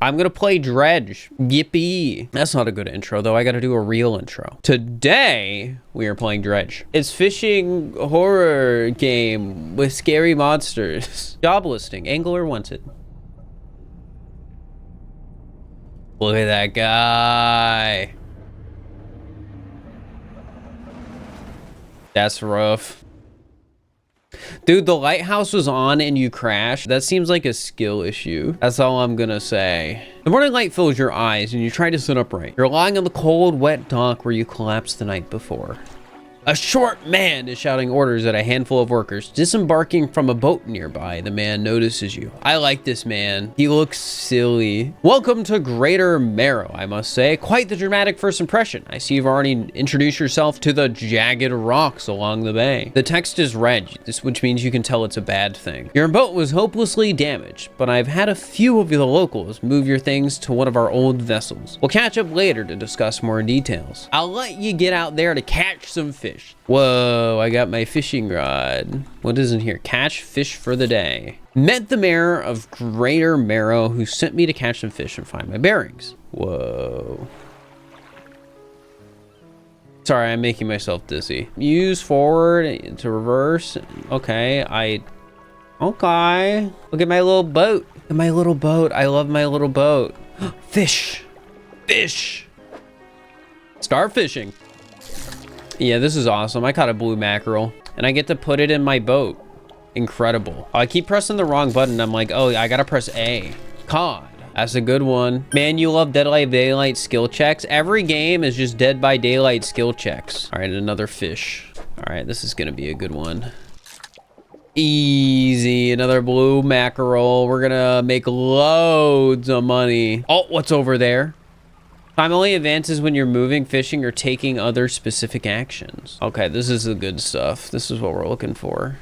I'm gonna play Dredge. Yippee. That's not a good intro, though. I gotta do a real intro. Today, we are playing Dredge. It's fishing horror game with scary monsters. Job listing. Angler wanted. Look at that guy. That's rough. Dude, the lighthouse was on and you crashed. That seems like a skill issue. That's all I'm gonna say. The morning light fills your eyes and you try to sit upright. You're lying on the cold, wet dock where you collapsed the night before. A short man is shouting orders at a handful of workers. Disembarking from a boat nearby, the man notices you. I like this man. He looks silly. Welcome to Greater Marrow, I must say. Quite the dramatic first impression. I see you've already introduced yourself to the jagged rocks along the bay. The text is red, which means you can tell it's a bad thing. Your boat was hopelessly damaged, but I've had a few of the locals move your things to one of our old vessels. We'll catch up later to discuss more details. I'll let you get out there to catch some fish. Whoa, I got my fishing rod. What is in here? Catch fish for the day. Met the mayor of Greater Marrow who sent me to catch some fish and find my bearings. Whoa. Sorry, I'm making myself dizzy. Use forward to reverse. Okay, okay. Look at my little boat. Look at my little boat. I love my little boat. Fish. Fish. Start fishing. Yeah, this is awesome. I caught a blue mackerel and I get to put it in my boat. Incredible. I keep pressing the wrong button. I'm like, oh, I gotta press A. Cod. That's a good one. Man, you love Dead by Daylight skill checks. Every game is just Dead by Daylight skill checks. All right, another fish. All right, this is gonna be a good one. Easy. Another blue mackerel. We're gonna make loads of money. Oh, what's over there? Time only advances when you're moving, fishing, or taking other specific actions. Okay, this is the good stuff. This is what we're looking for.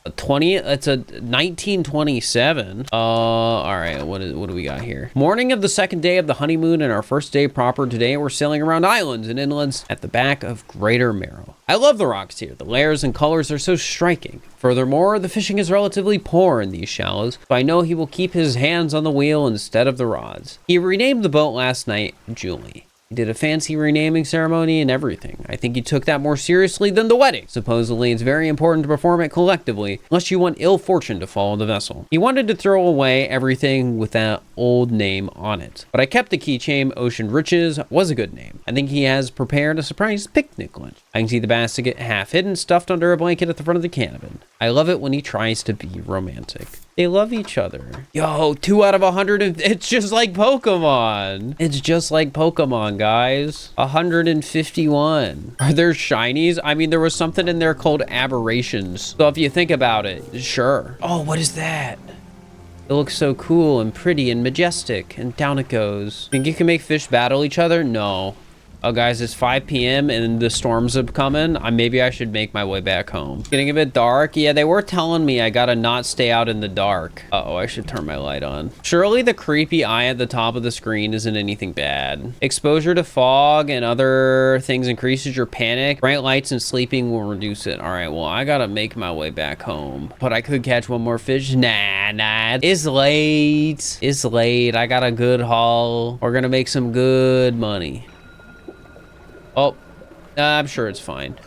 It's a 1927. All right, what do we got here? Morning of the second day of the honeymoon and our first day proper. Today we're sailing around islands and inlands at the back of Greater Marrow. I love the rocks here. The layers and colors are so striking. Furthermore, the fishing is relatively poor in these shallows, so I know he will keep his hands on the wheel instead of the rods. He renamed the boat last night Julie. He did a fancy renaming ceremony and everything. I think he took that more seriously than the wedding. Supposedly, it's very important to perform it collectively, unless you want ill fortune to follow the vessel. He wanted to throw away everything with that old name on it, but I kept the keychain. Ocean Riches was a good name. I think he has prepared a surprise picnic lunch. I can see the basket half hidden, stuffed under a blanket at the front of the cabin. I love it when he tries to be romantic. They love each other. Yo, 2 out of 100. It's just like Pokemon. It's just like Pokemon, guys. 151. Are there shinies? I mean, there was something in there called aberrations. So if you think about it, sure. Oh, what is that? It looks so cool and pretty and majestic. And down it goes. Think you can make fish battle each other? No. Oh, guys, it's 5 p.m. and the storms are coming. Maybe I should make my way back home. Getting a bit dark. Yeah, they were telling me I gotta not stay out in the dark. Uh-oh, I should turn my light on. Surely the creepy eye at the top of the screen isn't anything bad. Exposure to fog and other things increases your panic. Bright lights and sleeping will reduce it. All right, well, I gotta make my way back home. But I could catch one more fish. Nah. It's late. It's late. I got a good haul. We're gonna make some good money. Oh, I'm sure it's fine.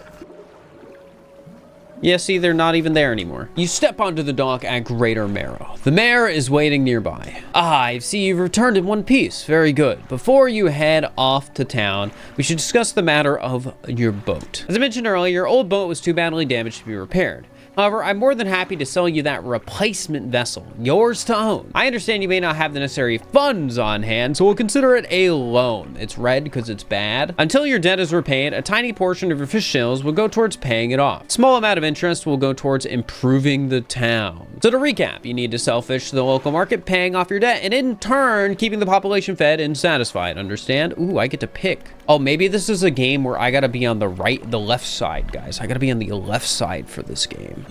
Yeah, see, they're not even there anymore. You step onto the dock at Greater Marrow. The mayor is waiting nearby. I see you've returned in one piece. Very good. Before you head off to town, we should discuss the matter of your boat. As I mentioned earlier, your old boat was too badly damaged to be repaired. However, I'm more than happy to sell you that replacement vessel, yours to own. I understand you may not have the necessary funds on hand, so we'll consider it a loan. It's red because it's bad. Until your debt is repaid, a tiny portion of your fish sales will go towards paying it off. Small amount of interest will go towards improving the town. So to recap, you need to sell fish to the local market, paying off your debt, and in turn, keeping the population fed and satisfied. Understand? Ooh, I get to pick Oh, maybe this is a game where I gotta be on the left side, guys. I gotta be on the left side for this game.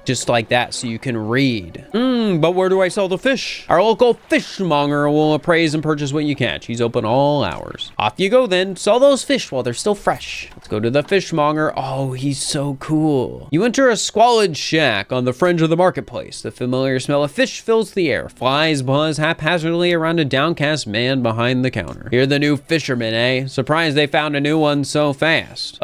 Just like that, so you can read. But where do I sell the fish? Our local fishmonger will appraise and purchase what you catch. He's open all hours. Off you go then. Sell those fish while they're still fresh. Let's go to the fishmonger. Oh, he's so cool. You enter a squalid shack on the fringe of the marketplace. The familiar smell of fish fills the air. Flies buzz haphazardly around a downcast man behind the counter. You're the new fisherman, eh? Surprised they found a new one so fast.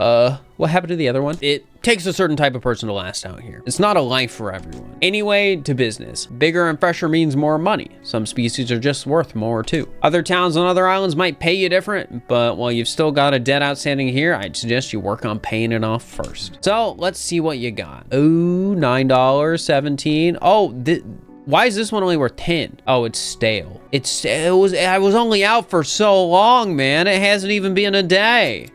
What happened to the other one? It takes a certain type of person to last out here. It's not a life for everyone. Anyway, to business. Bigger and fresher means more money. Some species are just worth more too. Other towns on other islands might pay you different, but while you've still got a debt outstanding here, I'd suggest you work on paying it off first. So let's see what you got. Oh, $9, 17. Oh, why is this one only worth 10? Oh, it's stale. I was only out for so long, man. It hasn't even been a day.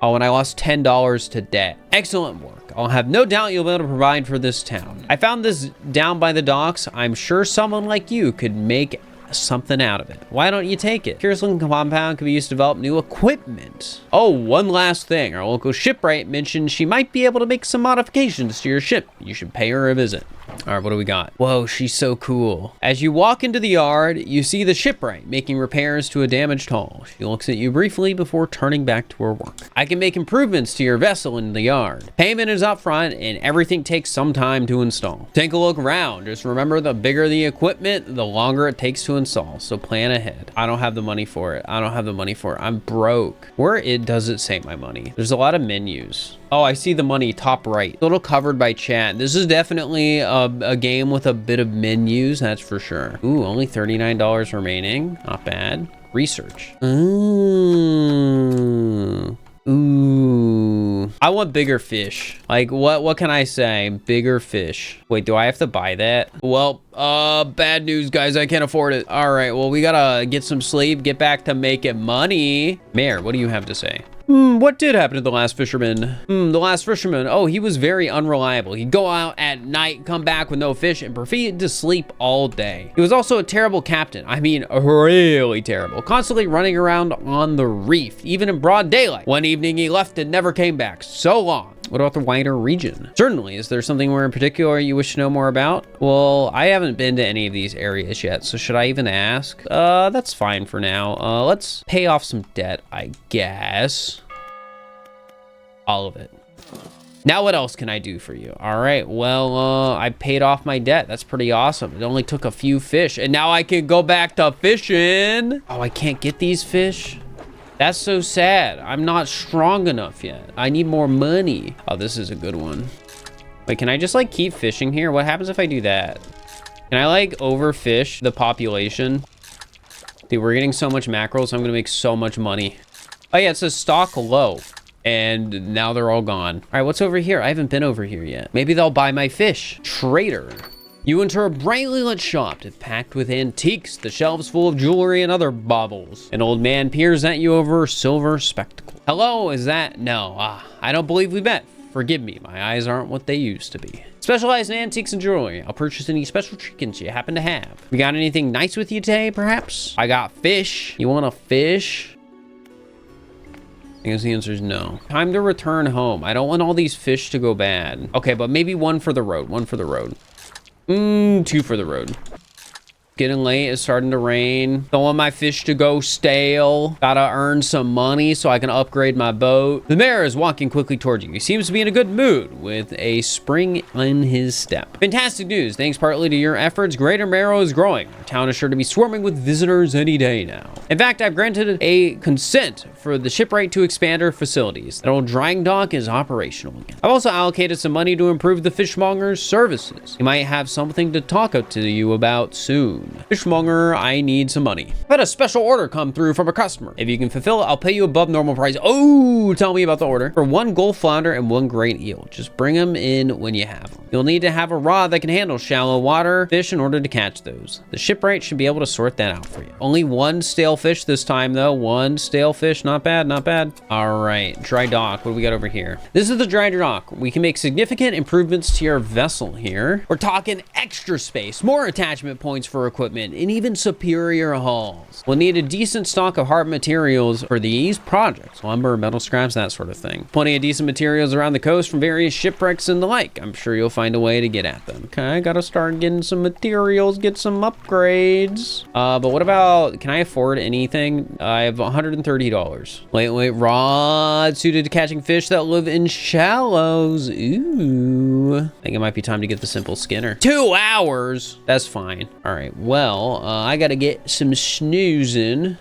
Oh, and I lost $10 to debt. Excellent work. I'll have no doubt you'll be able to provide for this town. I found this down by the docks. I'm sure someone like you could make something out of it. Why don't you take it? Curious looking compound could be used to develop new equipment. Oh, one last thing. Our local shipwright mentioned she might be able to make some modifications to your ship. You should pay her a visit. All right, what do we got? Whoa, she's so cool. As you walk into the yard, you see the shipwright making repairs to a damaged hull. She looks at you briefly before turning back to her work. I can make improvements to your vessel in the yard. Payment is up front and everything takes some time to install. Take a look around. Just remember, the bigger the equipment, the longer it takes to install. So plan ahead. I don't have the money for it. I'm broke. Where does it say my money? There's a lot of menus. Oh, I see the money top right. A little covered by chat. This is definitely a game with a bit of menus, that's for sure. Ooh, only $39 remaining. Not bad. Research. Ooh. I want bigger fish. Like, what can I say? Bigger fish. Wait, do I have to buy that? Well, bad news, guys. I can't afford it. All right, well, we gotta get some sleep, get back to making money. Mayor, what do you have to say? What did happen to the last fisherman? The last fisherman. Oh, he was very unreliable. He'd go out at night, come back with no fish, and proceed to sleep all day. He was also a terrible captain. I mean, really terrible. Constantly running around on the reef, even in broad daylight. One evening he left and never came back. So long. What about the wider region? Certainly. Is there something more in particular you wish to know more about? Well, I haven't been to any of these areas yet, so should I even ask? That's fine for now. Let's pay off some debt, I guess. All of it. Now what else can I do for you? All right, well, I paid off my debt. That's pretty awesome. It only took a few fish, and now I can go back to fishing. Oh, I can't get these fish? That's so sad. I'm not strong enough yet. I need more money. Oh, this is a good one. Wait, can I just like keep fishing here? What happens if I do that? Can I like overfish the population? Dude, we're getting so much mackerel, so I'm gonna make so much money. Oh yeah, it says stock low. And now they're all gone. All right, what's over here? I haven't been over here yet. Maybe they'll buy my fish. Trader. You enter a brightly lit shop packed with antiques, the shelves full of jewelry and other baubles. An old man peers at you over silver spectacles. Hello, is that? No, I don't believe we met. Forgive me, my eyes aren't what they used to be. Specialized in antiques and jewelry. I'll purchase any special trinkets you happen to have. We got anything nice with you today, perhaps? I got fish. You want a fish? I guess the answer is no. Time to return home. I don't want all these fish to go bad. Okay, but maybe one for the road. One for the road. Two for the road. Getting late. It's starting to rain. Don't want my fish to go stale. Gotta earn some money so I can upgrade my boat. The mayor is walking quickly towards you. He seems to be in a good mood with a spring in his step. Fantastic news. Thanks partly to your efforts, Greater Marrow is growing. Our town is sure to be swarming with visitors any day now. In fact, I've granted a consent for the shipwright to expand our facilities. That old drying dock is operational again. I've also allocated some money to improve the fishmonger's services. He might have something to talk to you about soon. Fishmonger, I need some money. I've had a special order come through from a customer. If you can fulfill it, I'll pay you above normal price. Oh, tell me about the order. For 1 gold flounder and 1 great eel. Just bring them in when you have them. You'll need to have a rod that can handle shallow water fish in order to catch those. The shipwright should be able to sort that out for you. Only 1 stale fish this time though. 1 stale fish, not bad, not bad. All right, dry dock. What do we got over here? This is the dry dock. We can make significant improvements to your vessel here. We're talking extra space, more attachment points for equipment, equipment, and even superior hulls. We'll need a decent stock of hard materials for these projects, lumber, metal scraps, that sort of thing. Plenty of decent materials around the coast from various shipwrecks and the like. I'm sure you'll find a way to get at them. Okay, gotta start getting some materials, get some upgrades. But what about, can I afford anything? I have $130. Wait, rod suited to catching fish that live in shallows. Ooh, I think it might be time to get the simple skinner. 2 hours, that's fine. All right, well, I gotta get some snoozing. And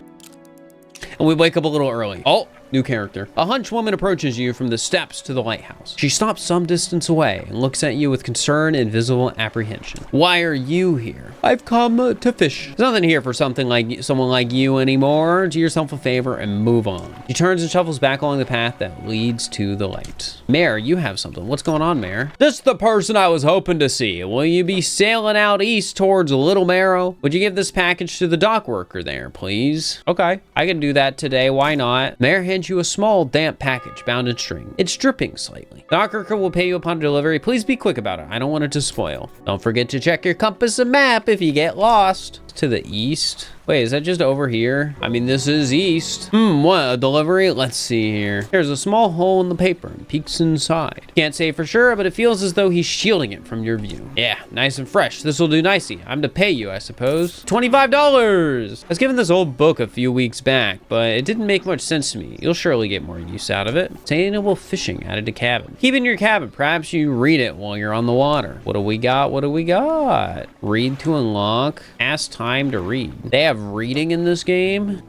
we wake up a little early. Oh, new character. A hunchwoman approaches you from the steps to the lighthouse. She stops some distance away and looks at you with concern and visible apprehension. Why are you here? I've come to fish. There's nothing here for someone like you anymore. Do yourself a favor and move on. She turns and shuffles back along the path that leads to the light. Mare, you have something. What's going on, Mare? This is the person I was hoping to see. Will you be sailing out east towards Little Marrow? Would you give this package to the dock worker there, please? Okay, I can do that today. Why not? Mare hands you a small damp package bound in string. It's dripping slightly. Dock worker will pay you upon delivery. Please be quick about it. I don't want it to spoil. Don't forget to check your compass and map if you get lost. To the east. Wait, is that just over here? I mean, this is east. What, a delivery? Let's see here. There's a small hole in the paper and peeks inside. Can't say for sure, but it feels as though he's shielding it from your view. Yeah, nice and fresh. This will do nicely. I'm to pay you, I suppose. $25. I was given this old book a few weeks back, but it didn't make much sense to me. You'll surely get more use out of it. Sustainable fishing added to cabin. Keep it in your cabin. Perhaps you read it while you're on the water. What do we got? What do we got? Read to unlock. Ask time to read. They have reading in this game.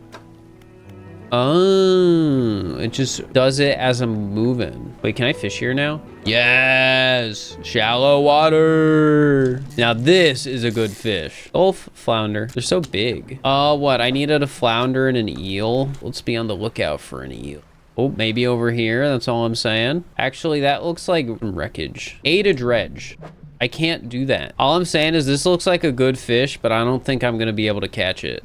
Oh, it just does it as I'm moving. Wait, can I fish here now? Yes, shallow water. Now this is a good fish. Gulf flounder. They're so big. What? I needed a flounder and an eel. Let's be on the lookout for an eel. Oh, maybe over here. That's all I'm saying. Actually, that looks like wreckage. A to dredge. I can't do that. All I'm saying is this looks like a good fish, but I don't think I'm gonna be able to catch it.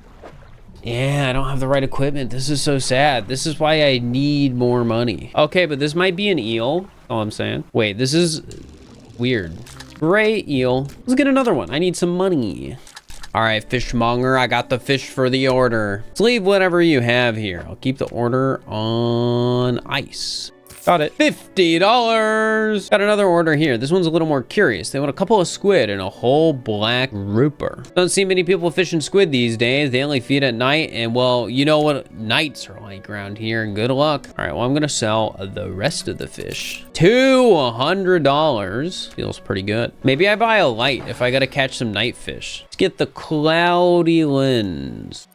Yeah, I don't have the right equipment. This is so sad. This is why I need more money. Okay, but this might be an eel. All I'm saying. Wait, this is weird. Gray eel. Let's get another one. I need some money. All right, fishmonger, I got the fish for the order. Let's leave whatever you have here. I'll keep the order on ice. Got it. $50. Got another order here. This one's a little more curious. They want a couple of squid and a whole black grouper. Don't see many people fishing squid these days. They only feed at night, and well, you know what nights are like around here. Good luck. All right, well, I'm gonna sell the rest of the fish. $200. Feels pretty good. Maybe I buy a light if I gotta catch some night fish. Let's get the cloudy lens.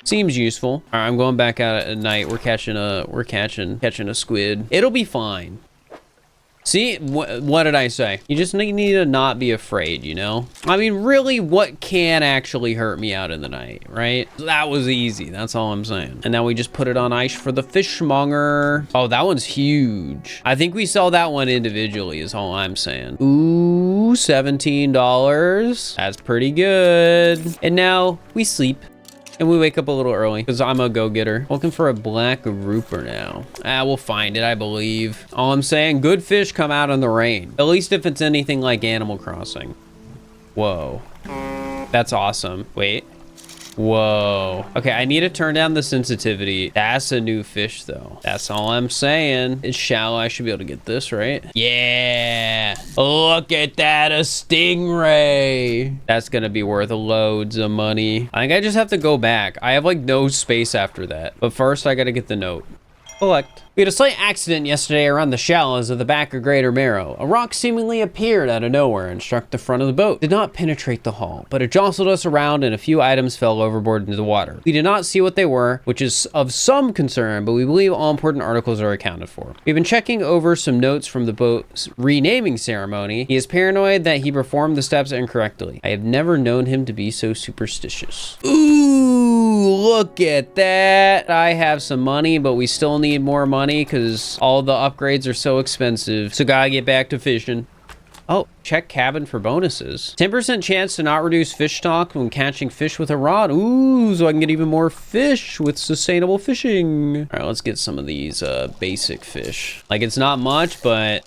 Seems useful. All right, I'm going back out at night. We're catching a squid. It'll be fine. See, what did I say? You just need to not be afraid, you know? I mean, really, what can actually hurt me out in the night, right? That was easy. That's all I'm saying. And now we just put it on ice for the fishmonger. Oh, that one's huge. I think we sell that one individually is all I'm saying. Ooh, $17. That's pretty good. And now we sleep. And we wake up a little early because I'm a go-getter. Looking for a black grouper now. We'll find it, I believe. All I'm saying, good fish come out in the rain. At least if it's anything like Animal Crossing. Whoa. That's awesome. Wait. Whoa. Okay, I need to turn down the sensitivity. That's a new fish, though. That's all I'm saying. It's shallow. I should be able to get this, right? Yeah. Look at that, a stingray. That's gonna be worth loads of money. I think I just have to go back. I have like no space after that. But first, I gotta get the note. Collect. We had a slight accident yesterday around the shallows of the back of Greater Marrow. A rock seemingly appeared out of nowhere and struck the front of the boat. It did not penetrate the hull, but it jostled us around and a few items fell overboard into the water. We did not see what they were, which is of some concern, but we believe all important articles are accounted for. We've been checking over some notes from the boat's renaming ceremony. He is paranoid that he performed the steps incorrectly. I have never known him to be so superstitious. Ooh, look at that. I have some money, but we still need more money because all the upgrades are so expensive. So gotta get back to fishing. Oh, check cabin for bonuses. 10% chance to not reduce fish stock when catching fish with a rod. Ooh, so I can get even more fish with sustainable fishing. All right, let's get some of these basic fish. Like, it's not much, but...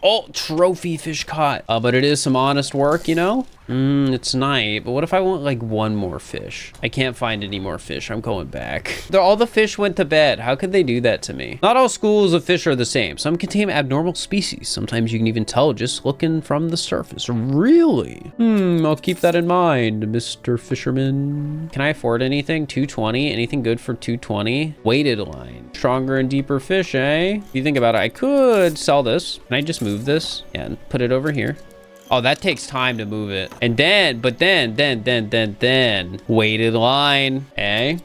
Oh, trophy fish caught. But it is some honest work, you know? It's night, but what if I want like one more fish? I can't find any more fish. I'm going back. All the fish went to bed. How could they do that to me? Not all schools of fish are the same. Some contain abnormal species. Sometimes you can even tell just looking from the surface. Really? I'll keep that in mind, Mr. Fisherman. Can I afford anything? 220? Anything good for 220? Weighted line. Stronger and deeper fish, eh? If you think about it, I could sell this. Can I just move this? Yeah, and put it over here. Oh, that takes time to move it. And then, weighted line, and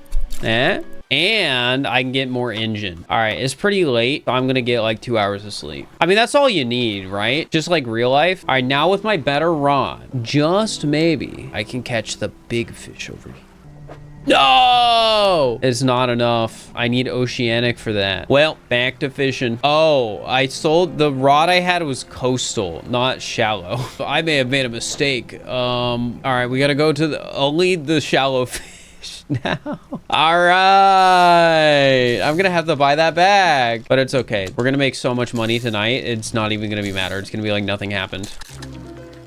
I can get more engine. All right, it's pretty late. So I'm gonna get like 2 hours of sleep. I mean, that's all you need, right? Just like real life. All right, now with my better rod, just maybe I can catch the big fish over here. No, it's not enough. I need oceanic for that. Well, back to fishing. Oh, I sold the rod I had was coastal, not shallow. I may have made a mistake. All right, we gotta go to only the shallow fish now. All right, I'm gonna have to buy that bag, but it's okay. We're gonna make so much money tonight. It's not even gonna be matter. It's gonna be like nothing happened.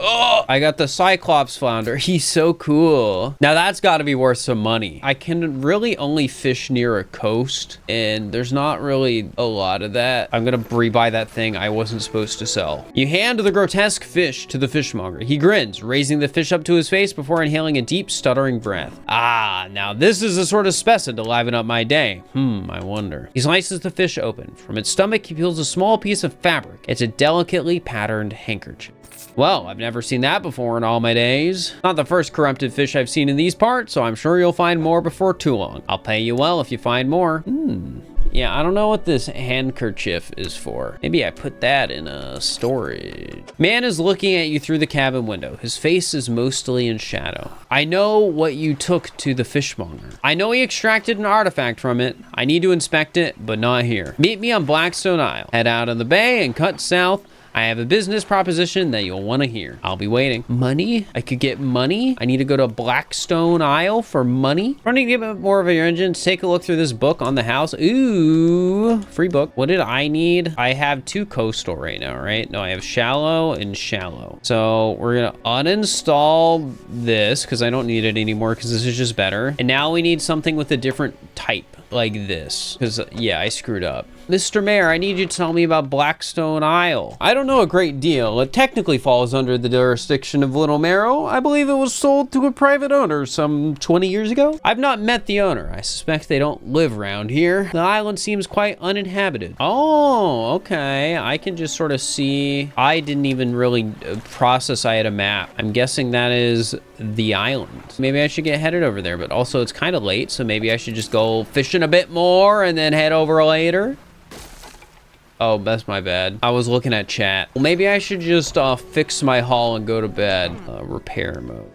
Oh, I got the Cyclops flounder. He's so cool. Now that's got to be worth some money. I can really only fish near a coast, and there's not really a lot of that. I'm gonna rebuy that thing I wasn't supposed to sell. You hand the grotesque fish to the fishmonger. He grins, raising the fish up to his face before inhaling a deep, stuttering breath. Ah, now this is the sort of specimen to liven up my day. I wonder. He slices the fish open. From its stomach, he peels a small piece of fabric. It's a delicately patterned handkerchief. Well, I've never seen that before in all my days. Not the first corrupted fish I've seen in these parts, so I'm sure you'll find more before too long. I'll pay you well if you find more. Yeah, I don't know what this handkerchief is for. Maybe I put that in a storage. Man is looking at you through the cabin window. His face is mostly in shadow. I know what you took to the fishmonger. I know he extracted an artifact from it. I need to inspect it, but not here. Meet me on Blackstone Isle. Head out of the bay and cut south. I have a business proposition that you'll want to hear. I'll be waiting. Money? I could get money? I need to go to Blackstone Isle for money? Running to get more of your engines. Take a look through this book on the house. Ooh, free book. What did I need? I have 2 coastal right now, right? No, I have shallow and shallow. So we're gonna uninstall this because I don't need it anymore because this is just better. And now we need something with a different type. Like this, because yeah, I screwed up. Mr. Mayor, I need you to tell me about Blackstone Isle. I don't know a great deal. It technically falls under the jurisdiction of Little Merrow. I believe it was sold to a private owner some 20 years ago. I've not met the owner. I suspect they don't live around here. The island seems quite uninhabited. Oh, okay. I can just sort of see. I didn't even really process I had a map. I'm guessing that is the island. Maybe I should get headed over there, but also it's kind of late, so maybe I should just go fishing a bit more and then head over later. Oh, that's my bad. I was looking at chat. Well, maybe I should just fix my hull and go to bed. Repair mode.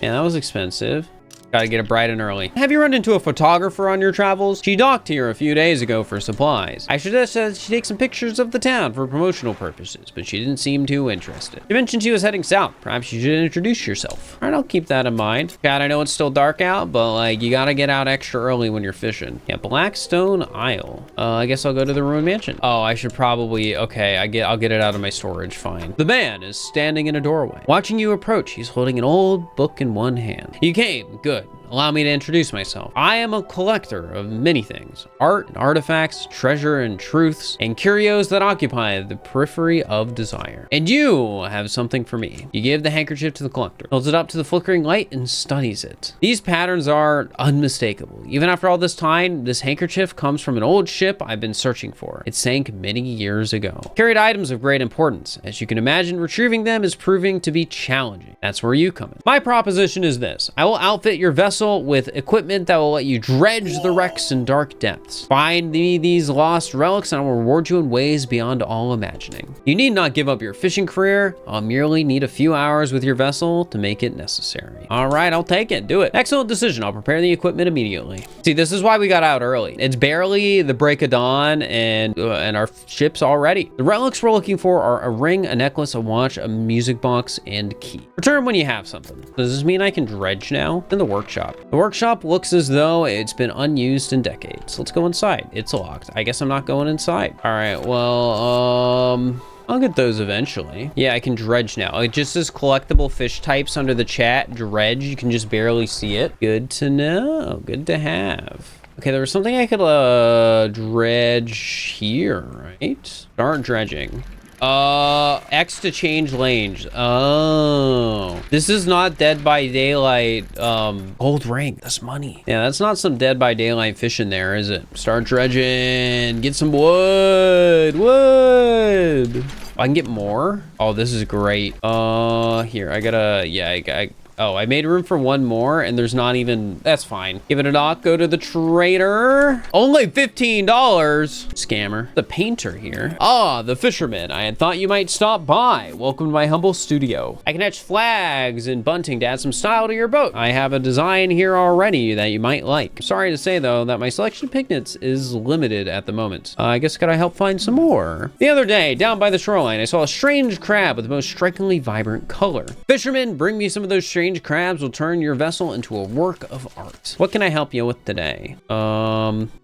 Yeah, that was expensive. Gotta get it bright and early. Have you run into a photographer on your travels? She docked here a few days ago for supplies. I suggested she take some pictures of the town for promotional purposes, but she didn't seem too interested. She mentioned she was heading south. Perhaps you should introduce yourself. All right, I'll keep that in mind. God, I know it's still dark out, but like you gotta get out extra early when you're fishing. Yeah, Blackstone Isle. I guess I'll go to the ruined mansion. Oh, I should probably, okay, I'll get it out of my storage, fine. The man is standing in a doorway. Watching you approach, he's holding an old book in one hand. You came, good. Allow me to introduce myself. I am a collector of many things. Art and artifacts, treasure and truths, and curios that occupy the periphery of desire. And you have something for me. You give the handkerchief to the collector, holds it up to the flickering light and studies it. These patterns are unmistakable. Even after all this time, this handkerchief comes from an old ship I've been searching for. It sank many years ago. Carried items of great importance. As you can imagine, retrieving them is proving to be challenging. That's where you come in. My proposition is this. I will outfit your vessel with equipment that will let you dredge the wrecks in dark depths. Find me these lost relics and I will reward you in ways beyond all imagining. You need not give up your fishing career. I'll merely need a few hours with your vessel to make it necessary. All right, I'll take it. Do it. Excellent decision. I'll prepare the equipment immediately. See, this is why we got out early. It's barely the break of dawn and our ship's already. The relics we're looking for are a ring, a necklace, a watch, a music box, and key. Return when you have something. Does this mean I can dredge now? In the workshop. The workshop looks as though it's been unused in decades. Let's go inside. It's locked. I guess I'm not going inside. All right, well, I'll get those eventually. Yeah, I can dredge now. It just says collectible fish types under the chat. Dredge, you can just barely see it. Good to know. Good to have. Okay, there was something I could dredge here, right? Start dredging. X to change lanes. Oh, this is not Dead by Daylight. Gold ring. That's money. Yeah, that's not some Dead by Daylight fish in there, is it? Start dredging. Get some wood. Wood. I can get more. Oh, this is great. Here, I gotta, yeah, oh, I made room for one more, and there's not even... That's fine. Give it a knock. Go to the trader. Only $15. Scammer. The painter here. Ah, the fisherman. I had thought you might stop by. Welcome to my humble studio. I can etch flags and bunting to add some style to your boat. I have a design here already that you might like. Sorry to say, though, that my selection of pigments is limited at the moment. I guess could I help find some more? The other day, down by the shoreline, I saw a strange crab with the most strikingly vibrant color. Fisherman, bring me some of those strange crabs will turn your vessel into a work of art. What can I help you with today?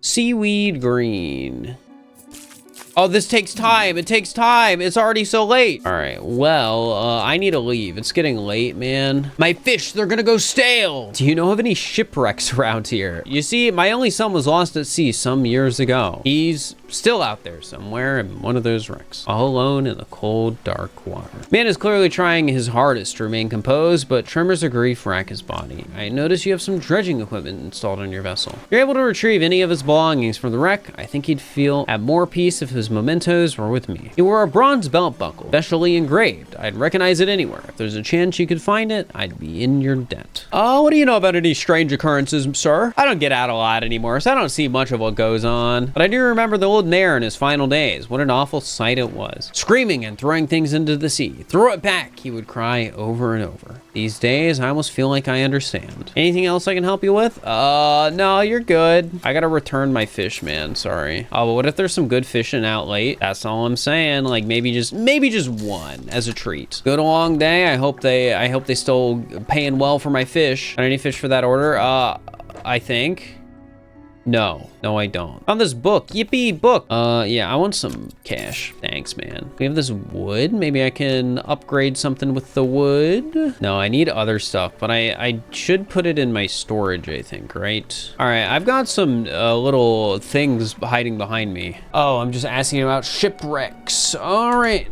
Seaweed green. Oh, this takes time. It takes time. It's already so late. All right. Well, I need to leave. It's getting late, man. My fish, they're gonna go stale. Do you know of any shipwrecks around here? You see, my only son was lost at sea some years ago. He's still out there somewhere in one of those wrecks, all alone in the cold, dark water. Man is clearly trying his hardest to remain composed, but tremors of grief rack his body. I notice you have some dredging equipment installed on your vessel. If you're able to retrieve any of his belongings from the wreck, I think he'd feel at more peace if his mementos were with me. He wore a bronze belt buckle, specially engraved. I'd recognize it anywhere. If there's a chance you could find it, I'd be in your debt. Oh, what do you know about any strange occurrences, sir? I don't get out a lot anymore, so I don't see much of what goes on. But I do remember the old mayor in his final days. What an awful sight it was. Screaming and throwing things into the sea. Throw it back, he would cry over and over. These days, I almost feel like I understand. Anything else I can help you with? No, you're good. I gotta return my fish, man. Sorry. Oh, but what if there's some good fishing out late? That's all I'm saying. Like maybe just one as a treat. Good long day. I hope they still paying well for my fish. Got any fish for that order? I think. No, I don't. On this book, yippee, book. Yeah, I want some cash. Thanks, man. We have this wood. Maybe I can upgrade something with the wood. No, I need other stuff, but I should put it in my storage, I think, right? All right, I've got some little things hiding behind me. Oh, I'm just asking about shipwrecks. All right,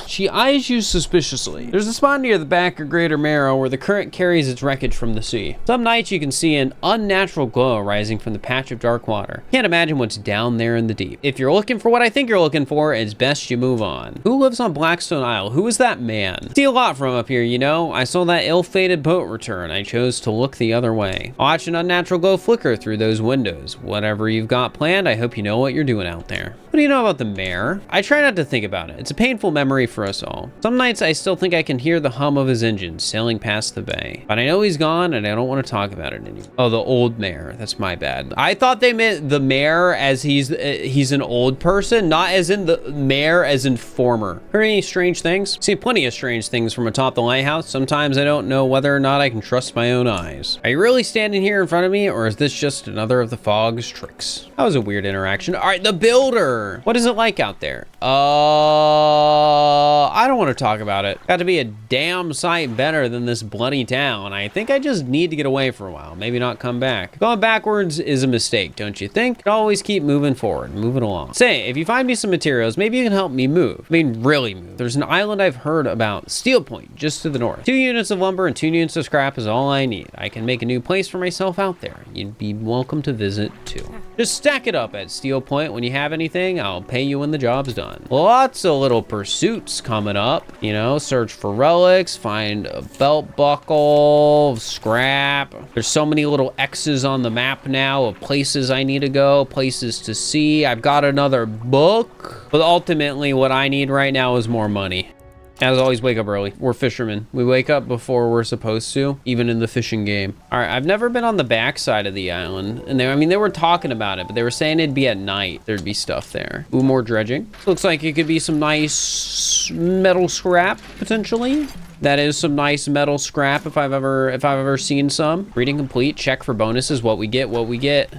she eyes you suspiciously. There's a spot near the back of Greater Marrow where the current carries its wreckage from the sea. Some nights you can see an unnatural glow rising from the patch of dark water. Can't imagine what's down there in the deep. If you're looking for what I think you're looking for, it's best you move on. Who lives on Blackstone Isle? Who is that man? See a lot from up here, you know? I saw that ill-fated boat return. I chose to look the other way. Watch an unnatural glow flicker through those windows. Whatever you've got planned, I hope you know what you're doing out there. What do you know about the mayor? I try not to think about it. It's a painful memory for us all. Some nights I still think I can hear the hum of his engine sailing past the bay. But I know he's gone and I don't want to talk about it anymore. Oh, the old mayor. That's my bad. I thought they meant the mayor as he's an old person, not as in the mayor as in former. Heard any strange things? Seen plenty of strange things from atop the lighthouse. Sometimes I don't know whether or not I can trust my own eyes. Are you really standing here in front of me, or is this just another of the fog's tricks? That was a weird interaction. All right, the builder. What is it like out there? I don't want to talk about it. Got to be a damn sight better than this bloody town. I think I just need to get away for a while. Maybe not come back. Going backwards is a mistake, don't you think? Always keep moving forward, moving along. Say, if you find me some materials, maybe you can help me move. I mean, really move. There's an island I've heard about, Steel Point, just to the north. 2 units of lumber and 2 units of scrap is all I need. I can make a new place for myself out there. You'd be welcome to visit too. Just stack it up at Steel Point. When you have anything, I'll pay you when the job's done. Lots of little pursuits coming up. You know, search for relics, find a belt buckle, scrap. There's so many little X's on the map now of places I need to go, places to see. I've got another book, but ultimately what I need right now is more money. As always, wake up early. We're fishermen. We wake up before we're supposed to, even in the fishing game. All right, I've never been on the back side of the island. And they were talking about it, but they were saying it'd be at night. There'd be stuff there. Ooh, more dredging. Looks like it could be some nice metal scrap, potentially. That is some nice metal scrap if I've ever seen some. Reading complete. Check for bonuses. What we get.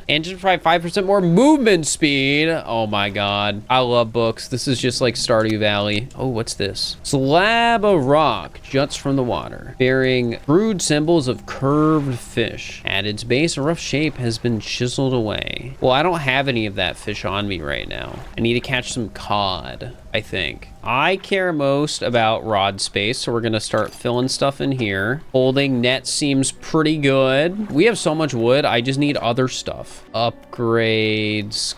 Engine fry 5% more movement speed. Oh my god. I love books. This is just like Stardew Valley. Oh, what's this? Slab of rock juts from the water, bearing crude symbols of curved fish. At its base, a rough shape has been chiseled away. Well, I don't have any of that fish on me right now. I need to catch some cod, I think. I care most about rod space, so we're gonna start filling stuff in here. Holding net seems pretty good. We have so much wood, I just need other stuff. Upgrades,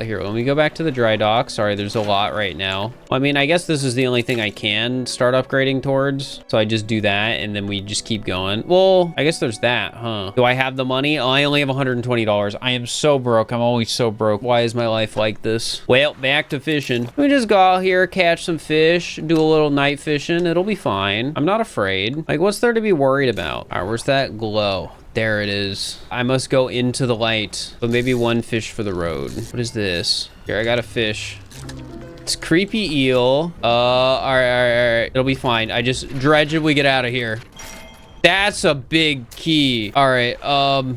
here, let me go back to the dry dock. Sorry, there's a lot right now. I mean, I guess this is the only thing I can start upgrading towards, so I just do that, and then we just keep going. Well, I guess there's that, huh? Do I have the money? Oh, I only have $120. I am so broke. I'm always so broke. Why is my life like this? Well, back to fishing. Let me just go out here, catch some fish, do a little night fishing. It'll be fine. I'm not afraid. Like, what's there to be worried about? All right, where's that glow? There it is. I must go into the light, but maybe one fish for the road. What is this? Here, I got a fish. It's creepy eel. All right. It'll be fine. I just dredge it. We get out of here. That's a big key. All right,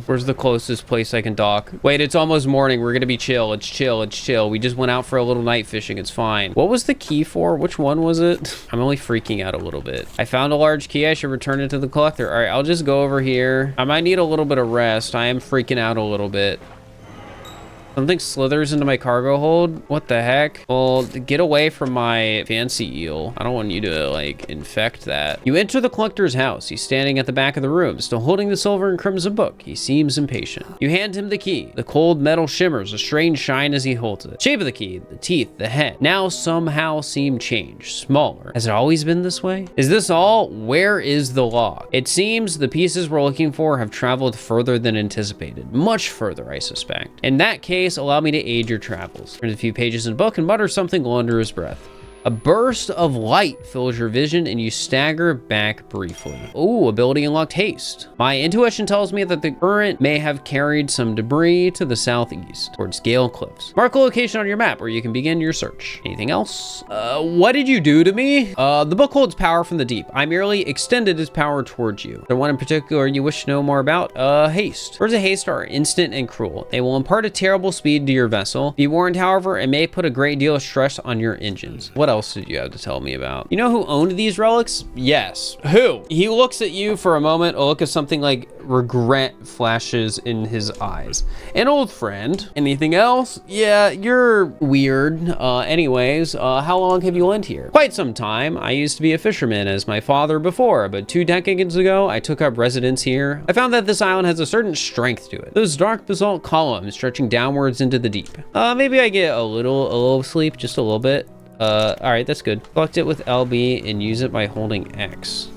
where's the closest place I can dock? Wait, it's almost morning. We're gonna be chill. It's chill. We just went out for a little night fishing. It's fine. What was the key for? Which one was it? I'm only freaking out a little bit. I found a large key. I should return it to the collector. All right, I'll just go over here. I might need a little bit of rest. I am freaking out a little bit. Something slithers into my cargo hold. What the heck? Well, get away from my fancy eel. I don't want you to, like, infect that. You enter the collector's house. He's standing at the back of the room, still holding the silver and crimson book. He seems impatient. You hand him the key. The cold metal shimmers a strange shine as he holds it. Shape of the key, the teeth, the head, now somehow seem changed, smaller. Has it always been this way? Is this all? Where is the log? It seems the pieces we're looking for have traveled further than anticipated. Much further, I suspect. In that case, allow me to aid your travels. Turn a few pages in the book and mutter something low under his breath. A burst of light fills your vision and you stagger back briefly. Oh, ability unlocked haste. My intuition tells me that the current may have carried some debris to the southeast towards Gale Cliffs. Mark a location on your map where you can begin your search. Anything else? What did you do to me? The book holds power from the deep. I merely extended its power towards you. The one in particular you wish to know more about? Haste. Words of haste are instant and cruel. They will impart a terrible speed to your vessel. Be warned, however, it may put a great deal of stress on your engines. What else did you have to tell me about? You know who owned these relics? Yes. Who? He looks at you for a moment. A look of something like regret flashes in his eyes. An old friend. Anything else? Yeah, you're weird. Anyways, how long have you lived here? Quite some time. I used to be a fisherman as my father before, but 2 decades ago, I took up residence here. I found that this island has a certain strength to it. Those dark basalt columns stretching downwards into the deep. Maybe I get a little sleep, just a little bit. All right, that's good. Collect it with LB and use it by holding X.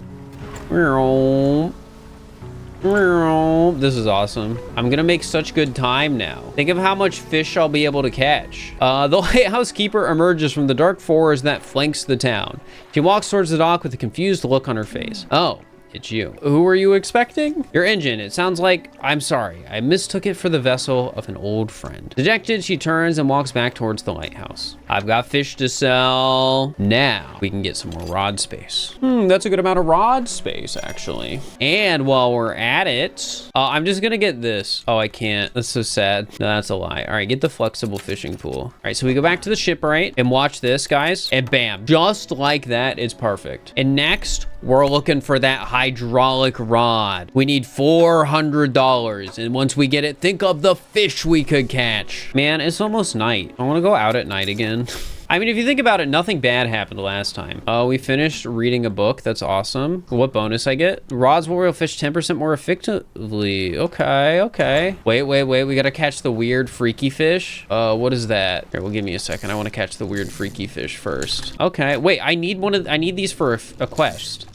This is awesome. I'm gonna make such good time now. Think of how much fish I'll be able to catch. The lighthouse keeper emerges from the dark forest that flanks the town. She walks towards the dock with a confused look on her face. Oh. It's you. Who were you expecting? Your engine. It sounds like, I'm sorry. I mistook it for the vessel of an old friend. Dejected, she turns and walks back towards the lighthouse. I've got fish to sell. Now we can get some more rod space. That's a good amount of rod space, actually. And while we're at it, I'm just gonna get this. Oh, I can't. That's so sad. No, that's a lie. All right, get the flexible fishing pool. All right, so we go back to the shipwright and watch this, guys. And bam, just like that, it's perfect. And next, we're looking for that hydraulic rod. We need $400. And once we get it, think of the fish we could catch. Man, it's almost night. I want to go out at night again. I mean, if you think about it, nothing bad happened last time. We finished reading a book. That's awesome. What bonus I get? Rods will reel fish 10% more effectively. Okay. Wait. We got to catch the weird freaky fish. What is that? Here, well, give me a second. I want to catch the weird freaky fish first. Okay. Wait, I need these for a quest.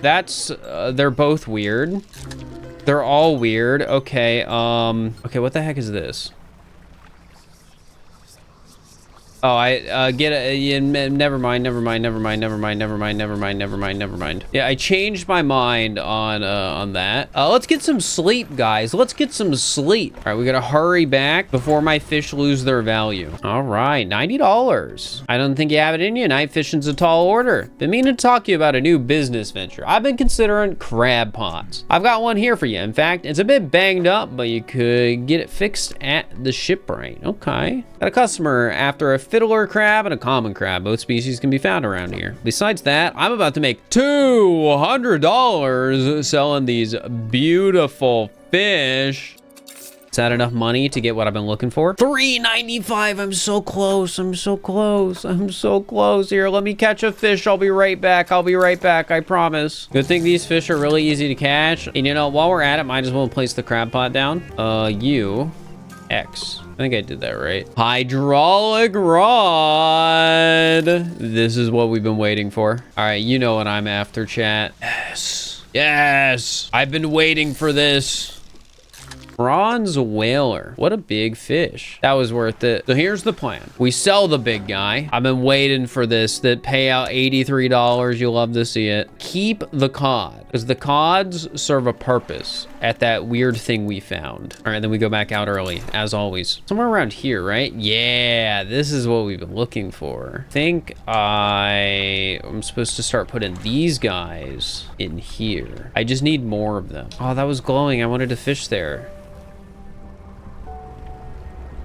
That's, they're both weird. They're all weird. Okay, okay, what the heck is this? Oh, I get it. Yeah, never mind. Yeah, I changed my mind on that. Let's get some sleep, guys. Let's get some sleep. All right, we gotta hurry back before my fish lose their value. All right, $90. I don't think you have it in you. Night fishing's a tall order. Been meaning to talk to you about a new business venture. I've been considering crab pots. I've got one here for you. In fact, it's a bit banged up, but you could get it fixed at the shipwright. Okay. Got a customer after a fiddler crab and a common crab. Both species can be found around here. Besides that, I'm about to make $200 selling these beautiful fish. Is that enough money to get what I've been looking for? $3.95. I'm so close. I'm so close. I'm so close. Here, let me catch a fish. I'll be right back. I'll be right back. I promise. Good thing these fish are really easy to catch. And you know, while we're at it, might as well place the crab pot down. X. I think I did that right. Hydraulic rod. This is what we've been waiting for. All right, you know what I'm after, chat. Yes. Yes. I've been waiting for this. Bronze whaler. What a big fish. That was worth it. So here's the plan. We sell the big guy. I've been waiting for this. That payout $83. You'll love to see it. Keep the cod, because the cods serve a purpose at that weird thing we found. All right, then we go back out early, as always. Somewhere around here, right? Yeah, this is what we've been looking for. I think I'm supposed to start putting these guys in here. I just need more of them. Oh, that was glowing. I wanted to fish there.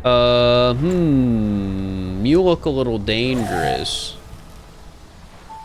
You look a little dangerous.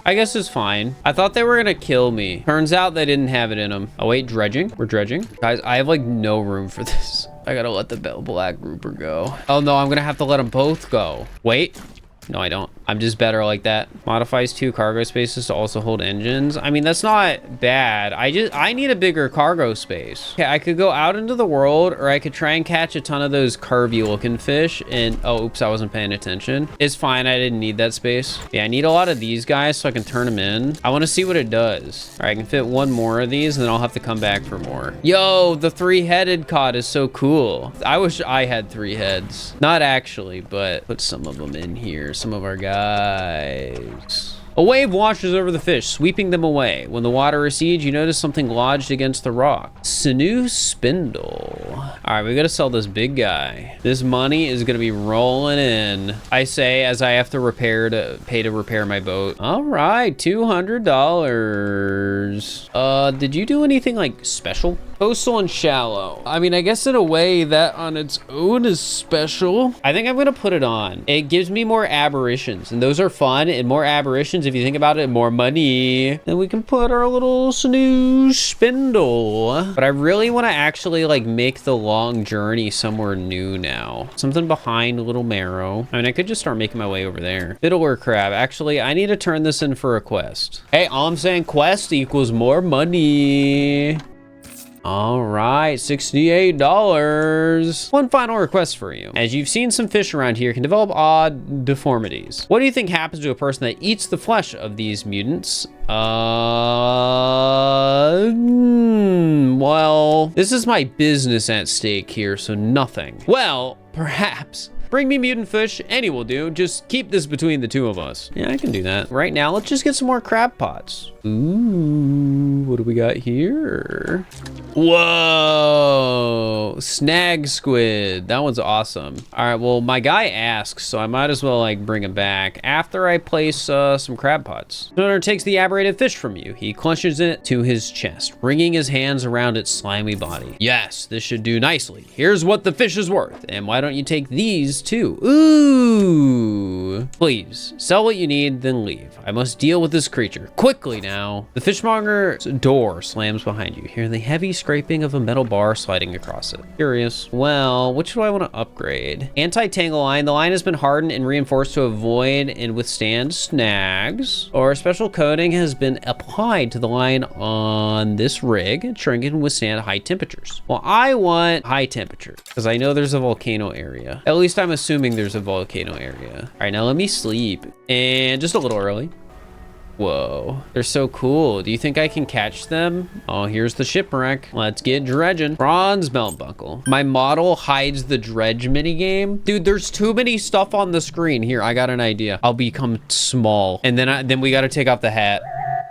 I guess it's fine. I thought they were gonna kill me. Turns out they didn't have it in them. Oh wait, dredging. We're dredging. Guys, I have like no room for this. I gotta let the black grouper go. Oh no, I'm gonna have to let them both go. Wait. No, I don't. I'm just better like that. Modifies 2 cargo spaces to also hold engines. I mean, that's not bad. I need a bigger cargo space. Okay, I could go out into the world, or I could try and catch a ton of those curvy looking fish. And, oh, oops, I wasn't paying attention. It's fine. I didn't need that space. Yeah, I need a lot of these guys so I can turn them in. I want to see what it does. All right, I can fit one more of these, and then I'll have to come back for more. Yo, the 3-headed cod is so cool. I wish I had 3 heads. Not actually, but put some of them in here. Some of our guys. A wave washes over the fish, sweeping them away. When the water recedes, you notice something lodged against the rock. Sinew spindle. All right, we gotta sell this big guy. This money is gonna be rolling in. I say, as I have to pay to repair my boat. All right, $200. Did you do anything like special? Coastal and shallow. I mean, I guess in a way that on its own is special. I think I'm gonna put it on. It gives me more aberrations, and those are fun. And more aberrations, if you think about it, more money. Then we can put our little sinew spindle. But I really want to actually like make the long journey somewhere new now. Something behind Little Marrow. I mean, I could just start making my way over there. Fiddler crab. Actually, I need to turn this in for a quest. Hey, all I'm saying, quest equals more money. All right, $68. One final request for you. As you've seen, some fish around here can develop odd deformities. What do you think happens to a person that eats the flesh of these mutants? Well, this is my business at stake here, so nothing. Well, perhaps. Bring me mutant fish, any will do. Just keep this between the two of us. Yeah, I can do that. Right now, let's just get some more crab pots. Ooh, what do we got here? Whoa, snag squid. That one's awesome. All right, well, my guy asks, so I might as well like bring him back after I place some crab pots. The owner takes the aberrated fish from you. He clutches it to his chest, wringing his hands around its slimy body. Yes, this should do nicely. Here's what the fish is worth. And why don't you take these too? Ooh. Please, sell what you need, then leave. I must deal with this creature. Quickly now. The fishmonger's door slams behind you, hearing the heavy scraping of a metal bar sliding across it. Curious. Well, which do I want to upgrade? Anti-tangle line. The line has been hardened and reinforced to avoid and withstand snags. Or a special coating has been applied to the line on this rig, ensuring it can withstand high temperatures. Well, I want high temperature because I know there's a volcano area. At least I'm assuming there's a volcano area. All right, now let me sleep. And just a little early. Whoa, they're so cool. Do you think I can catch them? Oh, here's the shipwreck. Let's get dredging. Bronze belt buckle. My model hides the dredge minigame. Dude, there's too many stuff on the screen. Here, I got an idea. I'll become small. And then we got to take off the hat.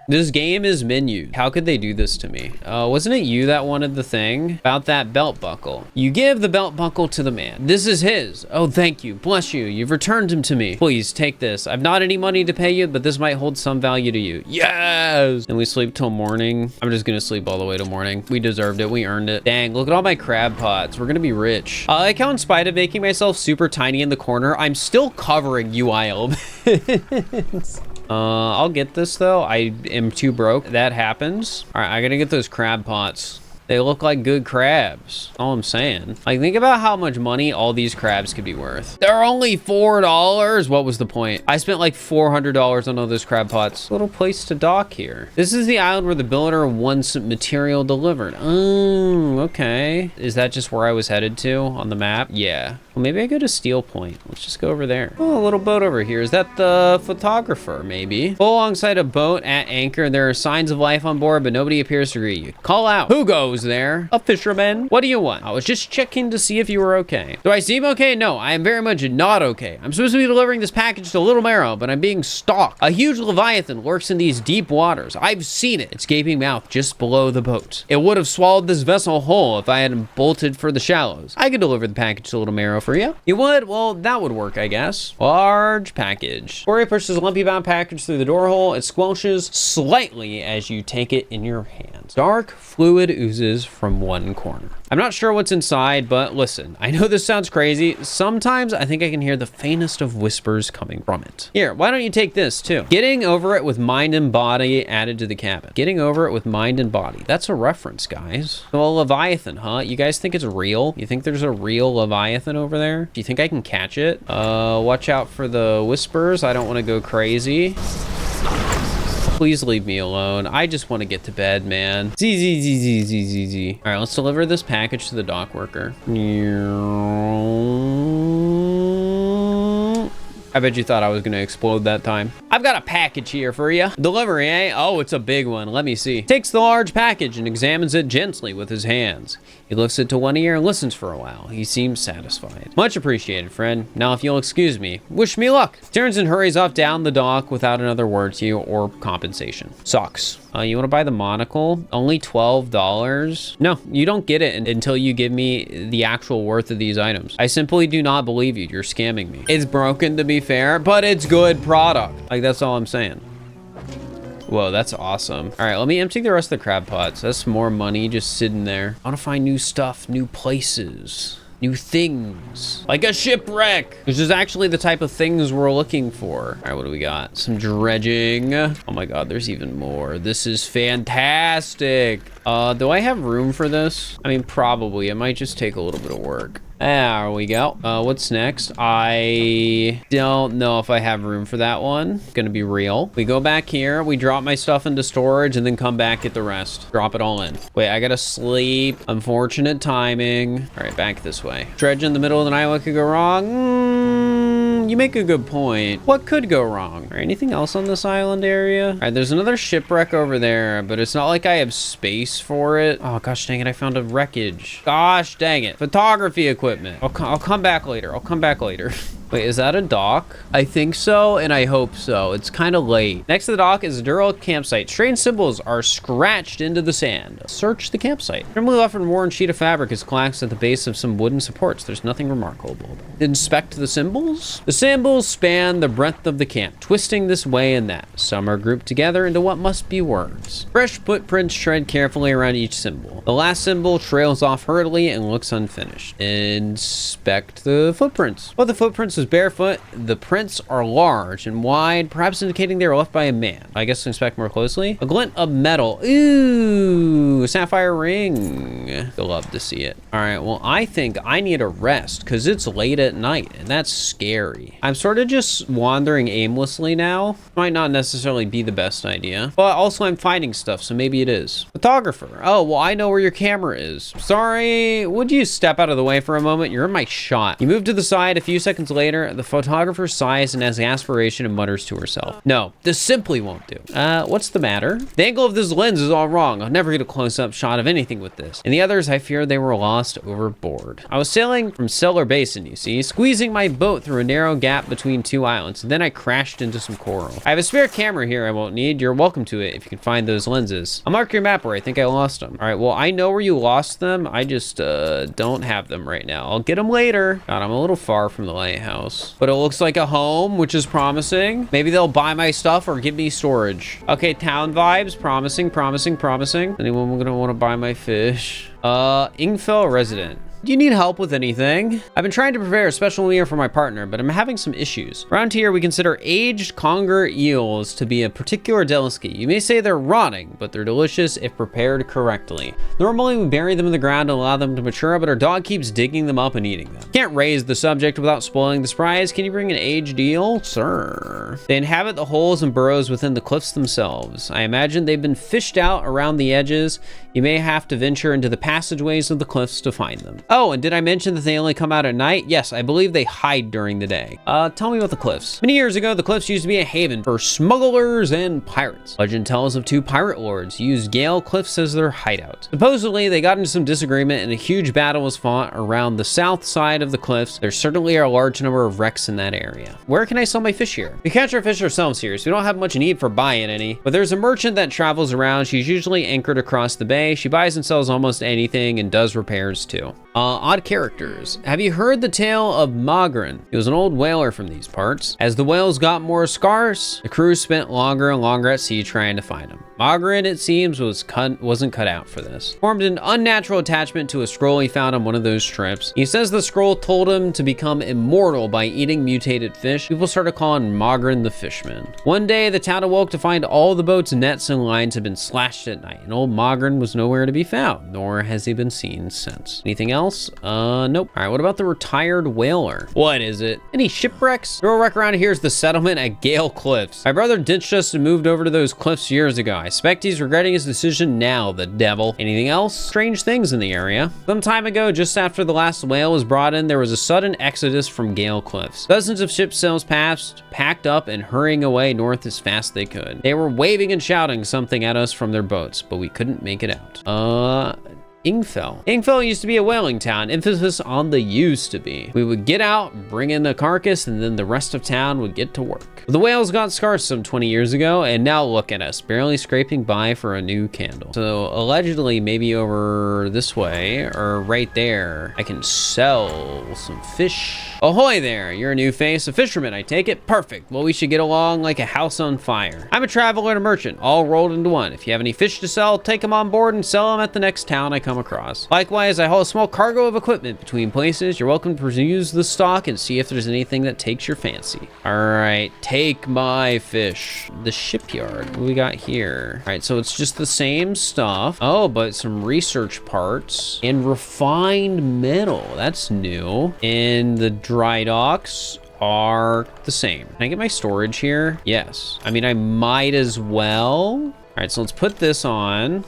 This game is menus. How could they do this to me? Wasn't it you that wanted the thing? About that belt buckle. You give the belt buckle to the man. This is his. Oh, thank you. Bless you. You've returned him to me. Please take this. I've not any money to pay you, but this might hold some value to you. Yes! And we sleep till morning. I'm just gonna sleep all the way till morning. We deserved it. We earned it. Dang, look at all my crab pots. We're gonna be rich. I like how in spite of making myself super tiny in the corner, I'm still covering UI elements. I'll get this though. I am too broke. That happens. All right, I gotta get those crab pots. They look like good crabs. All I'm saying. Like, think about how much money all these crabs could be worth. They're only $4. What was the point? I spent like $400 on all those crab pots. Little place to dock here. This is the island where the builder wants material delivered. Oh, okay. Is that just where I was headed to on the map? Yeah. Well, maybe I go to Steel Point. Let's just go over there. Oh, a little boat over here. Is that the photographer, maybe? Pull alongside a boat at anchor. There are signs of life on board, but nobody appears to greet you. Call out. Who goes there? A fisherman. What do you want? I was just checking to see if you were okay. Do I seem okay? No, I am very much not okay. I'm supposed to be delivering this package to Little Marrow, but I'm being stalked. A huge leviathan lurks in these deep waters. I've seen it. Its gaping mouth just below the boat. It would have swallowed this vessel whole if I hadn't bolted for the shallows. I could deliver the package to Little Marrow for you. You would? Well, that would work, I guess. Large package. Corey pushes a lumpy bound package through the door hole. It squelches slightly as you take it in your hands. Dark fluid oozes from one corner. I'm not sure what's inside, but listen, I know this sounds crazy. Sometimes I think I can hear the faintest of whispers coming from it. Here, why don't you take this too? Getting over it with mind and body added to the cabin. Getting over it with mind and body. That's a reference, guys. Well, Leviathan, huh? You guys think it's real? You think there's a real Leviathan over there? Do you think I can catch it? Watch out for the whispers. I don't want to go crazy. Please leave me alone. I just want to get to bed, man. Z. All right, let's deliver this package to the dock worker. I bet you thought I was going to explode that time. I've got a package here for you. Delivery, eh? Oh, it's a big one. Let me see. Takes the large package and examines it gently with his hands. He lifts it to one ear and listens for a while. He seems satisfied. Much appreciated, friend. Now, if you'll excuse me, wish me luck. Turns and hurries off down the dock without another word to you or compensation. Socks. You want to buy the monocle? Only $12? No, you don't get it until you give me the actual worth of these items. I simply do not believe you. You're scamming me. It's broken, to be fair, but it's good product. Like, that's all I'm saying. Whoa, that's awesome. All right, let me empty the rest of the crab pots. That's more money just sitting there. I want to find new stuff, new places, new things, like a shipwreck, which is actually the type of things we're looking for. All right, what do we got? Some dredging. Oh my God, there's even more. This is fantastic. Do I have room for this? I mean, probably. It might just take a little bit of work. There we go. What's next? I don't know if I have room for that one. Gonna be real. We go back here. We drop my stuff into storage and then come back, get the rest. Drop it all in. Wait, I gotta sleep. Unfortunate timing. All right, back this way. Dredge in the middle of the night. What could go wrong? You make a good point. What could go wrong? All right, anything else on this island area? All right, there's another shipwreck over there, but it's not like I have space for it. Oh, gosh dang it. I found a wreckage. Gosh dang it. Photography equipment. I'll come back later. I'll come back later. Wait, is that a dock? I think so, and I hope so. It's kind of late. Next to the dock is a derelict campsite. Strange symbols are scratched into the sand. Search the campsite. Normally left and worn sheet of fabric is collapsed at the base of some wooden supports. There's nothing remarkable. Inspect the symbols. The symbols span the breadth of the camp, twisting this way and that. Some are grouped together into what must be words. Fresh footprints tread carefully around each symbol. The last symbol trails off hurriedly and looks unfinished. Inspect the footprints. Well, the footprints is barefoot. The prints are large and wide, perhaps indicating they were left by a man. I guess to inspect more closely. A glint of metal. Ooh, a sapphire ring. You'll love to see it. All right, well, I think I need a rest because it's late at night and that's scary. I'm sort of just wandering aimlessly now. Might not necessarily be the best idea, but also I'm finding stuff, so maybe it is. Photographer. Oh, well, I know where your camera is. Sorry, would you step out of the way for a moment? You're in my shot. You move to the side. A few seconds later, later, the photographer sighs and has aspiration and mutters to herself. No, this simply won't do. What's the matter? The angle of this lens is all wrong. I'll never get a close-up shot of anything with this. And the others, I fear they were lost overboard. I was sailing from Cellar Basin, you see, squeezing my boat through a narrow gap between two islands, and then I crashed into some coral. I have a spare camera here I won't need. You're welcome to it if you can find those lenses. I'll mark your map where I think I lost them. All right, well, I know where you lost them. I just don't have them right now. I'll get them later. God, I'm a little far from the lighthouse, but it looks like a home, which is promising. Maybe they'll buy my stuff or give me storage. Okay, town vibes, promising, promising, promising. Anyone gonna want to buy my fish? Ingfell resident. Do you need help with anything? I've been trying to prepare a special meal for my partner, but I'm having some issues. Around here, we consider aged conger eels to be a particular delicacy. You may say they're rotting, but they're delicious if prepared correctly. Normally, we bury them in the ground and allow them to mature, but our dog keeps digging them up and eating them. Can't raise the subject without spoiling the surprise. Can you bring an aged eel? Sir. They inhabit the holes and burrows within the cliffs themselves. I imagine they've been fished out around the edges. You may have to venture into the passageways of the cliffs to find them. Oh, and did I mention that they only come out at night? Yes, I believe they hide during the day. Tell me about the cliffs. Many years ago, the cliffs used to be a haven for smugglers and pirates. Legend tells of two pirate lords who used Gale Cliffs as their hideout. Supposedly, they got into some disagreement and a huge battle was fought around the south side of the cliffs. There certainly are a large number of wrecks in that area. Where can I sell my fish here? We catch our fish ourselves here, so we don't have much need for buying any. But there's a merchant that travels around. She's usually anchored across the bay. She buys and sells almost anything and does repairs too. Odd characters. Have you heard the tale of Mogren? He was an old whaler from these parts. As the whales got more scarce, the crew spent longer and longer at sea trying to find him. Mogren, it seems, wasn't cut out for this. Formed an unnatural attachment to a scroll he found on one of those trips. He says the scroll told him to become immortal by eating mutated fish. People started calling Mogren the Fishman. One day, the town awoke to find all the boats, nets, and lines had been slashed at night, and old Mogren was nowhere to be found, nor has he been seen since. Anything else? Nope. All right, what about the retired whaler? What is it? Any shipwrecks? The real wreck around here is the settlement at Gale Cliffs. My brother ditched us and moved over to those cliffs years ago. I expect he's regretting his decision now, the devil. Anything else? Strange things in the area. Some time ago, just after the last whale was brought in, there was a sudden exodus from Gale Cliffs. Dozens of ship sails passed, packed up, and hurrying away north as fast they could. They were waving and shouting something at us from their boats, but we couldn't make it out. Ingfell. Ingfell used to be a whaling town, emphasis on the used to be. We would get out, bring in a carcass, and then the rest of town would get to work. The whales got scarce some 20 years ago, and now look at us, barely scraping by for a new candle. So allegedly, maybe over this way, or right there, I can sell some fish. Ahoy there, you're a new face, a fisherman, I take it? Perfect. Well, we should get along like a house on fire. I'm a traveler and a merchant, all rolled into one. If you have any fish to sell, take them on board and sell them at the next town I come across. Likewise, I haul a small cargo of equipment between places. You're welcome to peruse the stock and see if there's anything that takes your fancy. All right, take my fish. The shipyard, what we got here? All right, so it's just the same stuff. Oh, but some research parts and refined metal. That's new. And the dry docks are the same. Can I get my storage here? Yes. I mean, I might as well. All right, so let's put this on.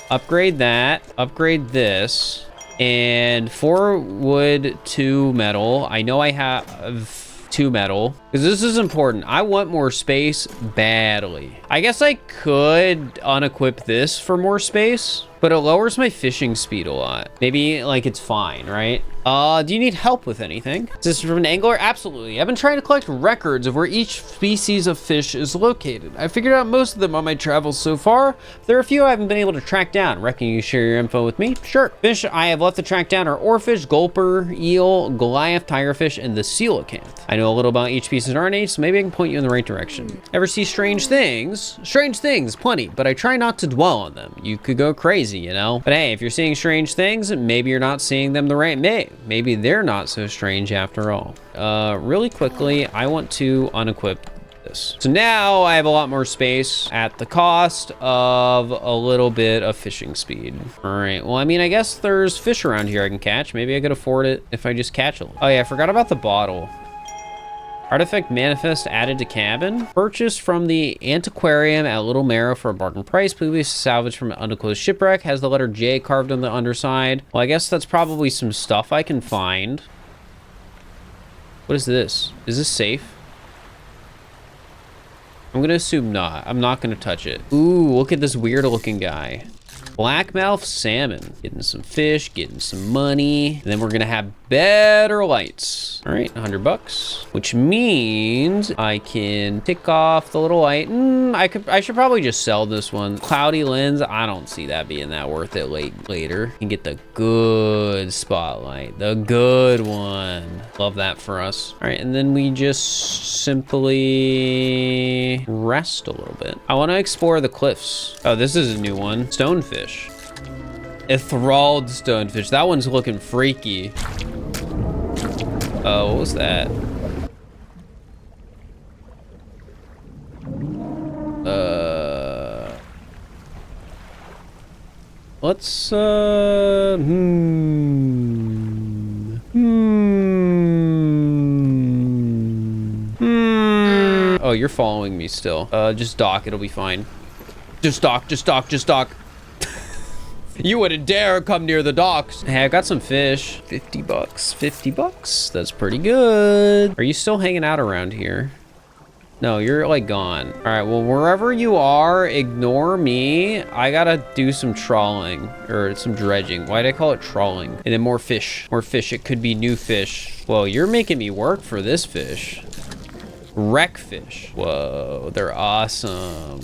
Upgrade that, upgrade this, and 4 wood, 2 metal. I know I have 2 metal, because this is important. I want more space badly. I guess I could unequip this for more space, but it lowers my fishing speed a lot. Maybe like it's fine, right? Do you need help with anything? Is this from an angler? Absolutely. I've been trying to collect records of where each species of fish is located. I figured out most of them on my travels so far. There are a few I haven't been able to track down. Reckon you share your info with me? Sure. Fish I have left to track down are oarfish, gulper, eel, Goliath, tigerfish, and the coelacanth. I know a little about each species RNA, so maybe I can point you in the right direction. Ever see strange things? Strange things, plenty, but I try not to dwell on them. You could go crazy, you know? But hey, if you're seeing strange things, maybe you're not seeing them the right way. Maybe they're not so strange after all. Really quickly, I want to unequip this. So now I have a lot more space at the cost of a little bit of fishing speed. All right, well, I mean, I guess there's fish around here I can catch. Maybe I could afford it if I just catch a little. Oh yeah, I forgot about the bottle. Artifact manifest added to cabin. Purchased from the antiquarium at Little Marrow for a bargain price. Previously salvaged from an undisclosed shipwreck. Has the letter J carved on the underside. Well, I guess that's probably some stuff I can find. What is this? Is this safe? I'm gonna assume not. I'm not gonna touch it. Ooh, look at this weird looking guy. Blackmouth salmon. Getting some fish, getting some money. And then we're gonna have better lights. All right, $100, which means I can tick off the little light. I should probably just sell this one. Cloudy lens, I don't see that being that worth it later. You can get the good spotlight, the good one. Love that for us. All right, and then we just simply rest a little bit. I wanna explore the cliffs. Oh, this is a new one. Stonefish. Enthralled stonefish. That one's looking freaky. Oh, what was that? Let's, Oh, you're following me still. Just dock, it'll be fine. Just dock, just dock, just dock. You wouldn't dare come near the docks. Hey, I got some fish. $50, $50. That's pretty good. Are you still hanging out around here? No, you're like gone. All right, well, wherever you are, ignore me. I gotta do some trawling or some dredging. Why'd I call it trawling? And then more fish, more fish. It could be new fish. Whoa, you're making me work for this fish. Wreck fish. Whoa, they're awesome.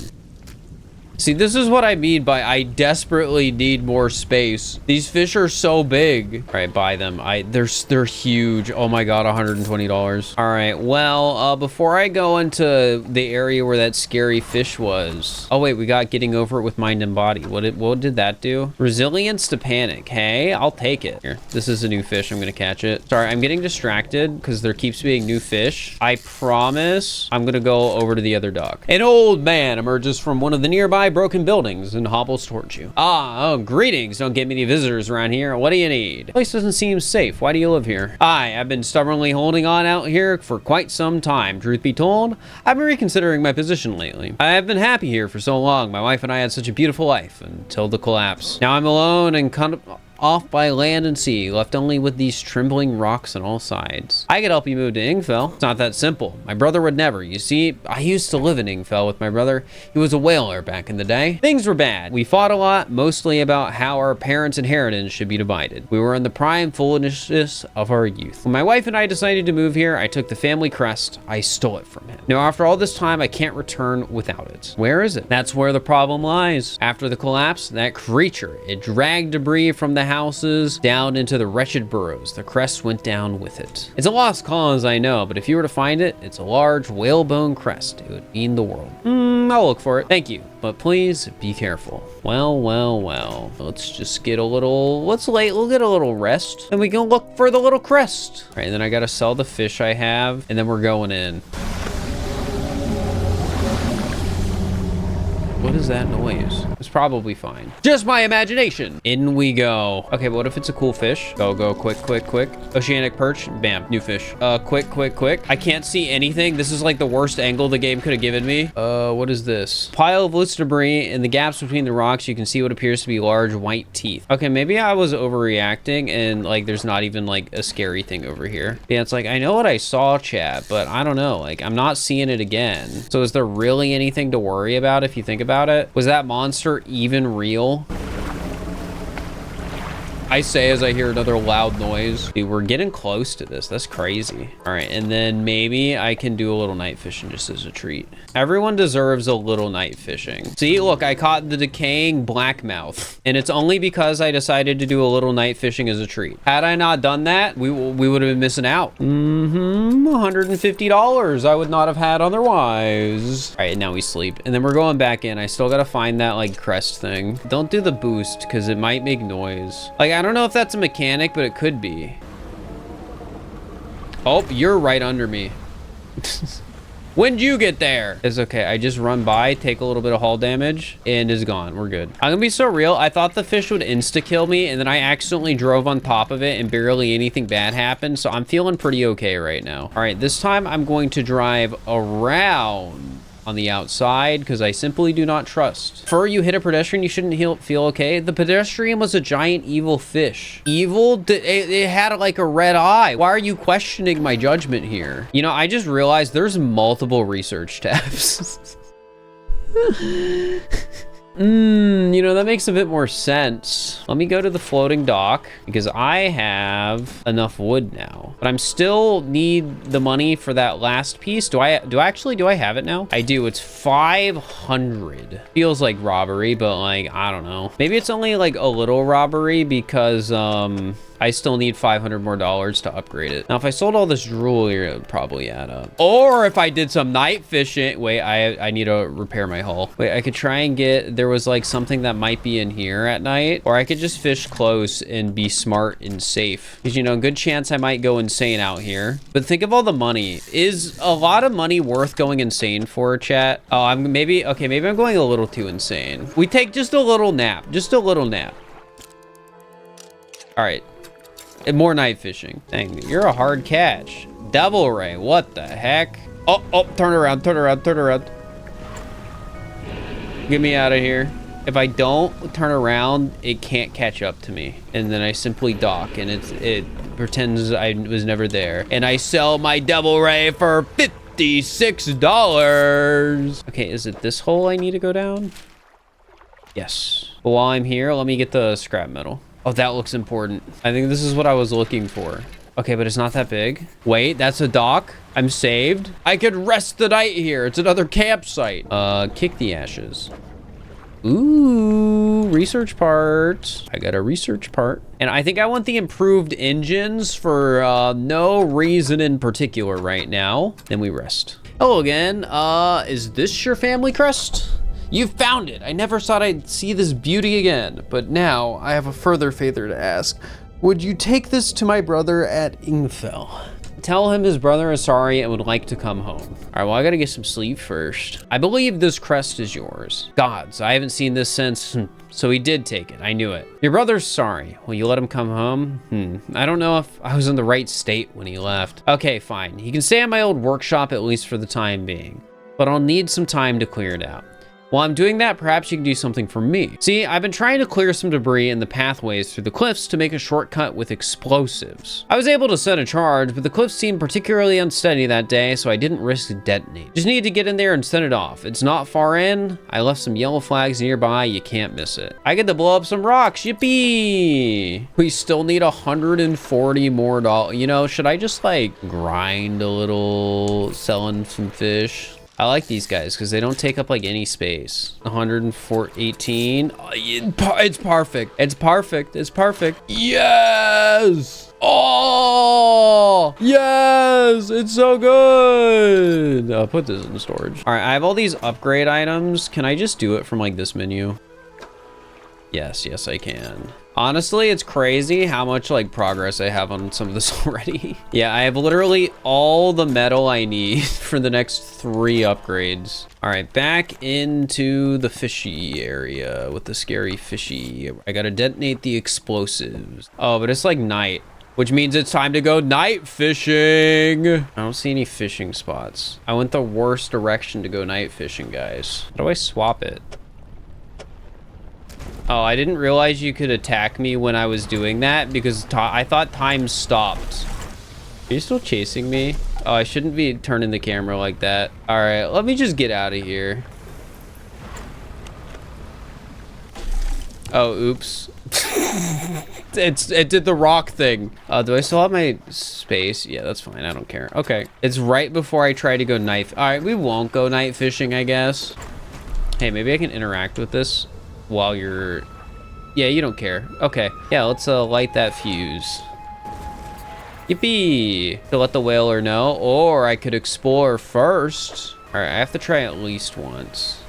See, this is what I mean by I desperately need more space. These fish are so big. All right, buy them. They're huge. Oh my God, $120. All right, well, before I go into the area where that scary fish was. Oh wait, we got getting over it with mind and body. What did that do? Resilience to panic. Hey, I'll take it. Here, this is a new fish. I'm gonna catch it. Sorry, I'm getting distracted because there keeps being new fish. I promise I'm gonna go over to the other dock. An old man emerges from one of the nearby broken buildings and hobbles towards you. Oh, greetings. Don't get many visitors around here. What do you need? The place doesn't seem safe. Why do you live here? I've been stubbornly holding on out here for quite some time. Truth be told, I've been reconsidering my position lately. I have been happy here for so long. My wife and I had such a beautiful life until the collapse. Now I'm alone and off by land and sea, left only with these trembling rocks on all sides. I could help you move to Ingfell. It's not that simple. My brother would never. You see, I used to live in Ingfell with my brother. He was a whaler back in the day. Things were bad. We fought a lot, mostly about how our parents' inheritance should be divided. We were in the prime foolishness of our youth. When my wife and I decided to move here, I took the family crest. I stole it from him. Now, after all this time, I can't return without it. Where is it? That's where the problem lies. After the collapse, that creature, it dragged debris from the houses down into the wretched burrows. The crest went down with it. It's a lost cause, I know, but if you were to find it, it's a large whalebone crest. It would mean the world. I'll look for it. Thank you. But please be careful. Well, well, well. Let's just get a little, we'll get a little rest and we can look for the little crest. All right, and then I gotta sell the fish I have and then we're going in. What is that noise? It's probably fine. Just my imagination. In we go. Okay, but what if it's a cool fish? Go, quick, quick, quick. Oceanic perch, bam, new fish. Quick, quick, quick. I can't see anything. This is like the worst angle the game could have given me. What is this? Pile of loose debris. In the gaps between the rocks, you can see what appears to be large white teeth. Okay, maybe I was overreacting and like there's not even like a scary thing over here. Yeah, it's like, I know what I saw, chat, but I don't know. Like, I'm not seeing it again. So is there really anything to worry about if you think about it? Was that monster even real? I say as I hear another loud noise. Dude, we're getting close to this. That's crazy. All right, and then maybe I can do a little night fishing just as a treat. Everyone deserves a little night fishing. See, look, I caught the decaying blackmouth, and it's only because I decided to do a little night fishing as a treat. Had I not done that, we would have been missing out. $150 I would not have had otherwise. All right, now we sleep, and then we're going back in. I still gotta find that like crest thing. Don't do the boost because it might make noise. Like, I don't know if that's a mechanic, but it could be. Oh, you're right under me. When'd you get there? It's okay. I just run by, take a little bit of hull damage, and is gone. We're good. I'm gonna be so real. I thought the fish would insta-kill me, and then I accidentally drove on top of it, and barely anything bad happened, so I'm feeling pretty okay right now. All right, this time I'm going to drive around on the outside because I simply do not trust. Before you hit a pedestrian, you shouldn't feel okay. The pedestrian was a giant evil fish. Evil? It had like a red eye. Why are you questioning my judgment here? You know, I just realized there's multiple research tabs. You know, that makes a bit more sense. Let me go to the floating dock because I have enough wood now, but I'm still need the money for that last piece. Do I have it now? I do. It's 500. Feels like robbery, but like, I don't know. Maybe it's only like a little robbery because, I still need $500 more to upgrade it. Now, if I sold all this jewelry, it would probably add up. Or if I did some night fishing. Wait, I need to repair my hull. Wait, I could try and get, there was like something that might be in here at night. Or I could just fish close and be smart and safe. Because, you know, good chance I might go insane out here. But think of all the money. Is a lot of money worth going insane for, chat? Oh, maybe I'm going a little too insane. We take just a little nap. Just a little nap. All right. And more night fishing. Dang, you're a hard catch. Double ray, what the heck? Oh, turn around. Get me out of here. If I don't turn around, it can't catch up to me. And then I simply dock and it pretends I was never there. And I sell my double ray for $56. Okay, is it this hole I need to go down? Yes. But while I'm here, let me get the scrap metal. Oh, that looks important. I think this is what I was looking for. Okay, but it's not that big. Wait, that's a dock. I'm saved. I could rest the night here. It's another campsite. Kick the ashes. Ooh, research part. I got a research part. And I think I want the improved engines for no reason in particular right now. Then we rest. Hello again. Is this your family crest? You've found it. I never thought I'd see this beauty again, but now I have a further favor to ask. Would you take this to my brother at Ingfell? Tell him his brother is sorry and would like to come home. All right, well, I gotta get some sleep first. I believe this crest is yours. Gods, I haven't seen this since, so he did take it. I knew it. Your brother's sorry. Will you let him come home? I don't know if I was in the right state when he left. Okay, fine. He can stay at my old workshop at least for the time being, but I'll need some time to clear it out. While I'm doing that, perhaps you can do something for me. See, I've been trying to clear some debris in the pathways through the cliffs to make a shortcut with explosives. I was able to set a charge, but the cliffs seemed particularly unsteady that day, so I didn't risk detonating. Just need to get in there and set it off. It's not far in. I left some yellow flags nearby. You can't miss it. I get to blow up some rocks. Yippee! We still need 140 more dollars. You know, should I just like grind a little selling some fish? I like these guys because they don't take up like any space. 118. Oh, it's perfect. It's perfect. It's perfect. Yes. Oh, yes. It's so good. I'll put this in storage. All right. I have all these upgrade items. Can I just do it from like this menu? Yes, I can. Honestly, it's crazy how much like progress I have on some of this already. Yeah, I have literally all the metal I need for the next 3 upgrades. All right, back into the fishy area with the scary fishy. I gotta detonate the explosives. Oh, but it's like night, which means it's time to go night fishing. I don't see any fishing spots. I went the worst direction to go night fishing, guys. How do I swap it? Oh, I didn't realize you could attack me when I was doing that because I thought time stopped. Are you still chasing me? Oh, I shouldn't be turning the camera like that. All right, let me just get out of here. Oh, oops. It did the rock thing. Do I still have my space? Yeah, that's fine. I don't care. Okay. It's right before I try to go night. All right, we won't go night fishing, I guess. Hey, maybe I can interact with this while you're... Yeah, you don't care. Okay. Yeah, let's light that fuse. Yippee! To let the whaler know, or I could explore first. All right, I have to try at least once.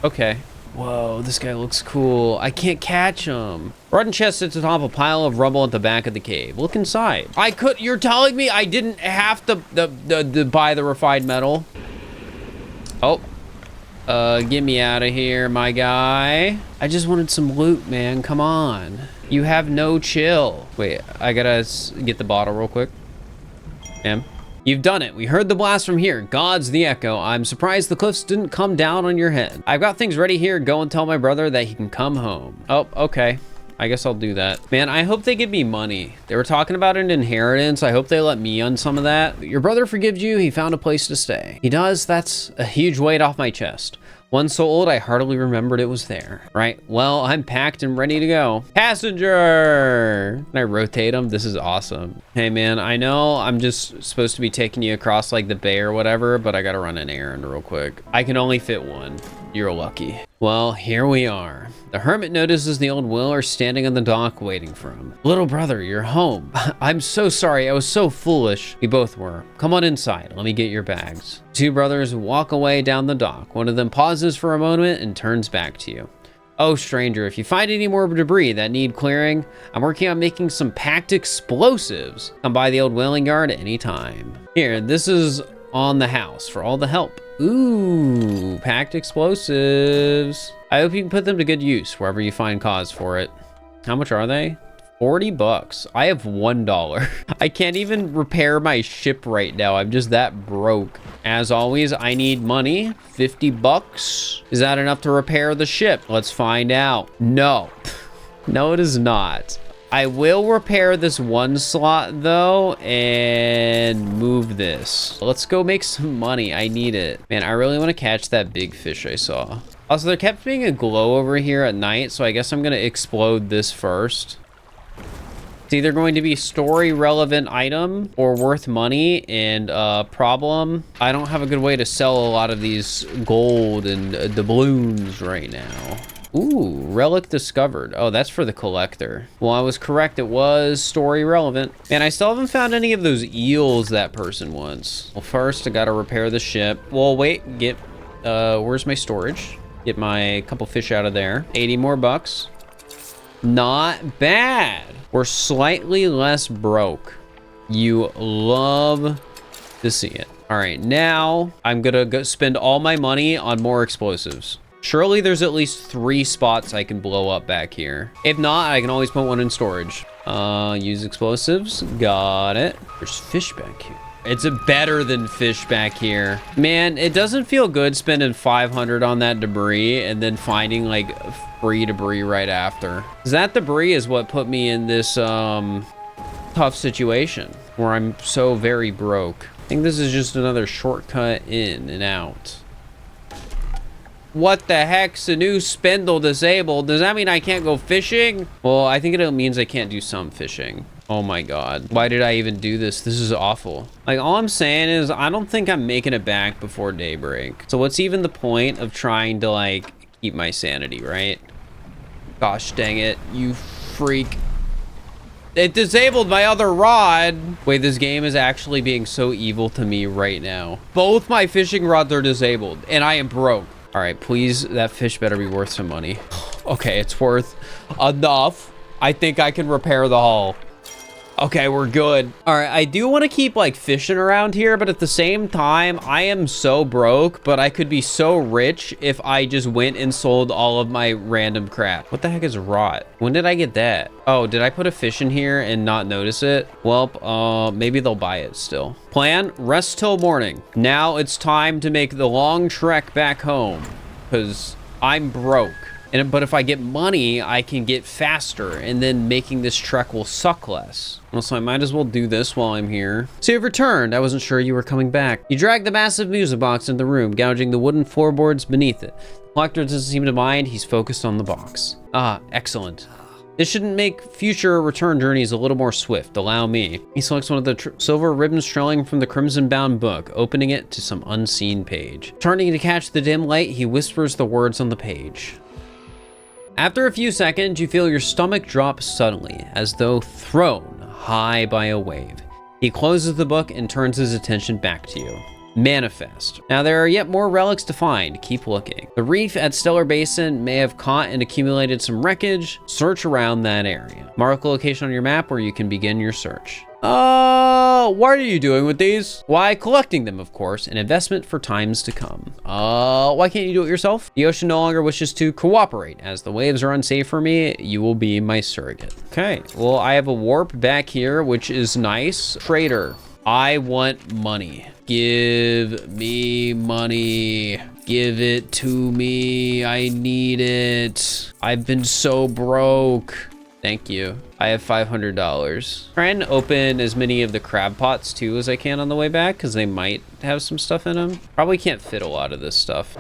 Okay. Whoa, this guy looks cool. I can't catch him. Rotten chest sits atop a pile of rubble at the back of the cave. Look inside. You're telling me I didn't have to buy the refined metal? Oh, get me out of here, my guy. I just wanted some loot, man. Come on. You have no chill. Wait, I gotta get the bottle real quick. ma'am. You've done it. We heard the blast from here. God's the echo. I'm surprised the cliffs didn't come down on your head. I've got things ready here. Go and tell my brother that he can come home. Oh, okay. I guess I'll do that. Man, I hope they give me money. They were talking about an inheritance. I hope they let me on some of that. Your brother forgives you. He found a place to stay. He does. That's a huge weight off my chest. One so old, I hardly remembered it was there. Right, well, I'm packed and ready to go. Passenger! Can I rotate them? This is awesome. Hey, man, I know I'm just supposed to be taking you across like the bay or whatever, but I gotta run an errand real quick. I can only fit one. You're lucky. Well, here we are. The hermit notices the old Willer standing on the dock waiting for him. Little brother, you're home. I'm so sorry. I was so foolish. We both were. Come on inside. Let me get your bags. Two brothers walk away down the dock. One of them pauses for a moment and turns back to you. Oh, stranger, if you find any more debris that need clearing, I'm working on making some packed explosives. Come by the old whaling yard anytime. Here, this is on the house for all the help. Ooh, packed explosives. I hope you can put them to good use wherever you find cause for it. How much are they? 40 bucks. I have $1. I can't even repair my ship right now. I'm just that broke. As always, I need money. 50 bucks. Is that enough to repair the ship? Let's find out. No. No, it is not. I will repair this one slot though and move this. Let's go make some money. I need it. Man, I really want to catch that big fish I saw. Also, there kept being a glow over here at night, so I guess I'm going to explode this first. It's either going to be story relevant item or worth money, and problem, I don't have a good way to sell a lot of these gold and doubloons right now. Ooh, relic discovered. Oh, that's for the collector. Well, I was correct. It was story relevant. Man, I still haven't found any of those eels that person wants. Well, first I gotta repair the ship. Well, wait, where's my storage? Get my couple fish out of there. 80 more bucks. Not bad. We're slightly less broke. You love to see it. All right, now I'm gonna go spend all my money on more explosives. Surely there's at least 3 spots I can blow up back here. If not, I can always put one in storage. Use explosives. Got it. There's fish back here. It's better than fish back here. Man, it doesn't feel good spending 500 on that debris and then finding like free debris right after. That debris is what put me in this tough situation where I'm so very broke. I think this is just another shortcut in and out. What the heck's a new spindle disabled? Does that mean I can't go fishing? Well, I think it means I can't do some fishing. Oh my God. Why did I even do this? This is awful. Like, all I'm saying is I don't think I'm making it back before daybreak. So what's even the point of trying to like keep my sanity, right? Gosh dang it, you freak. It disabled my other rod. Wait, this game is actually being so evil to me right now. Both my fishing rods are disabled and I am broke. All right, please, that fish better be worth some money. Okay, it's worth enough. I think I can repair the hull. Okay, we're good. All right, I do want to keep like fishing around here, but at the same time, I am so broke, but I could be so rich if I just went and sold all of my random crap. What the heck is rot? When did I get that? Oh, did I put a fish in here and not notice it? Well, maybe they'll buy it still. Plan, rest till morning. Now it's time to make the long trek back home because I'm broke. But if I get money, I can get faster, and then making this trek will suck less. Well, so I might as well do this while I'm here. So you've returned. I wasn't sure you were coming back. You drag the massive music box into the room, gouging the wooden floorboards beneath it. The collector doesn't seem to mind. He's focused on the box. Ah, excellent. This shouldn't make future return journeys a little more swift. Allow me. He selects one of the silver ribbons trailing from the crimson-bound book, opening it to some unseen page. Turning to catch the dim light, he whispers the words on the page. After a few seconds, you feel your stomach drop suddenly, as though thrown high by a wave. He closes the book and turns his attention back to you. Manifest. Now, there are yet more relics to find. Keep looking. The reef at Stellar Basin may have caught and accumulated some wreckage. Search around that area. Mark a location on your map where you can begin your search. What are you doing with these? Why, collecting them, of course, an investment for times to come. Why can't you do it yourself? The ocean no longer wishes to cooperate. As the waves are unsafe for me, you will be my surrogate. Okay, well, I have a warp back here, which is nice. Trader. I want money. Give me money. Give it to me. I need it. I've been so broke. Thank you. I have $500. Try and open as many of the crab pots too as I can on the way back, because they might have some stuff in them. Probably can't fit a lot of this stuff.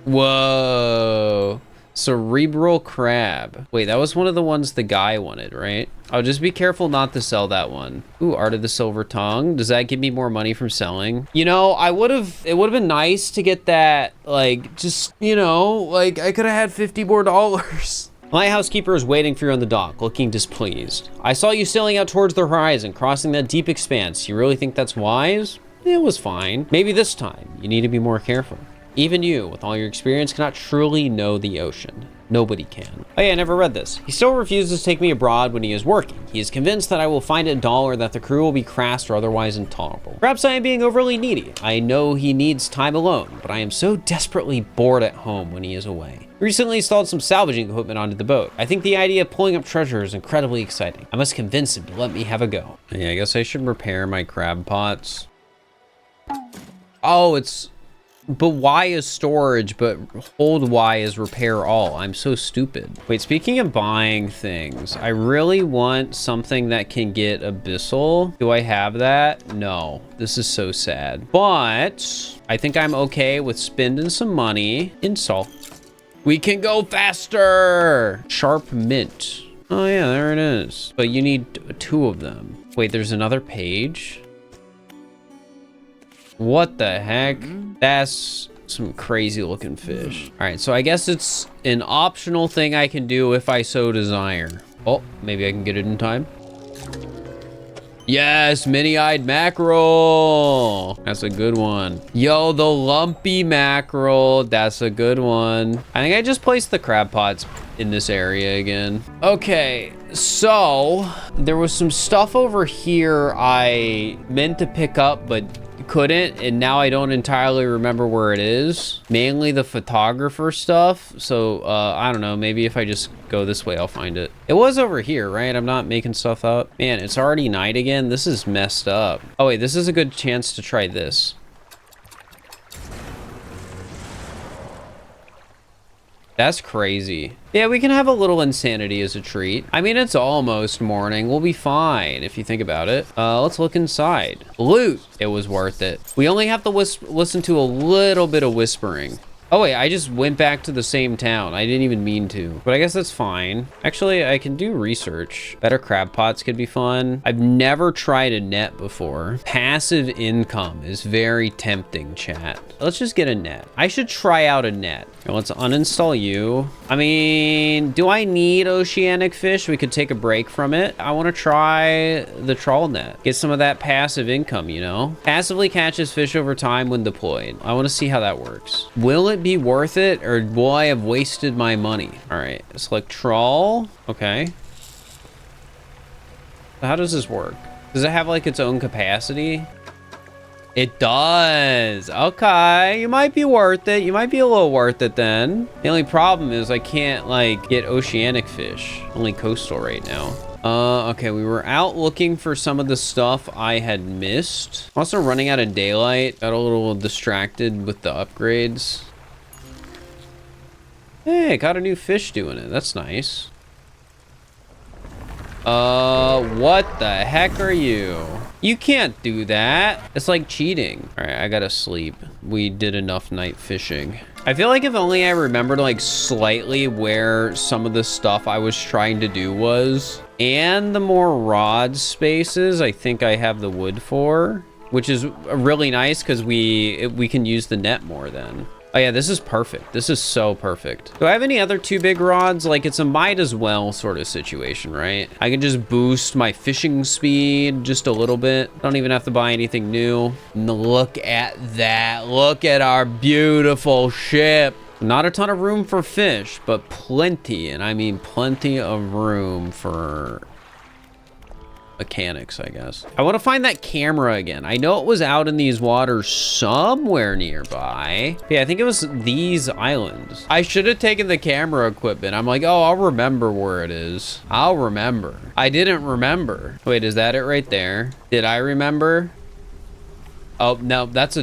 Whoa. Cerebral crab. Wait, that was one of the ones the guy wanted, right? Oh, just be careful not to sell that one. Ooh, Art of the Silver Tongue. Does that give me more money from selling? You know, it would have been nice to get that, like, just, you know, like, I could have had 50 more dollars. My housekeeper is waiting for you on the dock, looking displeased. I saw you sailing out towards the horizon, crossing that deep expanse. You really think that's wise? It was fine. Maybe this time, you need to be more careful. Even you, with all your experience, cannot truly know the ocean. Nobody can. Oh yeah, I never read this. He still refuses to take me abroad when he is working. He is convinced that I will find a dull or that the crew will be crass or otherwise intolerable. Perhaps I am being overly needy. I know he needs time alone, but I am so desperately bored at home when he is away. Recently installed some salvaging equipment onto the boat. I think the idea of pulling up treasure is incredibly exciting. I must convince him to let me have a go. Yeah, I guess I should repair my crab pots. Oh, but Y is storage, but hold Y is repair all. I'm so stupid. Wait, speaking of buying things, I really want something that can get abyssal. Do I have that? No, this is so sad. But I think I'm okay with spending some money. Install. We can go faster. Sharp mint. Oh yeah, there it is. But you need 2 of them. Wait, there's another page. What the heck? That's some crazy looking fish. All right, so I guess it's an optional thing I can do if I so desire. Oh, maybe I can get it in time. Yes, mini-eyed mackerel. That's a good one. Yo, the lumpy mackerel. That's a good one. I think I just placed the crab pots in this area again. Okay, so there was some stuff over here I meant to pick up, but couldn't, and now I don't entirely remember where it is. Mainly the photographer stuff. So I don't know, maybe if I just go this way I'll find it. It was over here, right? I'm not making stuff up. Man, it's already night again. This is messed up. Oh wait, this is a good chance to try this. That's crazy. Yeah, we can have a little insanity as a treat. I mean, it's almost morning. We'll be fine if you think about it. Let's look inside. Loot. It was worth it. We only have to listen to a little bit of whispering. Oh wait, I just went back to the same town. I didn't even mean to, but I guess that's fine. Actually, I can do research. Better crab pots could be fun. I've never tried a net before. Passive income is very tempting, chat. Let's just get a net. I should try out a net. Let's uninstall you. I mean, do I need oceanic fish? We could take a break from it. I want to try the trawl net. Get some of that passive income, you know? Passively catches fish over time when deployed. I want to see how that works. Will it be worth it, or will I have wasted my money? All right, select trawl. Okay. How does this work? Does it have like its own capacity? It does. Okay, you might be worth it. You might be a little worth it then. The only problem is I can't like get oceanic fish. Only coastal right now. Okay, we were out looking for some of the stuff I had missed. Also running out of daylight. Got a little distracted with the upgrades. Hey, got a new fish doing it. That's nice. What the heck are you? You can't do that. It's like cheating. All right, I gotta sleep. We did enough night fishing. I feel like if only I remembered like slightly where some of the stuff I was trying to do was, and the more rod spaces I think I have the wood for, which is really nice because we can use the net more then. Oh yeah, this is perfect. This is so perfect. Do I have any other 2 big rods? Like, it's a might as well sort of situation, right? I can just boost my fishing speed just a little bit. Don't even have to buy anything new. And look at that. Look at our beautiful ship. Not a ton of room for fish, but plenty, and I mean plenty of room for mechanics, I guess. I want to find that camera again. I know it was out in these waters somewhere nearby. Yeah, I think it was these islands. I should have taken the camera equipment. I'm like, oh, I'll remember where it is. I'll remember. I didn't remember. Wait, is that it right there? Did I remember? Oh, no, that's a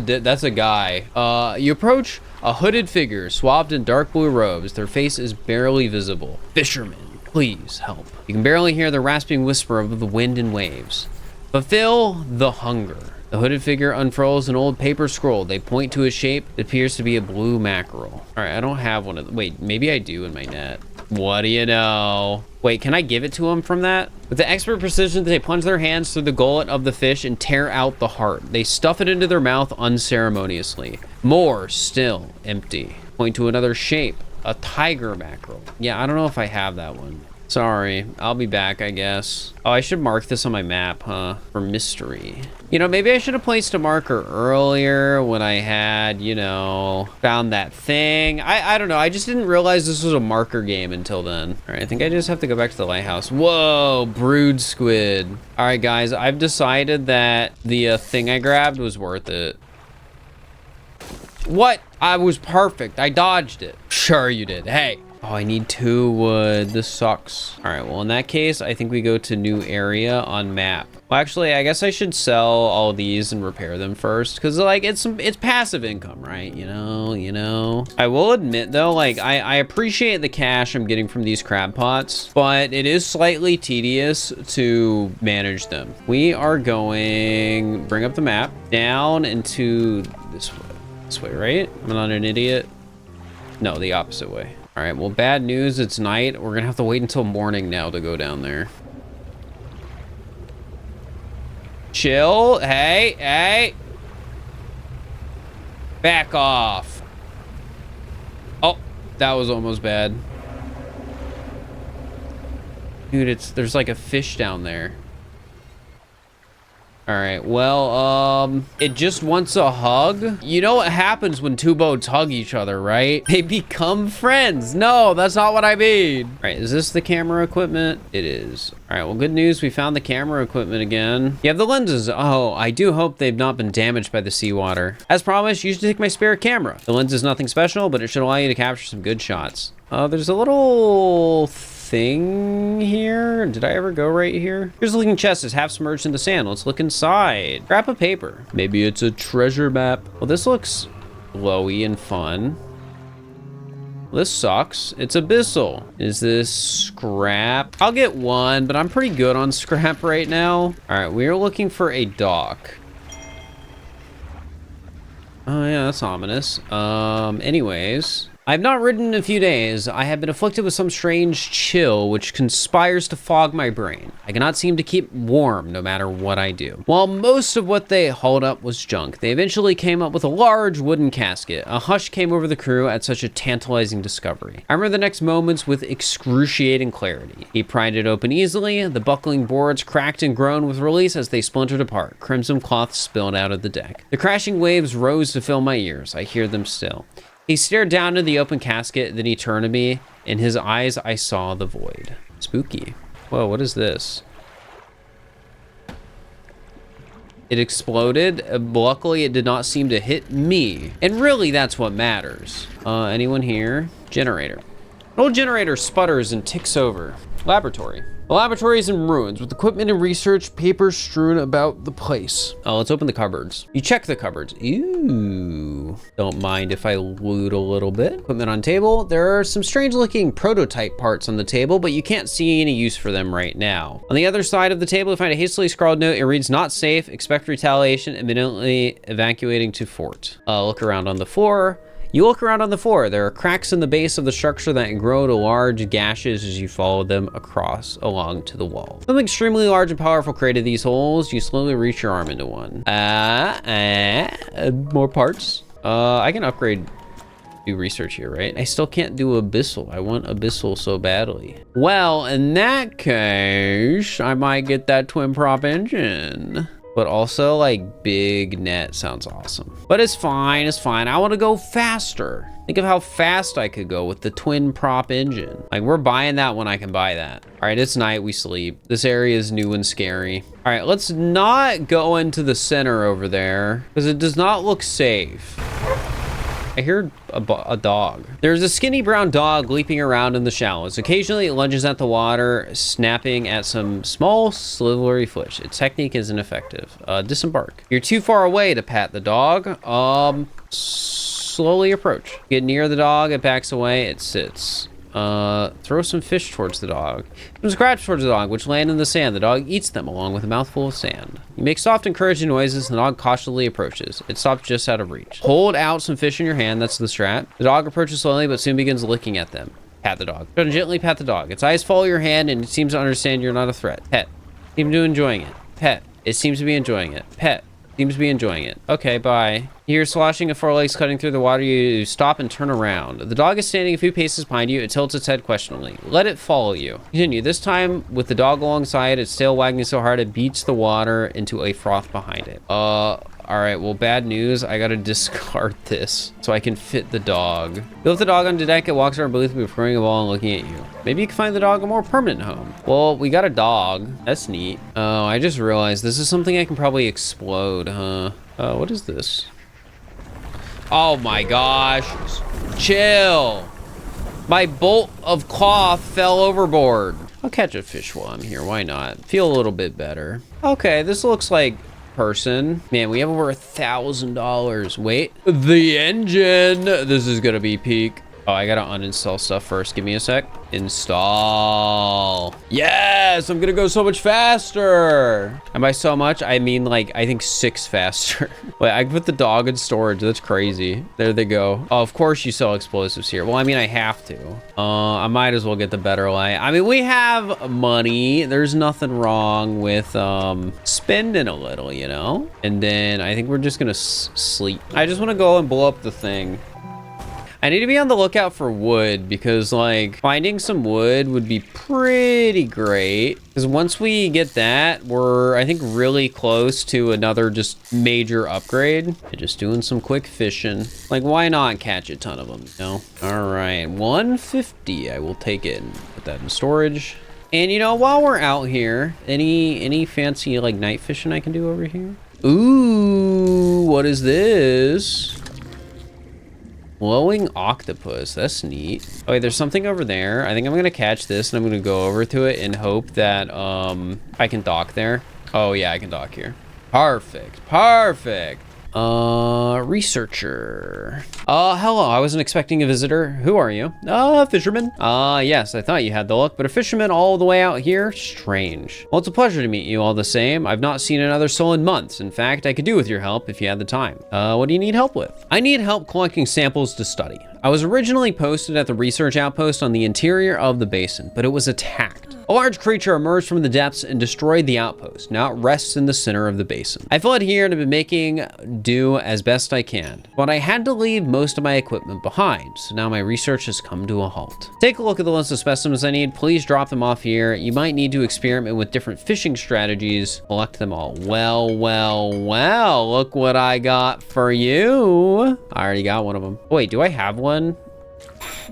guy. You approach a hooded figure swathed in dark blue robes. Their face is barely visible. Fisherman. Please help. You can barely hear the rasping whisper of the wind and waves. Fulfill the hunger. The hooded figure unfurls an old paper scroll. They point to a shape that appears to be a blue mackerel. All right, I don't have one of them. Wait, maybe I do in my net. What do you know? Wait, can I give it to him from that? With the expert precision, they plunge their hands through the gullet of the fish and tear out the heart. They stuff it into their mouth unceremoniously. More still empty. Point to another shape. A tiger mackerel. Yeah, I don't know if I have that one. Sorry, I'll be back, I guess. Oh, I should mark this on my map, huh? For mystery. You know, maybe I should have placed a marker earlier when I had, you know, found that thing. I don't know. I just didn't realize this was a marker game until then. All right, I think I just have to go back to the lighthouse. Whoa, brood squid. All right, guys, I've decided that the thing I grabbed was worth it. What? I was perfect. I dodged it. Sure you did. Hey. Oh, I need 2 wood. This sucks. All right, well, in that case, I think we go to new area on map. Well, actually, I guess I should sell all these and repair them first, because, like, it's passive income, right? You know. I will admit, though, like, I appreciate the cash I'm getting from these crab pots, but it is slightly tedious to manage them. We are going, bring up the map, down into this way, right? I'm not an idiot. No, the opposite way. All right, well, bad news, it's night. We're gonna have to wait until morning now to go down there. Chill, hey. Back off. Oh, that was almost bad. Dude, there's like a fish down there. All right, well, it just wants a hug. You know what happens when 2 boats hug each other, right? They become friends. No, that's not what I mean. All right, is this the camera equipment? It is. All right, well, good news. We found the camera equipment again. You have the lenses. Oh, I do hope they've not been damaged by the seawater. As promised, you should take my spare camera. The lens is nothing special, but it should allow you to capture some good shots. There's a little thing here. Did I ever go right here? Here's a looking chest. It's half submerged in the sand. Let's look inside. Grab a paper. Maybe it's a treasure map. Well, this looks glowy and fun. Well, this sucks. It's abyssal. Is this scrap? I'll get 1, but I'm pretty good on scrap right now. All right, we are looking for a dock. Oh yeah, that's ominous. Anyways, I've not ridden in a few days. I have been afflicted with some strange chill which conspires to fog my brain. I cannot seem to keep warm no matter what I do. While most of what they hauled up was junk, they eventually came up with a large wooden casket. A hush came over the crew at such a tantalizing discovery. I remember the next moments with excruciating clarity. He pried it open easily. The buckling boards cracked and groaned with release as they splintered apart. Crimson cloth spilled out of the deck. The crashing waves rose to fill my ears. I hear them still. He stared down into the open casket, then he turned to me. In his eyes, I saw the void. Spooky. Whoa, what is this? It exploded. Luckily, it did not seem to hit me. And really, that's what matters. Anyone here? Generator. An old generator sputters and ticks over. Laboratory. The laboratory is in ruins, with equipment and research papers strewn about the place. Oh, let's open the cupboards. You check the cupboards. Ooh. Don't mind if I loot a little bit. Equipment on table. There are some strange looking prototype parts on the table, but you can't see any use for them right now. On the other side of the table, you find a hastily scrawled note. It reads, "Not safe. Expect retaliation. Imminently evacuating to fort." Look around on the floor. You look around on the floor. There are cracks in the base of the structure that grow to large gashes as you follow them across along to the wall. Something extremely large and powerful created these holes. You slowly reach your arm into one. More parts. I can upgrade, do research here, right? I still can't do abyssal. I want abyssal so badly. Well, in that case, I might get that twin prop engine. But also, like, big net sounds awesome. But it's fine, it's fine. I want to go faster. Think of how fast I could go with the twin prop engine. Like, we're buying that when I can buy that. All right, it's night, we sleep. This area is new and scary. All right, let's not go into the center over there because it does not look safe. I hear a dog. There's a skinny brown dog leaping around in the shallows. Occasionally it lunges at the water, snapping at some small slithery fish. Its technique isn't effective. Disembark. You're too far away to pat the dog. Slowly approach. Get near the dog, it backs away, it sits. Throw some fish towards the dog. Some scraps towards the dog, which land in the sand. The dog eats them along with a mouthful of sand. You make soft, encouraging noises, and the dog cautiously approaches. It stops just out of reach. Hold out some fish in your hand, that's the strat. The dog approaches slowly, but soon begins licking at them. Pat the dog. Gently pat the dog. Its eyes follow your hand, and it seems to understand you're not a threat. Pet. Seems to be enjoying it. Pet. It seems to be enjoying it. Pet. Seems to be enjoying it. Okay, bye. You hear sloshing of forelegs cutting through the water. You stop and turn around. The dog is standing a few paces behind you. It tilts its head questioningly. Let it follow you. Continue. This time, with the dog alongside, its tail wagging so hard it beats the water into a froth behind it. All right, well, bad news. I gotta discard this so I can fit the dog. You lift the dog onto deck. It walks around believably throwing a ball and looking at you. Maybe you can find the dog a more permanent home. Well, we got a dog. That's neat. Oh, I just realized this is something I can probably explode, huh? What is this? Oh my gosh. Chill. My bolt of cloth fell overboard. I'll catch a fish while I'm here. Why not? Feel a little bit better. Okay, this looks like person. Man, we have over $1,000. Wait, the engine. This is gonna be peak. Oh, I gotta uninstall stuff first. Give me a sec. Install. Yes, I'm gonna go so much faster. And by so much, I mean like, I think 6 faster. Wait, I can put the dog in storage. That's crazy. There they go. Oh, of course you sell explosives here. Well, I mean, I have to. I might as well get the better light. I mean, we have money. There's nothing wrong with spending a little, you know? And then I think we're just gonna sleep. I just wanna go and blow up the thing. I need to be on the lookout for wood because like finding some wood would be pretty great because once we get that, we're I think really close to another just major upgrade. And just doing some quick fishing. Like why not catch a ton of them, you know? All right, 150. I will take it and put that in storage. And you know, while we're out here, any fancy like night fishing I can do over here? Ooh, what is this? Glowing octopus, that's neat. Oh wait, there's something over there. I think I'm gonna catch this and I'm gonna go over to it and hope that I can dock there. Oh yeah, I can dock here. Perfect, perfect. Researcher. Hello, I wasn't expecting a visitor. Who are you? Fisherman. Yes, I thought you had the look, but a fisherman all the way out here? Strange. Well, it's a pleasure to meet you all the same. I've not seen another soul in months. In fact, I could do with your help if you had the time. What do you need help with? I need help collecting samples to study. I was originally posted at the research outpost on the interior of the basin, but it was attacked. A large creature emerged from the depths and destroyed the outpost. Now it rests in the center of the basin. I fled here and have been making do as best I can, but I had to leave most of my equipment behind, so now my research has come to a halt. Take a look at the list of specimens I need. Please drop them off here. You might need to experiment with different fishing strategies. Collect them all. Well, look what I got for you. I already got one of them. Wait, do I have one?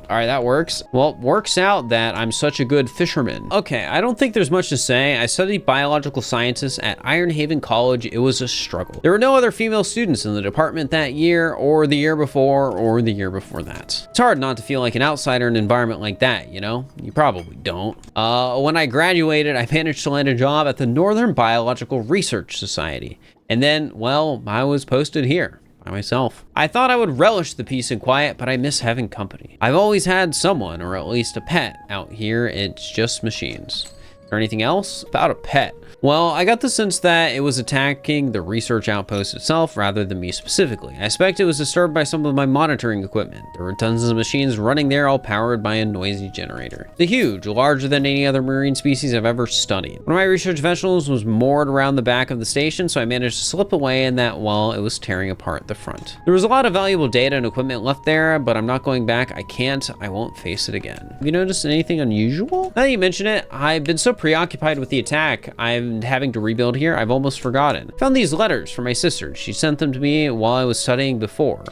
All right, that works. Well, works out that I'm such a good fisherman. Okay, I don't think there's much to say. I studied biological sciences at Iron Haven College. It was a struggle. There were no other female students in the department that year, or the year before, or the year before that. It's hard not to feel like an outsider in an environment like that, you know? You probably don't. When I graduated, I managed to land a job at the Northern Biological Research Society. And then, well, I was posted here. Myself. I thought I would relish the peace and quiet, but I miss having company. I've always had someone, or at least a pet. Out here, it's just machines. Or anything else about a pet? Well, I got the sense that it was attacking the research outpost itself rather than me specifically. I suspect it was disturbed by some of my monitoring equipment. There were tons of machines running there, all powered by a noisy generator. They're huge, larger than any other marine species I've ever studied. One of my research vessels was moored around the back of the station, so I managed to slip away in that while it was tearing apart the front. There was a lot of valuable data and equipment left there, but I'm not going back. I won't face it again. Have you noticed anything unusual? Now that you mention it, I've been so preoccupied with the attack I'm having to rebuild here, I've almost forgotten. Found these letters from my sister. She sent them to me while I was studying before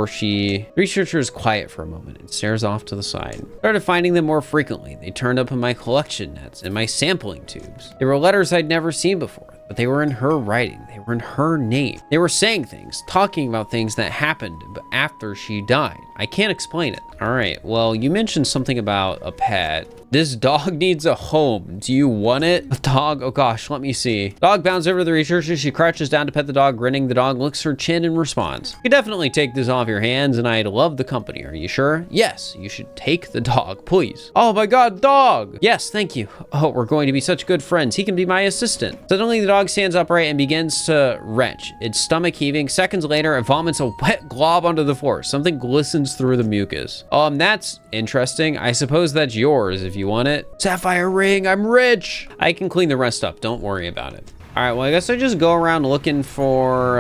she... The researcher is quiet for a moment and stares off to the side. Started finding them more frequently. They turned up in my collection nets and my sampling tubes. They were letters I'd never seen before, but they were in her writing. They were in her name. They were saying things, talking about things that happened after she died. I can't explain it. All right, well, you mentioned something about a pet. This dog needs a home. Do you want it? A dog? Oh gosh, let me see. Dog bounds over to the researcher. She crouches down to pet the dog, grinning. The dog licks her chin and responds. You definitely take this off your hands and I'd love the company. Are you sure? Yes, you should take the dog, please. Oh my God, dog. Yes, thank you. Oh, we're going to be such good friends. He can be my assistant. Suddenly the dog stands upright and begins to retch, its stomach heaving. Seconds later, it vomits a wet glob onto the floor. Something glistens through the mucus. That's interesting. I suppose that's yours if you want it. Sapphire ring, I'm rich. I can clean the rest up. Don't worry about it. All right, well, I guess I just go around looking for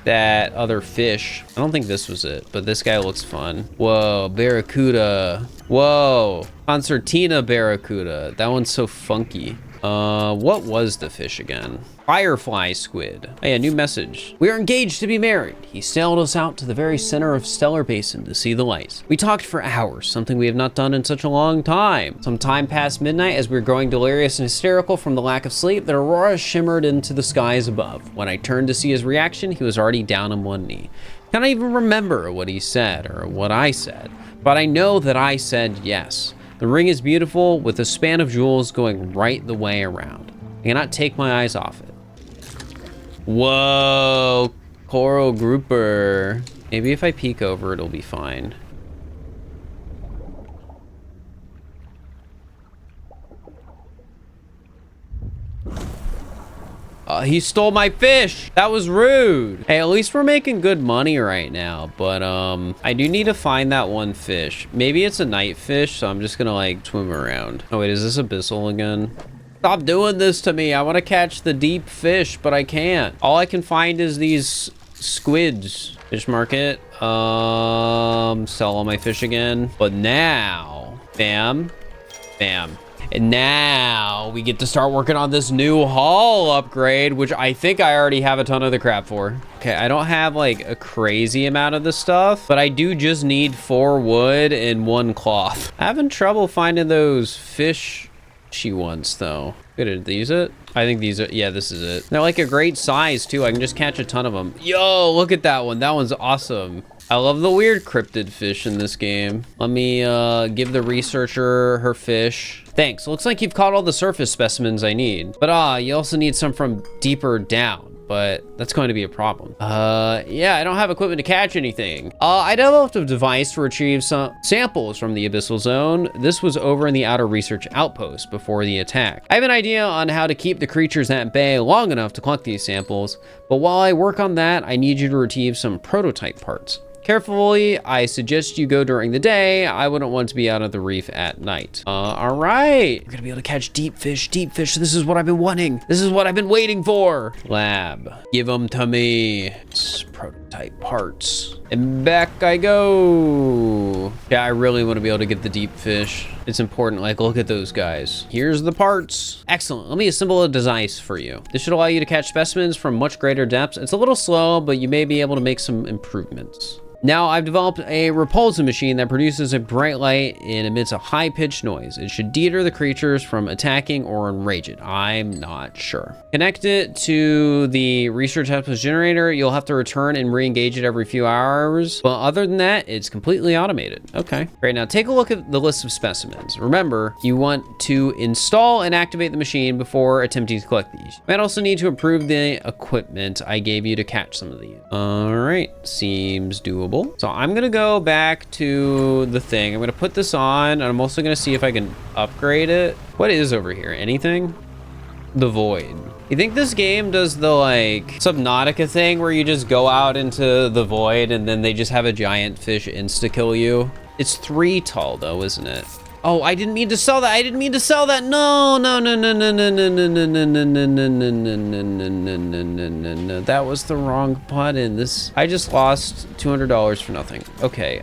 that other fish. I don't think this was it, but this guy looks fun. Whoa, barracuda. Whoa, concertina barracuda. That one's so funky. What was the fish again? Firefly squid. Oh yeah, new message. We are engaged to be married. He sailed us out to the very center of Stellar Basin to see the lights. We talked for hours, something we have not done in such a long time. Some time past midnight, as we were growing delirious and hysterical from the lack of sleep, the aurora shimmered into the skies above. When I turned to see his reaction, he was already down on one knee. I can't even remember what he said or what I said, but I know that I said yes. The ring is beautiful with a span of jewels going right the way around. I cannot take my eyes off it. Whoa, coral grouper. Maybe if I peek over, it'll be fine. He stole my fish. That was rude. Hey, at least we're making good money right now, but I do need to find that one fish. Maybe it's a night fish, so I'm just gonna like swim around. Oh wait, is this abyssal again? Stop doing this to me. I want to catch the deep fish, but I can't. All I can find is these squids. Fish market. Sell all my fish again. But now, bam, bam. And now we get to start working on this new haul upgrade, which I think I already have a ton of the crap for. Okay, I don't have like a crazy amount of the stuff, but I do just need 4 wood and 1 cloth. Having trouble finding those fish she wants though. Good, are these it? I think these are, yeah, this is it. They're like a great size too. I can just catch a ton of them. Yo, look at that one. That one's awesome. I love the weird cryptid fish in this game. Let me give the researcher her fish. Thanks. Looks like you've caught all the surface specimens I need. But you also need some from deeper down. But that's going to be a problem. Yeah, I don't have equipment to catch anything. I developed a device to retrieve some samples from the abyssal zone. This was over in the outer research outpost before the attack. I have an idea on how to keep the creatures at bay long enough to collect these samples, but while I work on that, I need you to retrieve some prototype parts. Carefully, I suggest you go during the day. I wouldn't want to be out of the reef at night. All right. We're gonna be able to catch deep fish, deep fish. This is what I've been wanting. This is what I've been waiting for. Lab, give them to me. It's prototype parts. And back I go. Yeah, I really want to be able to get the deep fish. It's important, like look at those guys. Here's the parts. Excellent, let me assemble a device for you. This should allow you to catch specimens from much greater depths. It's a little slow, but you may be able to make some improvements. Now, I've developed a repulsion machine that produces a bright light and emits a high-pitched noise. It should deter the creatures from attacking or enrage it. I'm not sure. Connect it to the research outpost generator. You'll have to return and re-engage it every few hours. But other than that, it's completely automated. Okay. Great. Now, take a look at the list of specimens. Remember, you want to install and activate the machine before attempting to collect these. You might also need to improve the equipment I gave you to catch some of these. All right. Seems doable. So I'm gonna go back to the thing. I'm gonna put this on, and I'm also gonna see if I can upgrade it. What is over here? Anything? The void. You think this game does the like Subnautica thing where you just go out into the void and then they just have a giant fish insta-kill you? It's 3 tall though, isn't it? Oh, I didn't mean to sell that. I didn't mean to sell that. No, no, no, no, no, no, no, no, no, no, no, no, no, no, no, no, no, no, no. That was the wrong button. I just lost $200 for nothing. Okay.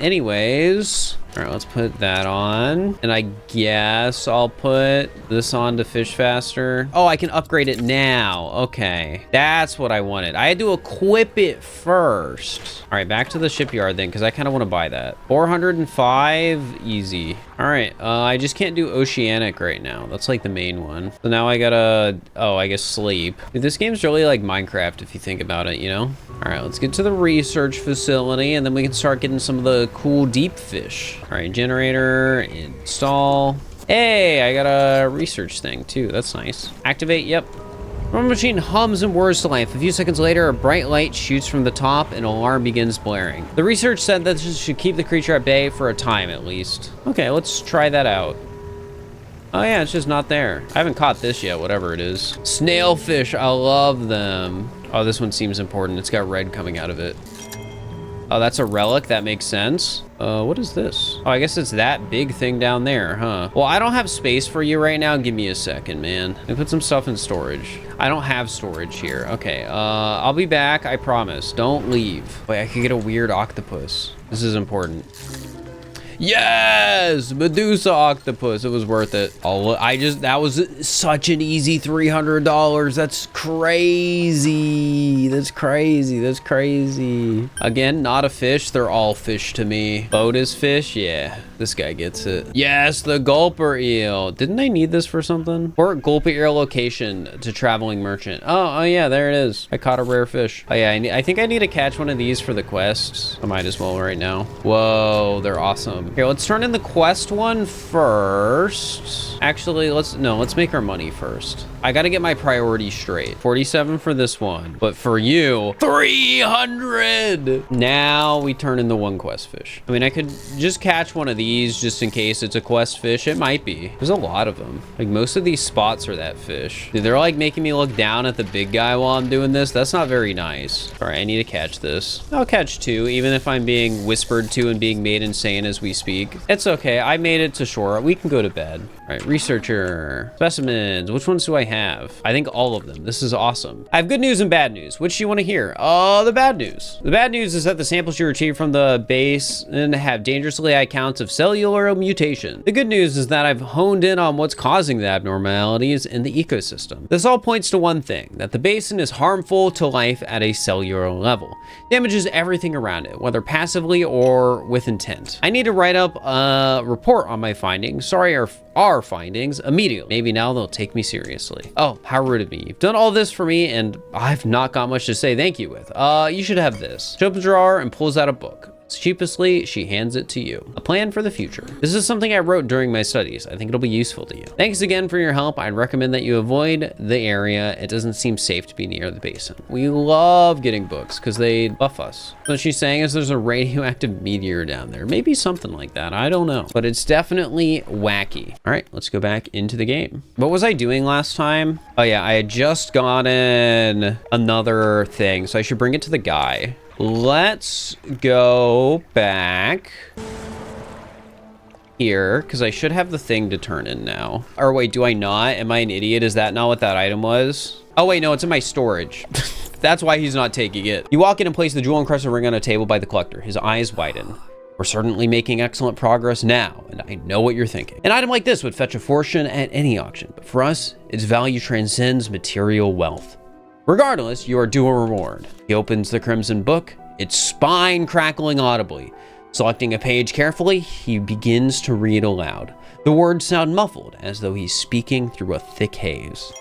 Anyways, All right, let's put that on. And I guess I'll put this on to fish faster. Oh, I can upgrade it now. Okay, that's what I wanted. I had to equip it first. All right, back to the shipyard then, because I kind of want to buy that. 405, easy. All right, I just can't do oceanic right now. That's like the main one. So now I gotta, oh, I guess sleep. Dude, this game's really like Minecraft if you think about it, you know? All right, let's get to the research facility and then we can start getting some of the cool deep fish. All right, generator, install. Hey, I got a research thing too. That's nice. Activate, yep. Our machine hums and whirs to life. A few seconds later, a bright light shoots from the top and an alarm begins blaring. The research said that this should keep the creature at bay for a time at least. Okay, let's try that out. Oh yeah, it's just not there. I haven't caught this yet, whatever it is. Snailfish, I love them. Oh, this one seems important. It's got red coming out of it. Oh, that's a relic. That makes sense. What is this? Oh, I guess it's that big thing down there, huh? Well, I don't have space for you right now. Give me a second, man. I put some stuff in storage. I don't have storage here. Okay, I'll be back. I promise. Don't leave. Wait, I could get a weird octopus. This is important. Yes, Medusa octopus. It was worth it. Oh, that was such an easy $300. That's crazy. That's crazy. That's crazy. Again, not a fish. They're all fish to me. Boat is fish. Yeah, this guy gets it. Yes, the gulper eel. Didn't I need this for something? Port gulper eel location to traveling merchant. Oh yeah, there it is. I caught a rare fish. Oh yeah, I think I need to catch one of these for the quests. I might as well right now. Whoa, they're awesome. Here, let's turn in the quest one first. Actually, let's make our money first. I got to get my priorities straight. 47 for this one, but for you, 300. Now we turn in the one quest fish. I mean, I could just catch one of these just in case it's a quest fish. It might be. There's a lot of them. Like most of these spots are that fish. Dude, they're like making me look down at the big guy while I'm doing this. That's not very nice. All right, I need to catch this. I'll catch two, even if I'm being whispered to and being made insane as we speak. It's okay. I made it to shore. We can go to bed. All right, researcher, specimens. Which ones do I have? I think all of them. This is awesome. I have good news and bad news. Which do you want to hear? The bad news. The bad news is that the samples you retrieve from the base and have dangerously high counts of cellular mutation. The good news is that I've honed in on what's causing the abnormalities in the ecosystem. This all points to one thing, that the basin is harmful to life at a cellular level. Damages everything around it, whether passively or with intent. I need to write up a report on my findings. Sorry, our findings immediately. Maybe now they'll take me seriously. Oh, how rude of me. You've done all this for me and I've not got much to say thank you with. You should have this. She opens a drawer and pulls out a book. Sheepishly, she hands it to you. A plan for the future. This is something I wrote during my studies. I think it'll be useful to you. Thanks again for your help. I'd recommend that you avoid the area. It doesn't seem safe to be near the basin. We love getting books because they buff us. So what she's saying is there's a radioactive meteor down there. Maybe something like that. I don't know. But it's definitely wacky. All right, let's go back into the game. What was I doing last time? Oh yeah, I had just gotten another thing. So I should bring it to the guy. Let's go back here because I should have the thing to turn in now. Or wait, do I not? Am I an idiot? Is that not what that item was? Oh wait, no, it's in my storage. That's why he's not taking it. You walk in and place the jewel encrusted ring on a table by the collector. His eyes widen. We're certainly making excellent progress now, and I know what you're thinking. An item like this would fetch a fortune at any auction, but for us, its value transcends material wealth. Regardless, you are due a reward. He opens the crimson book, its spine crackling audibly. Selecting a page carefully, he begins to read aloud. The words sound muffled, as though he's speaking through a thick haze.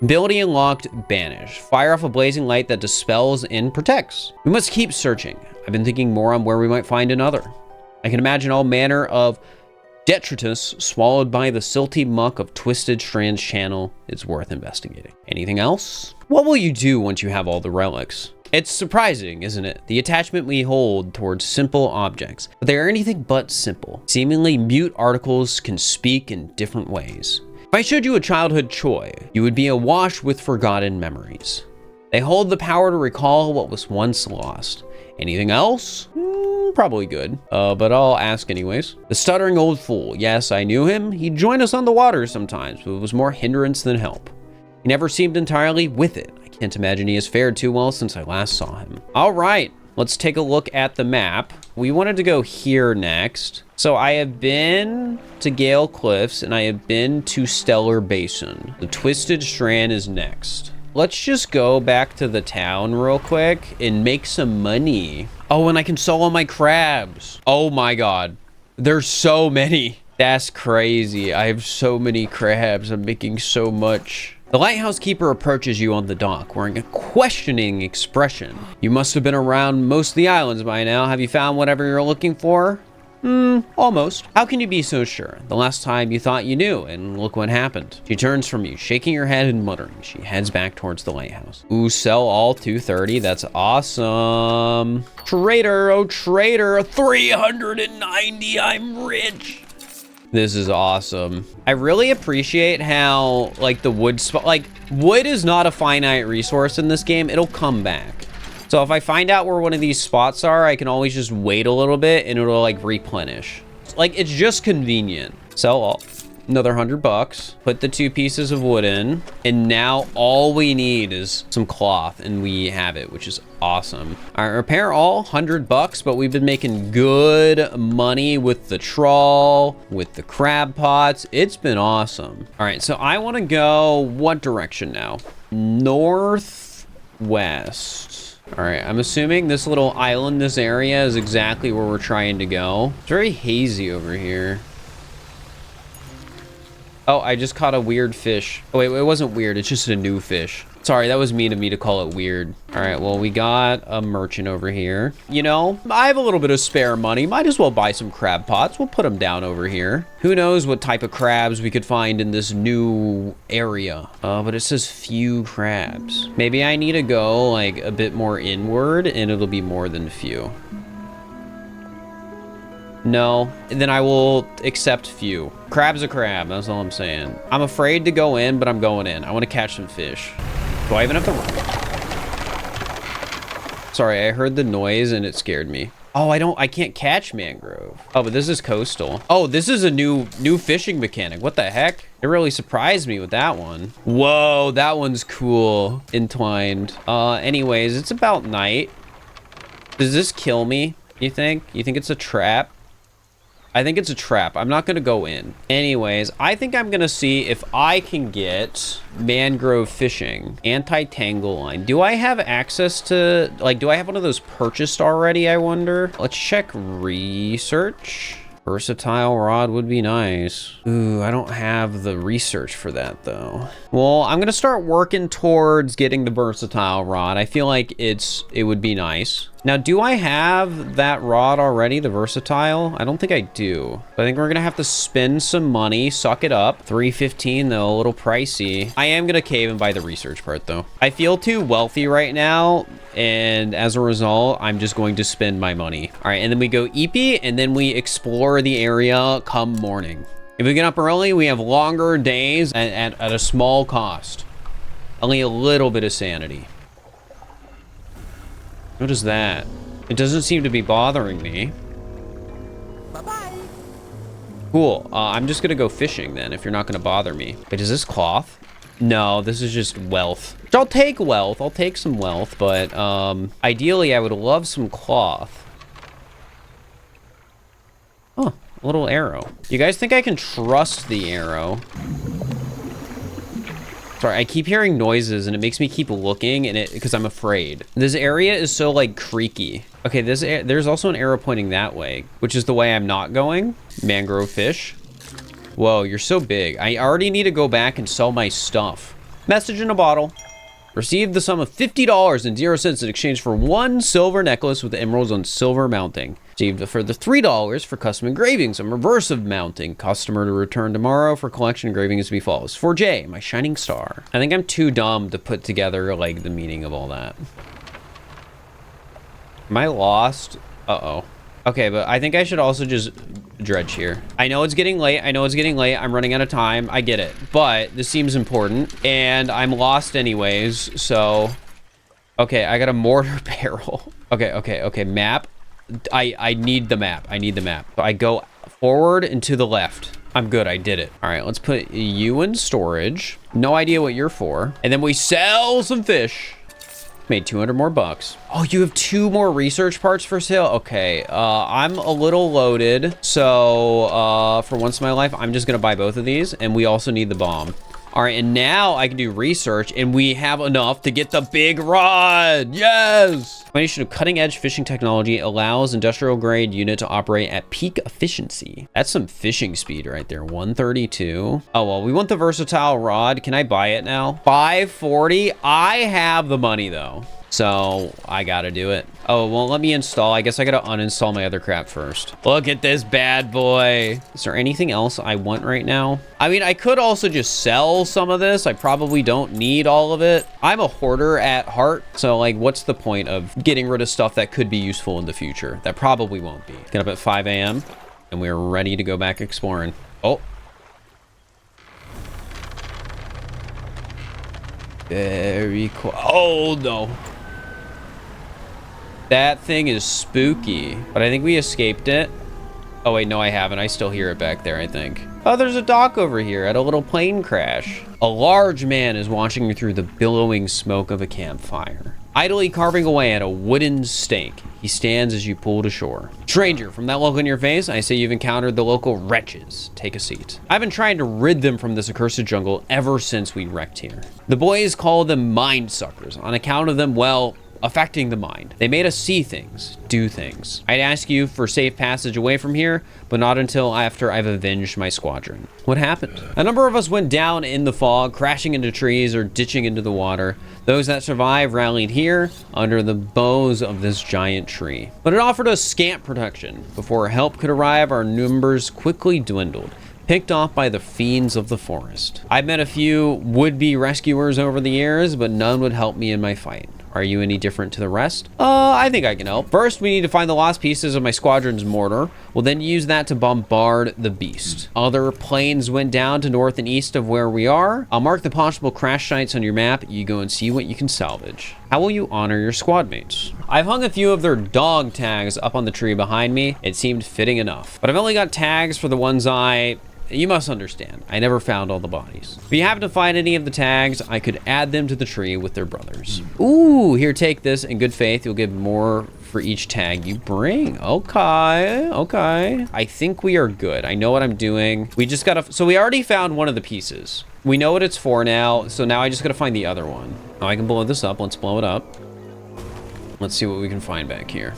Ability unlocked, banish. Fire off a blazing light that dispels and protects. We must keep searching. I've been thinking more on where we might find another. I can imagine all manner of detritus swallowed by the silty muck of Twisted Strands channel is worth investigating. Anything else? What will you do once you have all the relics? It's surprising, isn't it? The attachment we hold towards simple objects, but they are anything but simple. Seemingly mute articles can speak in different ways. If I showed you a childhood toy, you would be awash with forgotten memories. They hold the power to recall what was once lost. Anything else? Probably good, but I'll ask anyways. The stuttering old fool. Yes, I knew him. He'd join us on the water sometimes, but it was more hindrance than help. He never seemed entirely with it. I can't imagine he has fared too well since I last saw him. All right, let's take a look at the map. We wanted to go here next. So I have been to Gale Cliffs and I have been to Stellar Basin. The Twisted Strand is next. Let's just go back to the town real quick and make some money. Oh, and I can sell all my crabs. Oh my God. There's so many. That's crazy. I have so many crabs. I'm making so much. The lighthouse keeper approaches you on the dock, wearing a questioning expression. You must have been around most of the islands by now. Have you found whatever you're looking for? Almost. How can you be so sure? The last time you thought you knew, and look what happened. She turns from you, shaking her head and muttering. She heads back towards the lighthouse. Ooh, sell all 230. That's awesome. Trader, oh trader, 390. I'm rich. This is awesome. I really appreciate how, like, the wood spot, like, wood is not a finite resource in this game. It'll come back. So if I find out where one of these spots are, I can always just wait a little bit and it'll like replenish. Like, it's just convenient. Sell all. Another $100. Put the 2 pieces of wood in. And now all we need is some cloth and we have it, which is awesome. All right, repair all, $100, but we've been making good money with the trawl, with the crab pots. It's been awesome. All right, so I want to go what direction now? Northwest. All right, I'm assuming this little island, this area is exactly where we're trying to go. It's very hazy over here. Oh, I just caught a weird fish. Oh, wait, it wasn't weird. It's just a new fish. Sorry, that was mean of me to call it weird. All right, well, we got a merchant over here. You know, I have a little bit of spare money. Might as well buy some crab pots. We'll put them down over here. Who knows what type of crabs we could find in this new area. But it says few crabs. Maybe I need to go like a bit more inward and it'll be more than few. No, then I will accept few. Crab's a crab, that's all I'm saying. I'm afraid to go in, but I'm going in. I want to catch some fish. Do I even have to run? Sorry, I heard the noise and it scared me. Oh, I can't catch mangrove. Oh, but this is coastal. Oh, this is a new fishing mechanic. What the heck? It really surprised me with that one. Whoa, that one's cool. Entwined. Anyways, it's about night. Does this kill me, you think? You think it's a trap? I think it's a trap. I'm not going to go in. Anyways, I think I'm going to see if I can get mangrove fishing. Anti-tangle line. Do I have access to, like, do I have one of those purchased already, I wonder? Let's check research. Versatile rod would be nice. Ooh, I don't have the research for that though. Well, I'm gonna start working towards getting the versatile rod. I feel like it would be nice. Now, do I have that rod already, the versatile? I don't think I do. I think we're gonna have to spend some money, suck it up. 315 though, a little pricey. I am gonna cave and buy the research part though. I feel too wealthy right now, and as a result, I'm just going to spend my money. All right, and then we go EP, and then we explore the area come morning. If we get up early, we have longer days at a small cost. Only a little bit of sanity. What is that? It doesn't seem to be bothering me. Bye-bye. Cool. I'm just gonna go fishing then, if you're not gonna bother me. Wait, is this cloth? No, this is just wealth. Which I'll take wealth. I'll take some wealth, but ideally I would love some cloth. Oh, a little arrow. You guys think I can trust the arrow? Sorry, I keep hearing noises and it makes me keep looking and because I'm afraid. This area is so like creaky. Okay, there's also an arrow pointing that way, which is the way I'm not going. Mangrove fish. Whoa, you're so big. I already need to go back and sell my stuff. Message in a bottle. Received the sum of $50.00 in exchange for 1 silver necklace with emeralds on silver mounting. Received a further $3 for custom engravings on reverse of mounting. Customer to return tomorrow for collection engraving as we follows. For J, my shining star. I think I'm too dumb to put together like the meaning of all that. Am I lost? Uh-oh. Okay, but I think I should also just dredge here. I know it's getting late. I'm running out of time. I get it. But this seems important. And I'm lost anyways, so... Okay, I got a mortar barrel. Okay. Map. I need the map. So I go forward and to the left. I'm good. I did it. All right, let's put you in storage. No idea what you're for. And then we sell some fish. Made 200 more bucks. Oh, you have 2 more research parts for sale? Okay, I'm a little loaded. So, for once in my life, I'm just gonna buy both of these, and we also need the bomb. All right, and now I can do research, and we have enough to get the big rod. Yes! Combination of cutting-edge fishing technology allows industrial-grade unit to operate at peak efficiency. That's some fishing speed right there, 132. Oh, well, we want the versatile rod. Can I buy it now? 540. I have the money, though. So I gotta do it. Oh, it won't let me install. I guess I gotta uninstall my other crap first. Look at this bad boy. Is there anything else I want right now? I mean, I could also just sell some of this. I probably don't need all of it. I'm a hoarder at heart. So like, what's the point of getting rid of stuff that could be useful in the future? That probably won't be. Get up at 5 a.m. and we're ready to go back exploring. Oh. Very cool. Oh, no. That thing is spooky, but I think we escaped it. Oh, wait, no, I haven't. I still hear it back there, I think. Oh, there's a dock over here at a little plane crash. A large man is watching you through the billowing smoke of a campfire. Idly carving away at a wooden stake, he stands as you pull to shore. Stranger, from that look on your face, I say you've encountered the local wretches. Take a seat. I've been trying to rid them from this accursed jungle ever since we wrecked here. The boys call them mind suckers on account of them, well, affecting the mind. They made us see things, do things. I'd ask you for safe passage away from here, but not until after I've avenged my squadron. What happened? A number of us went down in the fog, crashing into trees or ditching into the water. Those that survived rallied here under the boughs of this giant tree. But it offered us scant protection. Before help could arrive, our numbers quickly dwindled, picked off by the fiends of the forest. I've met a few would-be rescuers over the years, but none would help me in my fight. Are you any different to the rest? I think I can help. First, we need to find the lost pieces of my squadron's mortar. We'll then use that to bombard the beast. Other planes went down to north and east of where we are. I'll mark the possible crash sites on your map. You go and see what you can salvage. How will you honor your squad mates? I've hung a few of their dog tags up on the tree behind me. It seemed fitting enough. But I've only got tags for the ones you must understand, I never found all the bodies. If you happen to find any of the tags, I could add them to the tree with their brothers. Ooh, here, take this. In good faith, you'll give more for each tag you bring. Okay, okay. I think we are good. I know what I'm doing. We just gotta, so we already found one of the pieces. We know what it's for now, so now I just gotta find the other one. Oh, I can blow this up. Let's blow it up. Let's see what we can find back here.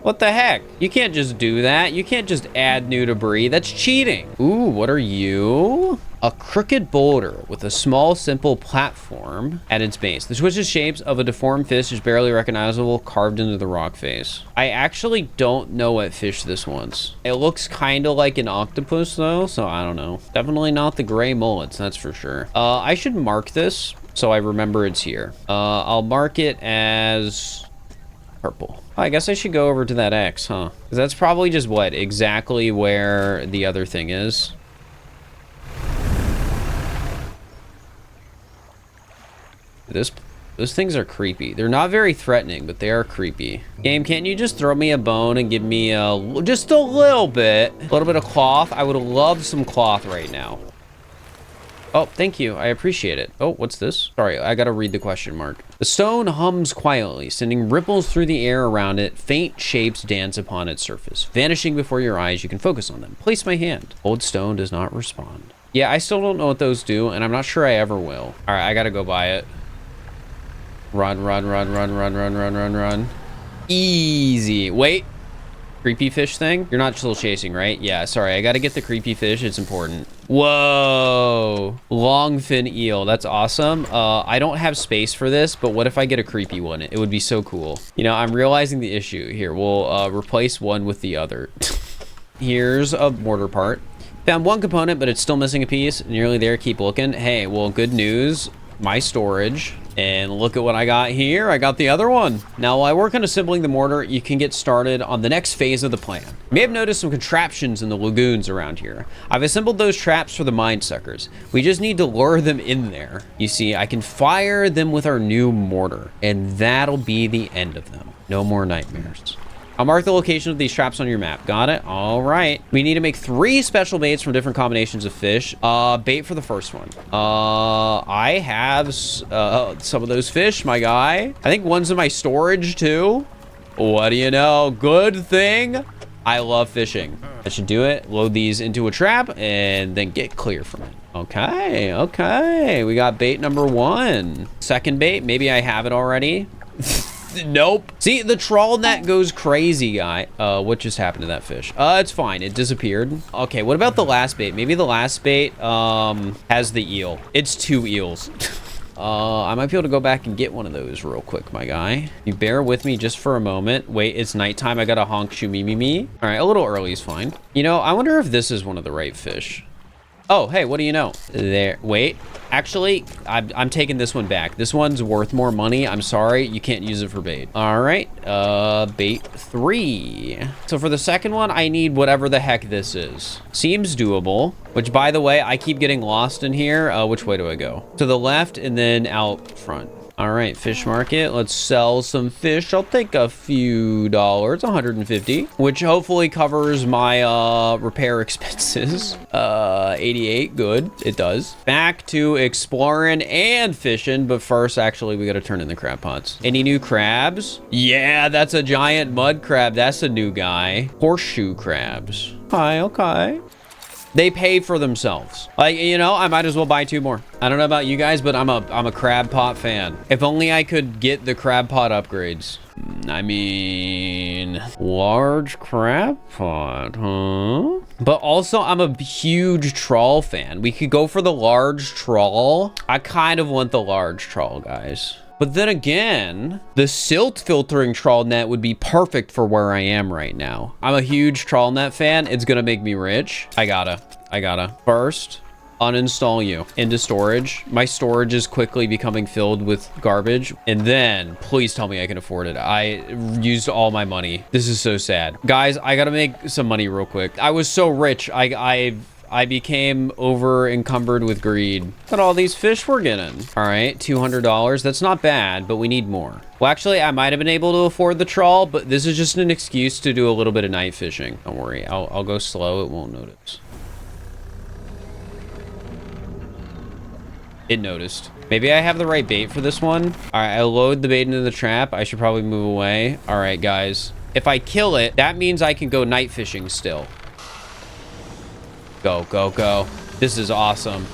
What the heck? You can't just do that. You can't just add new debris. That's cheating. Ooh, what are you? A crooked boulder with a small, simple platform at its base. The twisted shapes of a deformed fish is barely recognizable, carved into the rock face. I actually don't know what fish this was. It looks kind of like an octopus, though, so I don't know. Definitely not the gray mullets, that's for sure. I should mark this so I remember it's here. I'll mark it as purple. I guess I should go over to that X, huh? Because that's probably just what? Exactly where the other thing is. Those things are creepy. They're not very threatening, but they are creepy. Game, can't you just throw me a bone and give me just a little bit of cloth? I would love some cloth right now. Oh, thank you. I appreciate it. Oh, what's this? Sorry, I gotta read the question mark. The stone hums quietly, sending ripples through the air around it. Faint shapes dance upon its surface. Vanishing before your eyes, you can focus on them. Place my hand. Old stone does not respond. Yeah, I still don't know what those do, and I'm not sure I ever will. All right, I gotta go buy it. Run, run, run, run, run, run, run, run, run. Easy. Wait. Creepy fish thing? You're not still chasing, right? Yeah, sorry. I gotta get the creepy fish. It's important. Whoa. Longfin eel. That's awesome. I don't have space for this, but what if I get a creepy one? It would be so cool. You know, I'm realizing the issue here. We'll replace one with the other. Here's a mortar part. Found one component, but it's still missing a piece. Nearly there. Keep looking. Hey, well, good news. My storage. And look at what I got here. I got the other one. Now, while I work on assembling the mortar, you can get started on the next phase of the plan. You may have noticed some contraptions in the lagoons around here. I've assembled those traps for the mind suckers. We just need to lure them in there. You see, I can fire them with our new mortar, and that'll be the end of them. No more nightmares. I'll mark the location of these traps on your map. Got it. All right. We need to make 3 special baits from different combinations of fish. Bait for the first one. I have some of those fish, my guy. I think one's in my storage too. What do you know? Good thing. I love fishing. I should do it. Load these into a trap and then get clear from it. Okay, okay. We got bait number 1. Second bait. Maybe I have it already. Nope. See, the trawl net goes crazy, guy. What just happened to that fish? It's fine. It disappeared. Okay, what about the last bait? Maybe the last bait has the eel. It's 2 eels. I might be able to go back and get one of those real quick, my guy. You bear with me just for a moment. Wait, it's nighttime. I gotta honk shoo me. All right, a little early is fine. You know, I wonder if this is one of the right fish. Oh, hey, what do you know? There, wait. Actually, I'm taking this one back. This one's worth more money. I'm sorry, you can't use it for bait. All right, bait 3. So for the second one, I need whatever the heck this is. Seems doable, which by the way, I keep getting lost in here. Which way do I go? To the left and then out front. All right, fish market. Let's sell some fish. I'll take a few dollars, 150, which hopefully covers my repair expenses. 88, good. It does. Back to exploring and fishing, but first, actually, we got to turn in the crab pots. Any new crabs? Yeah, that's a giant mud crab. That's a new guy. Horseshoe crabs. Okay. They pay for themselves. Like, you know, I might as well buy 2 more. I don't know about you guys, but I'm a crab pot fan. If only I could get the crab pot upgrades. I mean, large crab pot, huh? But also, I'm a huge trawl fan. We could go for the large trawl. I kind of want the large trawl, guys. But then again, the silt filtering trawl net would be perfect for where I am right now. I'm a huge trawl net fan. It's gonna make me rich. I gotta. First, uninstall you into storage. My storage is quickly becoming filled with garbage. And then, please tell me I can afford it. I used all my money. This is so sad. Guys, I gotta make some money real quick. I was so rich. I became over encumbered with greed. Look at all these fish we're getting. All right, $200. That's not bad, but we need more. Well, actually, I might have been able to afford the trawl, but this is just an excuse to do a little bit of night fishing. Don't worry, I'll go slow. It won't notice. It noticed. Maybe I have the right bait for this one. All right, I load the bait into the trap. I should probably move away. All right, guys. If I kill it, that means I can go night fishing still. Go, go, go. This is awesome.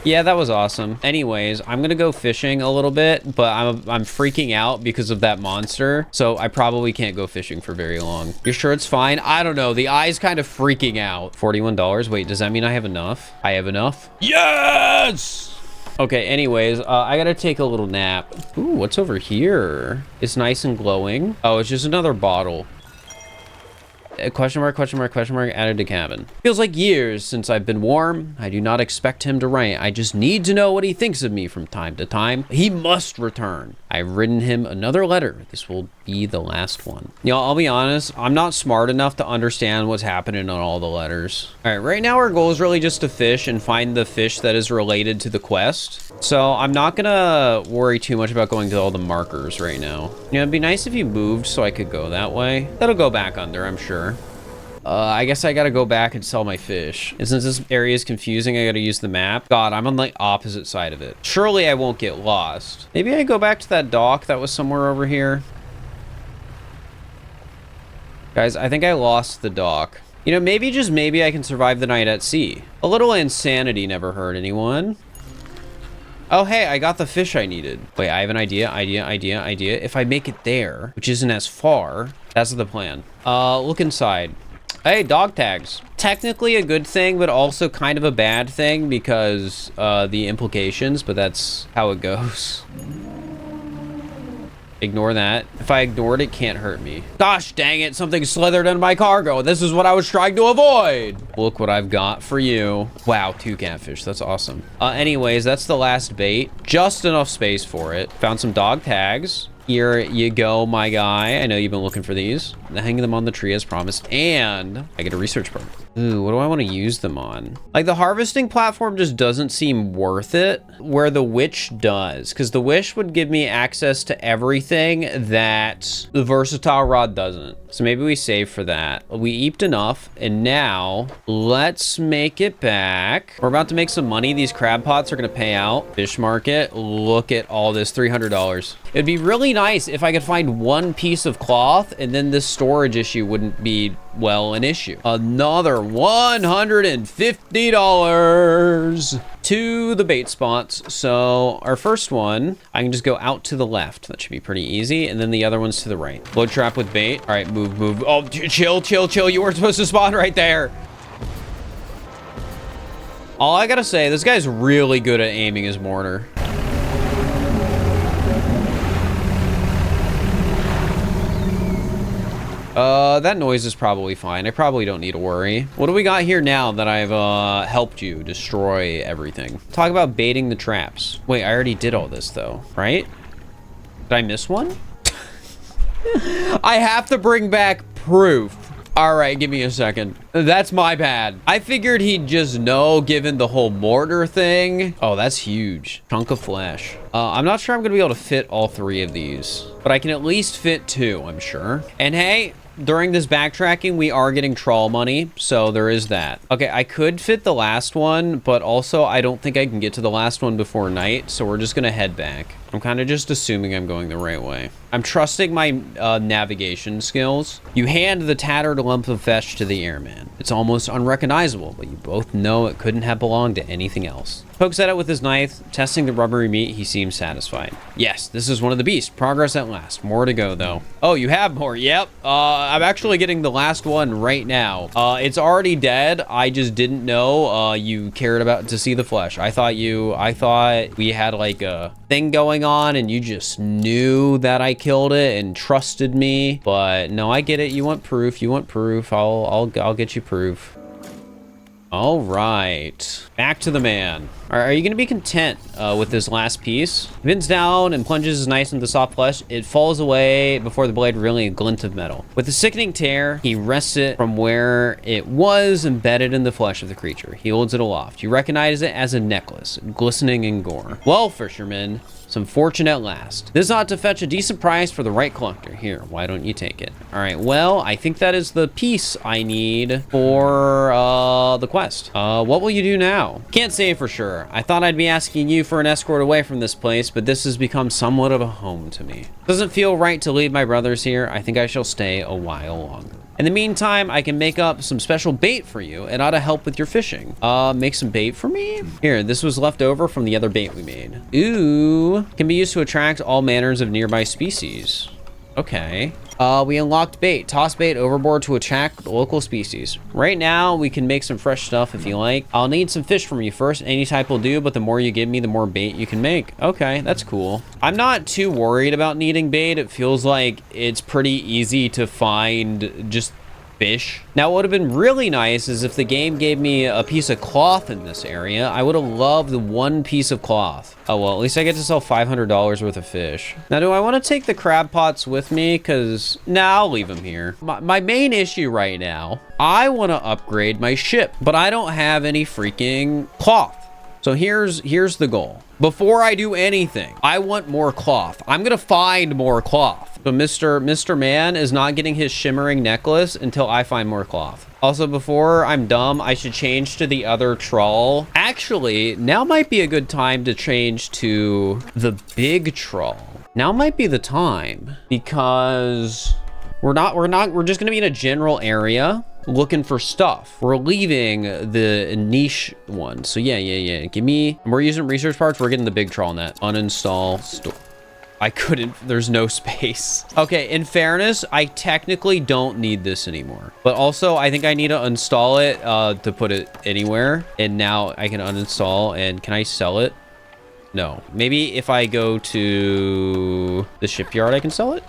Yeah, that was awesome. Anyways, I'm gonna go fishing a little bit, but I'm freaking out because of that monster. So I probably can't go fishing for very long. You're sure it's fine? I don't know. The eye's kind of freaking out. $41. Wait, does that mean I have enough? I have enough? Yes! Okay, anyways, I gotta take a little nap. Ooh, what's over here? It's nice and glowing. Oh, it's just another bottle. Question mark, added to cabin. Feels like years since I've been warm. I do not expect him to write. I just need to know what he thinks of me from time to time. He must return. I've written him another letter. This will be the last one. Y'all, I'll be honest. I'm not smart enough to understand what's happening on all the letters. All right, right now our goal is really just to fish and find the fish that is related to the quest. So I'm not gonna worry too much about going to all the markers right now. You know, it'd be nice if you moved so I could go that way. That'll go back under, I'm sure. I guess I gotta go back and sell my fish. And since this area is confusing, I gotta use the map. God, I'm on the opposite side of it. Surely I won't get lost. Maybe I go back to that dock that was somewhere over here. Guys, I think I lost the dock. You know, maybe, just maybe I can survive the night at sea. A little insanity never hurt anyone. Oh, hey, I got the fish I needed. Wait, I have an idea. If I make it there, which isn't as far, that's the plan. Look inside. Hey, dog tags. Technically a good thing, but also kind of a bad thing because the implications, but that's how it goes. Ignore that. If I ignored it, can't hurt me. Gosh dang it, something slithered in my cargo. This is what I was trying to avoid. Look what I've got for you. Wow, 2 catfish. That's awesome. Anyways, that's the last bait. Just enough space for it. Found some dog tags. Here you go, my guy. I know you've been looking for these. Hang them on the tree as promised. And I get a research permit. Ooh, what do I want to use them on? Like, the harvesting platform just doesn't seem worth it, where the witch does, because the witch would give me access to everything that the versatile rod doesn't. So maybe we save for that. We eeped enough, and now let's make it back. We're about to make some money. These crab pots are going to pay out. Fish market, look at all this, $300. It'd be really nice if I could find one piece of cloth, and then this storage issue wouldn't be, well, an issue. Another $150 to the bait spots. So our first one, I can just go out to the left. That should be pretty easy. And then the other one's to the right. Load trap with bait. All right, move, move. Oh, chill, chill, chill. You weren't supposed to spawn right there. All I gotta say, this guy's really good at aiming his mortar. That noise is probably fine. I probably don't need to worry. What do we got here now that I've helped you destroy everything? Talk about baiting the traps. Wait, I already did all this though, right? Did I miss one? I have to bring back proof. All right, give me a second. That's my bad. I figured he'd just know given the whole mortar thing. Oh, that's huge. Chunk of flesh. I'm not sure I'm gonna be able to fit all three of these, but I can at least fit two, I'm sure. And hey, during this backtracking, we are getting trawl money, so there is that. Okay, I could fit the last one, but also I don't think I can get to the last one before night, so we're just gonna head back. I'm kind of just assuming I'm going the right way. I'm trusting my navigation skills. You hand the tattered lump of flesh to the airman. It's almost unrecognizable, but you both know it couldn't have belonged to anything else. Pokes at it with his knife, testing the rubbery meat. He seems satisfied. Yes, this is one of the beasts. Progress at last. More to go, though. Oh, you have more. Yep. I'm actually getting the last one right now. It's already dead. I just didn't know you cared about to see the flesh. I thought we had like a thing going on and you just knew that I killed it and trusted me. But no, I get it. You want proof. You want proof. I'll get you proof. All right, back to the man. Are you gonna be content with this last piece? He bends down and plunges his knife into the soft flesh. It falls away before the blade revealing a glint of metal. With a sickening tear, he wrests it from where it was embedded in the flesh of the creature. He holds it aloft. You recognize it as a necklace, glistening in gore. Well, fisherman, some fortune at last. This ought to fetch a decent price for the right collector. Here, why don't you take it? All right, well, I think that is the piece I need for the quest. What will you do now? Can't say for sure. I thought I'd be asking you for an escort away from this place, but this has become somewhat of a home to me. Doesn't feel right to leave my brothers here. I think I shall stay a while longer. In the meantime, I can make up some special bait for you. It ought to help with your fishing. Make some bait for me? Here, this was left over from the other bait we made. Ooh, can be used to attract all manners of nearby species. Okay. We unlocked bait. Toss bait overboard to attract local species. Right now, we can make some fresh stuff if you like. I'll need some fish from you first. Any type will do, but the more you give me, the more bait you can make. Okay, that's cool. I'm not too worried about needing bait. It feels like it's pretty easy to find just fish. Now, what would have been really nice is if the game gave me a piece of cloth in this area. I would have loved the one piece of cloth. Oh, well, at least I get to sell $500 worth of fish. Now, do I want to take the crab pots with me? Because, nah, I'll leave them here. My main issue right now, I want to upgrade my ship, but I don't have any freaking cloth. So here's the goal. Before I do anything, I want more cloth. I'm going to find more cloth. So Mr. Man is not getting his shimmering necklace until I find more cloth. Also, before I'm dumb, I should change to the other trawl. Actually, now might be a good time to change to the big trawl. Now might be the time because we're just going to be in a general area looking for stuff. We're leaving the niche one. So yeah. Give me, we're using research parts. We're getting the big trawl net. Uninstall store. I couldn't, there's no space. Okay, in fairness, I technically don't need this anymore. But also, I think I need to uninstall it to put it anywhere. And now I can uninstall, and can I sell it? No. Maybe if I go to the shipyard, I can sell it?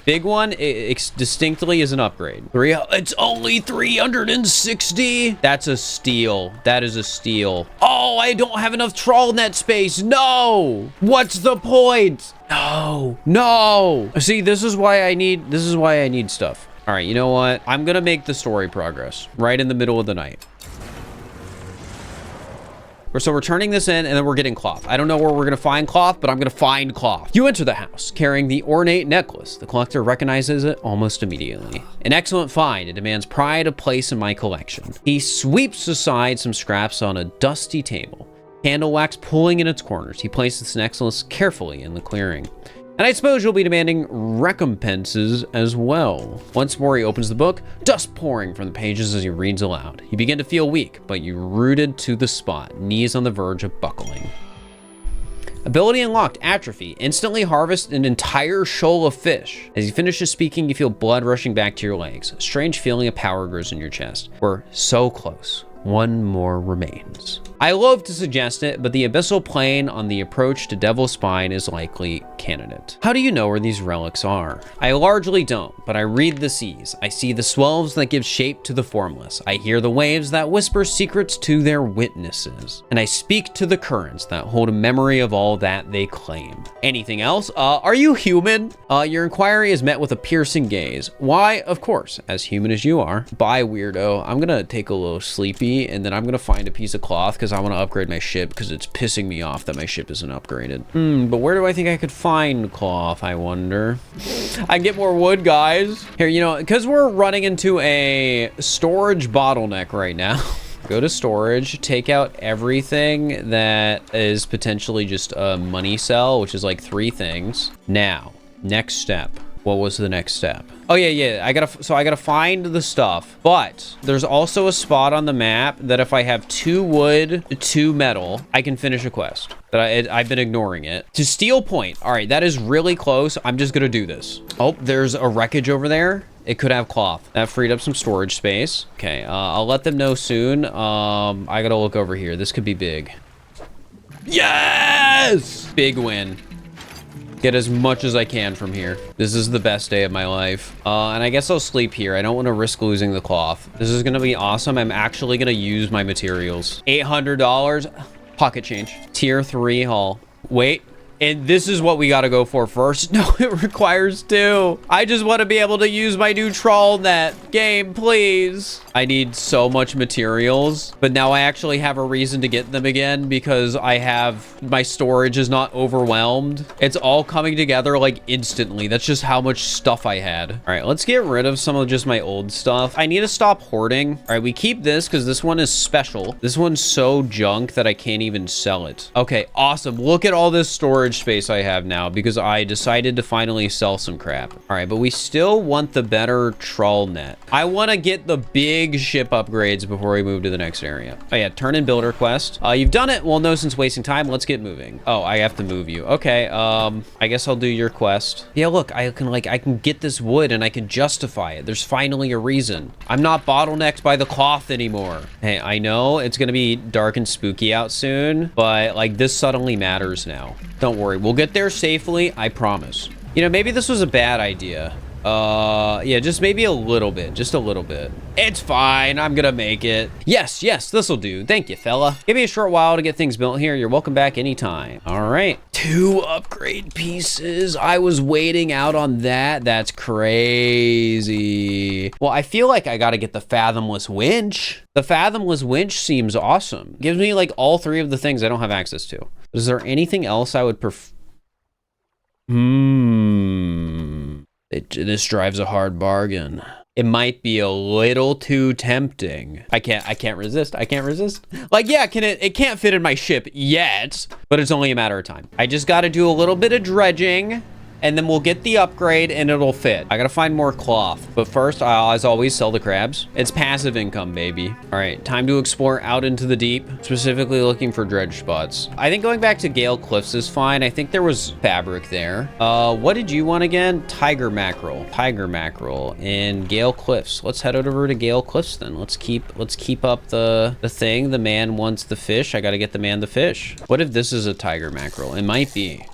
Big one, it distinctly is an upgrade. It's only 360. That's a steal. That is a steal. Oh, I don't have enough trawl net space. No. What's the point? No. See, this is why I need stuff. All right, you know what? I'm gonna make the story progress right in the middle of the night. So we're turning this in, and then we're getting cloth. I don't know where we're going to find cloth, but I'm going to find cloth. You enter the house carrying the ornate necklace. The collector recognizes it almost immediately. An excellent find. It demands pride of place in my collection. He sweeps aside some scraps on a dusty table. Candle wax pulling in its corners. He places the necklace carefully in the clearing. And I suppose you'll be demanding recompenses as well. Once more, he opens the book, dust pouring from the pages as he reads aloud. You begin to feel weak, but you're rooted to the spot, knees on the verge of buckling. Ability unlocked, atrophy. Instantly harvest an entire shoal of fish. As he finishes speaking, you feel blood rushing back to your legs. A strange feeling of power grows in your chest. We're so close. One more remains. I love to suggest it, but the abyssal plane on the approach to Devil's Spine is likely candidate. How do you know where these relics are? I largely don't, but I read the seas. I see the swells that give shape to the formless. I hear the waves that whisper secrets to their witnesses. And I speak to the currents that hold a memory of all that they claim. Anything else? Are you human? Your inquiry is met with a piercing gaze. Why? Of course, as human as you are. Bye, weirdo. I'm gonna take a little sleepy, and then I'm gonna find a piece of cloth because I want to upgrade my ship because it's pissing me off that my ship isn't upgraded. But where do I think I could find cloth, I wonder? I can get more wood, guys. Here, you know, because we're running into a storage bottleneck right now. Go to storage, take out everything that is potentially just a money cell, which is like 3 things. Now, next step. What was the next step? Oh yeah, I gotta find the stuff, but there's also a spot on the map that if I have 2 wood, 2 metal, I can finish a quest. But I've been ignoring it. To Steel Point. All right, that is really close. I'm just gonna do this. Oh, there's a wreckage over there. It could have cloth. That freed up some storage space. Okay, I'll let them know soon. I gotta look over here. This could be big. Yes! Big win. Get as much as I can from here. This is the best day of my life. And I guess I'll sleep here. I don't want to risk losing the cloth. This is going to be awesome. I'm actually going to use my materials. $800. Pocket change. Tier 3 haul. Wait. And this is what we got to go for first. No, it requires 2. I just want to be able to use my new trawl net. Game, please. I need so much materials, but now I actually have a reason to get them again because my storage is not overwhelmed. It's all coming together like instantly. That's just how much stuff I had. All right, let's get rid of some of just my old stuff. I need to stop hoarding. All right, we keep this because this one is special. This one's so junk that I can't even sell it. Okay, awesome. Look at all this storage space I have now because I decided to finally sell some crap. All right, but we still want the better trawl net. I want to get the big ship upgrades before we move to the next area. Oh yeah, turn in builder quest. You've done it. Well, no sense wasting time. Let's get moving. Oh, I have to move you. Okay, I guess I'll do your quest. Yeah, look, I can get this wood and I can justify it. There's finally a reason. I'm not bottlenecked by the cloth anymore. Hey, I know it's gonna be dark and spooky out soon, but like this suddenly matters now. Don't worry, we'll get there safely, I promise. You know, maybe this was a bad idea. Yeah, just maybe a little bit, just a little bit. It's fine, I'm gonna make it. Yes, this'll do. Thank you, fella. Give me a short while to get things built here. You're welcome back anytime. All right, 2 upgrade pieces. I was waiting out on that. That's crazy. Well, I feel like I gotta get the fathomless winch. The fathomless winch seems awesome. Gives me like all 3 of the things I don't have access to. Is there anything else I would prefer? This drives a hard bargain. It might be a little too tempting. I can't resist. I can't resist. Like, yeah, it can't fit in my ship yet, but it's only a matter of time. I just got to do a little bit of dredging, and then we'll get the upgrade and it'll fit. I gotta find more cloth, but first I'll, as always, sell the crabs. It's passive income, baby. All right, time to explore out into the deep, specifically looking for dredge spots. I think going back to Gale Cliffs is fine. I think there was fabric there. What did you want again? Tiger mackerel in Gale Cliffs. Let's head over to Gale Cliffs then. Let's keep up the thing. The man wants the fish. I gotta get the man the fish. What if this is a tiger mackerel? It might be.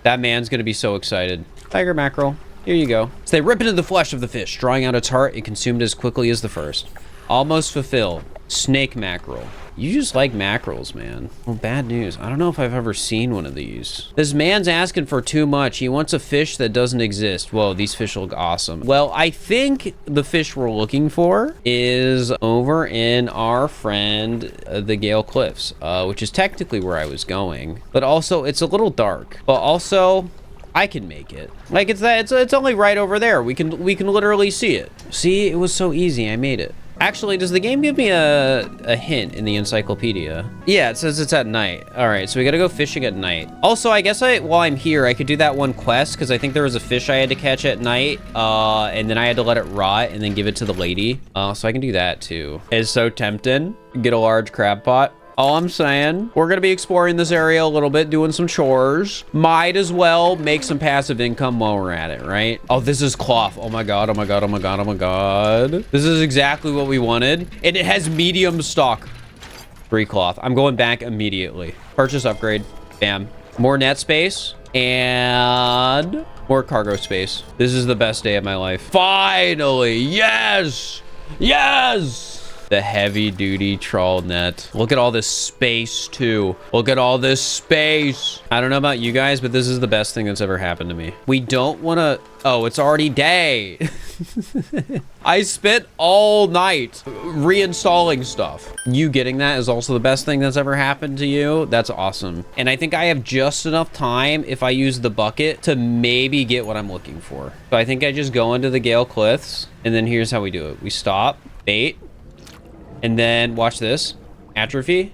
That man's gonna be so excited. Tiger mackerel, here you go. So they rip into the flesh of the fish, drawing out its heart. It consumed as quickly as the first. Almost fulfilled. Snake mackerel. You just like mackerels, man. Well, bad news. I don't know if I've ever seen one of these. This man's asking for too much. He wants a fish that doesn't exist. Whoa, these fish look awesome. Well, I think the fish we're looking for is over in our friend, the Gale Cliffs, which is technically where I was going. But also, it's a little dark. But also, I can make it. Like, it's only right over there. We can literally see it. See, it was so easy. I made it. Actually, does the game give me a hint in the encyclopedia? Yeah, it says it's at night. All right, so we gotta go fishing at night. Also, I guess while I'm here, I could do that one quest because I think there was a fish I had to catch at night, and then I had to let it rot and then give it to the lady. So I can do that too. It's so tempting. Get a large crab pot. All I'm saying, we're going to be exploring this area a little bit, doing some chores. Might as well make some passive income while we're at it, right? Oh, this is cloth. Oh my God, oh my God, oh my God, oh my God. This is exactly what we wanted. And it has medium stock. Free cloth. I'm going back immediately. Purchase upgrade. Bam. More net space and more cargo space. This is the best day of my life. Finally, yes! Yes! The heavy duty trawl net. Look at all this space too. Look at all this space. I don't know about you guys, but this is the best thing that's ever happened to me. We don't want to... Oh, it's already day. I spent all night reinstalling stuff. You getting that is also the best thing that's ever happened to you. That's awesome. And I think I have just enough time if I use the bucket to maybe get what I'm looking for. So I think I just go into the Gale Cliffs and then here's how we do it. We stop, bait, and then watch this. Atrophy.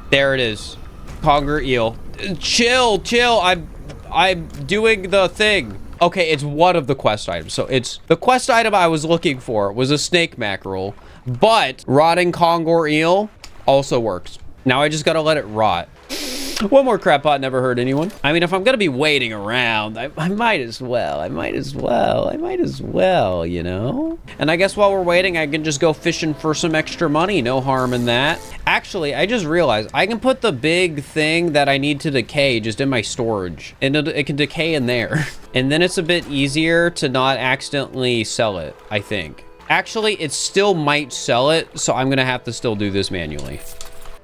There it is. Conger eel. Chill, chill. I'm doing the thing. Okay, it's one of the quest items. So it's the quest item I was looking for was a snake mackerel, but rotting conger eel also works. Now I just gotta let it rot. One more crab pot never hurt anyone. I mean, if I'm gonna be waiting around, I might as well. I might as well, you know? And I guess while we're waiting, I can just go fishing for some extra money. No harm in that. Actually, I just realized I can put the big thing that I need to decay just in my storage. And it can decay in there. And then it's a bit easier to not accidentally sell it, I think. Actually, it still might sell it, so I'm gonna have to still do this manually.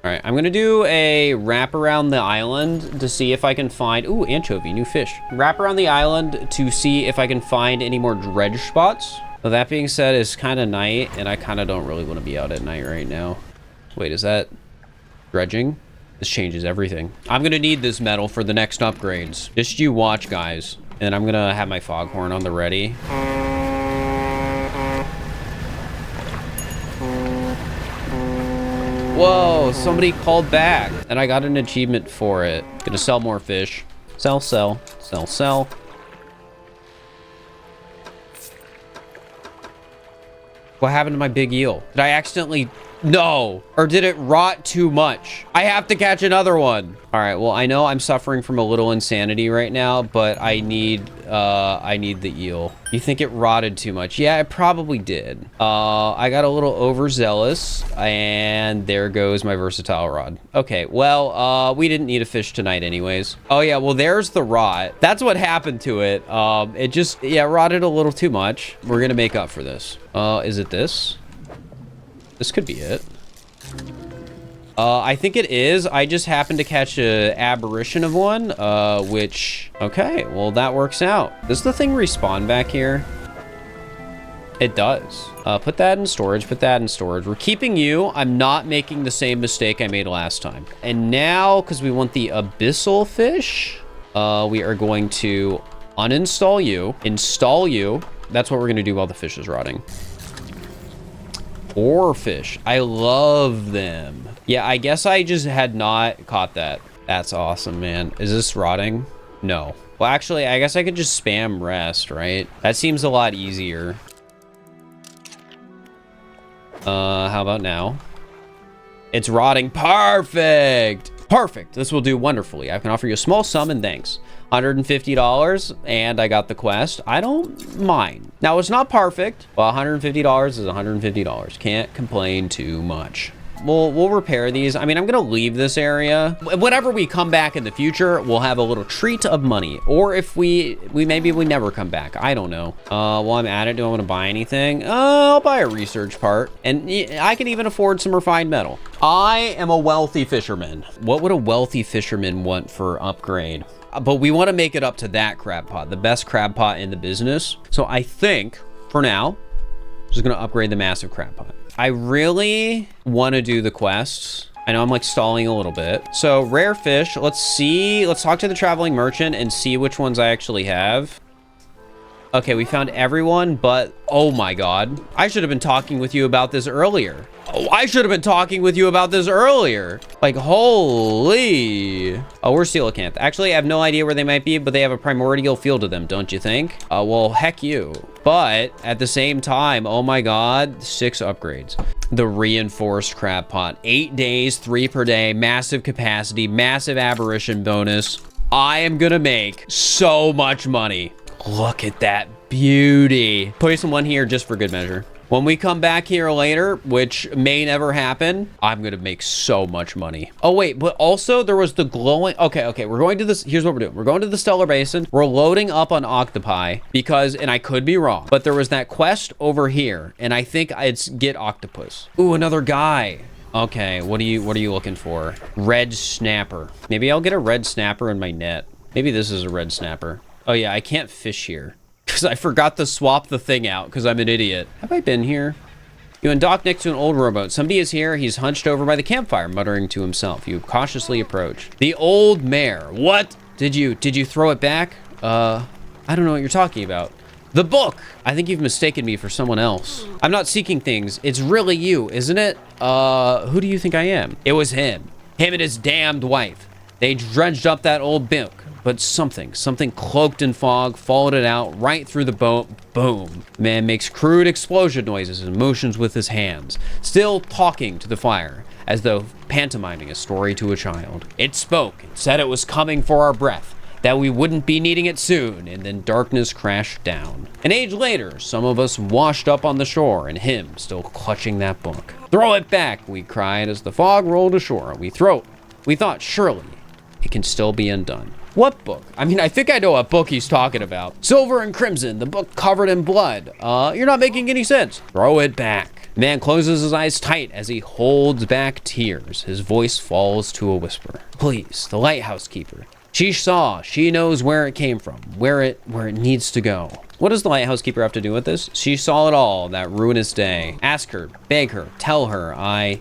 All right, I'm gonna do a wrap around the island to see if I can find, ooh, anchovy, new fish. Wrap around the island to see if I can find any more dredge spots. But that being said, it's kind of night and I kind of don't really want to be out at night right now. Wait, is that dredging? This changes everything. I'm gonna need this metal for the next upgrades. Just you watch, guys. And I'm gonna have my foghorn on the ready. Whoa, somebody called back and I got an achievement for it. Gonna sell more fish. Sell, sell, sell, sell. What happened to my big eel? Did I accidentally... No. Or did it rot too much? I have to catch another one. All right, well, I know I'm suffering from a little insanity right now, but I need the eel. You think it rotted too much? Yeah, it probably did. I got a little overzealous, and there goes my versatile rod. Okay, well, we didn't need a fish tonight anyways. Oh, yeah, well, there's the rot. That's what happened to it. It just, yeah, rotted a little too much. We're gonna make up for this. Is it this? This could be it. I think it is. I just happened to catch a aberration of one, which, okay, well, that works out. Does the thing respawn back here? It does. Put that in storage, put that in storage. We're keeping you. I'm not making the same mistake I made last time. And now, because we want the abyssal fish, we are going to uninstall you, install you. That's what we're going to do while the fish is rotting. Or fish. I love them. Yeah, I guess I just had not caught that. That's awesome, man. Is this rotting? No. Well, actually, I guess I could just spam rest, right? That seems a lot easier. How about now? It's rotting. Perfect. Perfect. This will do wonderfully. I can offer you a small sum and thanks. $150 and I got the quest. I don't mind. Now, it's not perfect. Well, $150 is $150. Can't complain too much. we'll repair these. I mean, I'm gonna leave this area. Whenever we come back in the future, we'll have a little treat of money. Or if maybe we never come back. I don't know. While I'm at it, do I want to buy anything? I'll buy a research part. And I can even afford some refined metal. I am a wealthy fisherman. What would a wealthy fisherman want for upgrade? But we want to make it up to that crab pot, the best crab pot in the business. So I think, for now, I'm just gonna upgrade the massive crab pot. I really want to do the quests. I know I'm like stalling a little bit. So rare fish, let's talk to the traveling merchant and see which ones I actually have. Okay, we found everyone, but oh my God. I should have been talking with you about this earlier. Oh, I should have been talking with you about this earlier. Like, holy. Oh, we're coelacanth. Actually, I have no idea where they might be, but they have a primordial feel to them, don't you think? Well, heck you. But at the same time, oh my God, 6 upgrades. The reinforced crab pot, 8 days, 3 per day, massive capacity, massive aberration bonus. I am gonna make so much money. Look at that beauty. Placing one here just for good measure. When we come back here later, which may never happen, I'm gonna make so much money. Oh wait, but also there was the glowing. Okay, we're going to this. Here's what we're doing. We're going to the Stellar Basin. We're loading up on octopi because, and I could be wrong, but there was that quest over here, and I think it's get octopus. Ooh, another guy. Okay, what are you looking for? Red snapper. Maybe I'll get a red snapper in my net. Maybe this is a red snapper. Oh yeah, I can't fish here because I forgot to swap the thing out because I'm an idiot. Have I been here? You undock next to an old rowboat. Somebody is here. He's hunched over by the campfire, muttering to himself. You cautiously approach. The old mare. What? Did you throw it back? I don't know what you're talking about. The book. I think you've mistaken me for someone else. I'm not seeking things. It's really you, isn't it? Who do you think I am? It was him. Him and his damned wife. They dredged up that old book. But something cloaked in fog followed it out right through the boat. Boom. Man makes crude explosion noises and motions with his hands, still talking to the fire, as though pantomiming a story to a child. It spoke and said it was coming for our breath, that we wouldn't be needing it soon, and then darkness crashed down. An age later, some of us washed up on the shore, and him still clutching that book. Throw it back, we cried as the fog rolled ashore. We thought surely it can still be undone. What book? I mean, I think I know what book he's talking about. Silver and crimson, the book covered in blood. You're not making any sense. Throw it back. Man closes his eyes tight as he holds back tears. His voice falls to a whisper. Please, the lighthouse keeper. She knows where it came from, where it needs to go. What does the lighthouse keeper have to do with this? She saw it all that ruinous day. Ask her, beg her, tell her,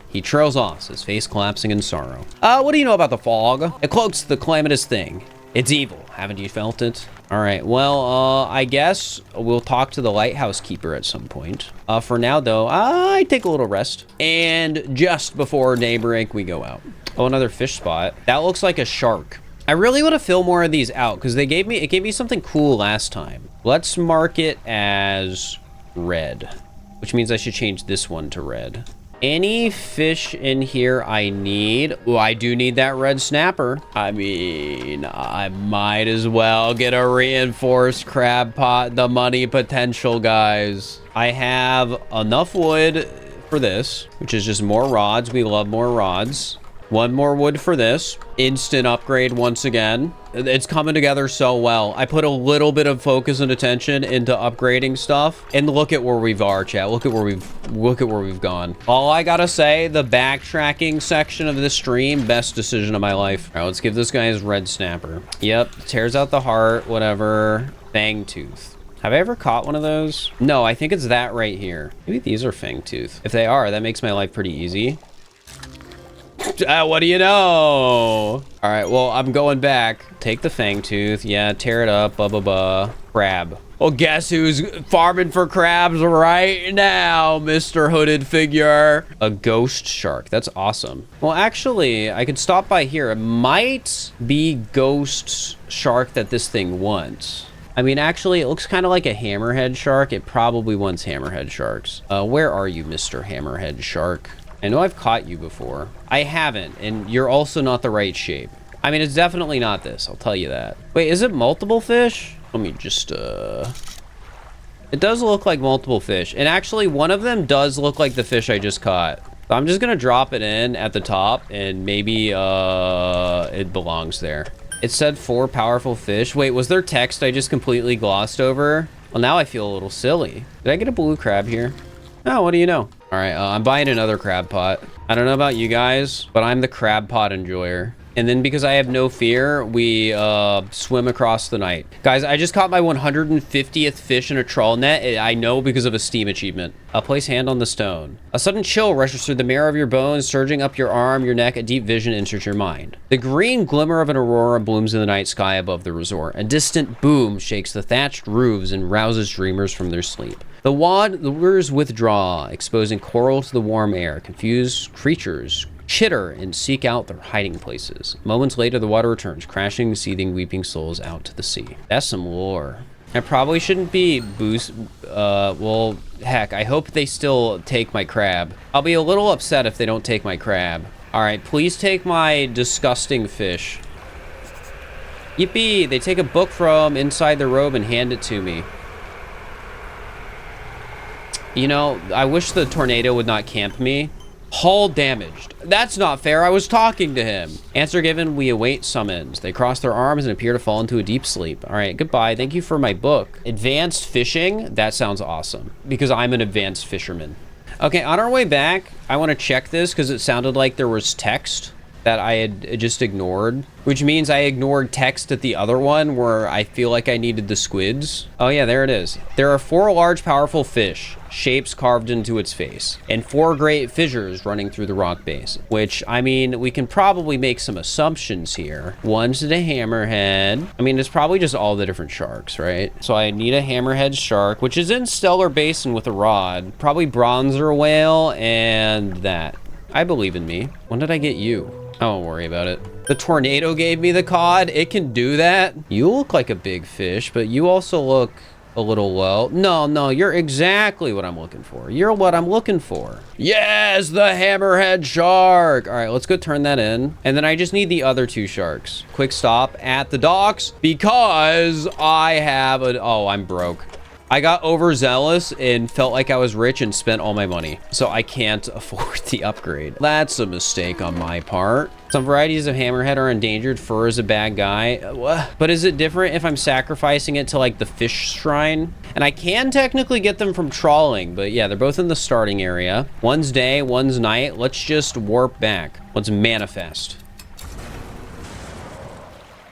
he trails off, his face collapsing in sorrow. What do you know about the fog? It cloaks the calamitous thing. It's evil. Haven't you felt it? All right. Well, I guess we'll talk to the lighthouse keeper at some point. For now, though, I take a little rest. And just before daybreak, we go out. Oh, another fish spot. That looks like a shark. I really want to fill more of these out because it gave me something cool last time. Let's mark it as red, which means I should change this one to red. Any fish in here I need? Oh, I do need that red snapper. I mean, I might as well get a reinforced crab pot. The money potential, guys. I have enough wood for this, which is just more rods. We love more rods. One more wood for this. Instant upgrade once again. It's coming together so well. I put a little bit of focus and attention into upgrading stuff, and look at where we've are, chat. Look at where we've gone. All I gotta say, the backtracking section of this stream, best decision of my life. All right, let's give this guy his red snapper. Yep, tears out the heart, whatever. Fang tooth. Have I ever caught one of those? No, I think it's that right here. Maybe these are fang tooth. If they are, that makes my life pretty easy. What do you know? All right, well, I'm going back. Take the fang tooth. Yeah, tear it up. Crab. Well, guess who's farming for crabs right now, Mr. Hooded Figure? A ghost shark. That's awesome. Well, actually, I could stop by here. It might be ghost shark that this thing wants. I mean, actually, it looks kind of like a hammerhead shark. It probably wants hammerhead sharks. Where are you, Mr. Hammerhead Shark? I know I've caught you before. I haven't, and you're also not the right shape. I mean, it's definitely not this, I'll tell you that. Wait, is it multiple fish? Let me just, It does look like multiple fish. And actually, one of them does look like the fish I just caught. So I'm just gonna drop it in at the top, and maybe it belongs there. It said 4 powerful fish. Wait, was there text I just completely glossed over? Well, now I feel a little silly. Did I get a blue crab here? Oh, what do you know? All right, I'm buying another crab pot. I don't know about you guys, but I'm the crab pot enjoyer. And then because I have no fear, we swim across the night. Guys, I just caught my 150th fish in a trawl net. I know because of a Steam achievement. Place hand on the stone. A sudden chill rushes through the marrow of your bones, surging up your arm, your neck. A deep vision enters your mind. The green glimmer of an aurora blooms in the night sky above the resort. A distant boom shakes the thatched roofs and rouses dreamers from their sleep. The lures withdraw, exposing coral to the warm air. Confused creatures chitter and seek out their hiding places. Moments later, the water returns, crashing, seething, weeping souls out to the sea. That's some lore. I probably shouldn't be well, heck, I hope they still take my crab. I'll be a little upset if they don't take my crab. All right, please take my disgusting fish. Yippee, they take a book from inside the robe and hand it to me. You know, I wish the tornado would not camp me. Hull damaged. That's not fair. I was talking to him. Answer given. We await summons. They cross their arms and appear to fall into a deep sleep. All right, goodbye. Thank you for my book. Advanced fishing. That sounds awesome because I'm an advanced fisherman. Okay, on our way back, I want to check this because it sounded like there was text that I had just ignored, which means I ignored text at the other one where I feel like I needed the squids. Oh yeah, there it is. There are 4 large, powerful fish, shapes carved into its face, and 4 great fissures running through the rock base, which, I mean, we can probably make some assumptions here. One's the hammerhead. I mean, it's probably just all the different sharks, right? So I need a hammerhead shark, which is in Stellar Basin with a rod, probably bronzer whale, and that. I believe in me. When did I get you? I won't worry about it. The tornado gave me the cod. It can do that. You look like a big fish, but you also look a little low. No, you're exactly what I'm looking for. You're what I'm looking for. Yes, the hammerhead shark. All right, let's go turn that in. And then I just need the other 2 sharks. Quick stop at the docks because I have oh, I'm broke. I got overzealous and felt like I was rich and spent all my money. So I can't afford the upgrade. That's a mistake on my part. Some varieties of hammerhead are endangered. Fur is a bad guy. But is it different if I'm sacrificing it to like the fish shrine? And I can technically get them from trawling, but yeah, they're both in the starting area. One's day, one's night. Let's just warp back. Let's manifest.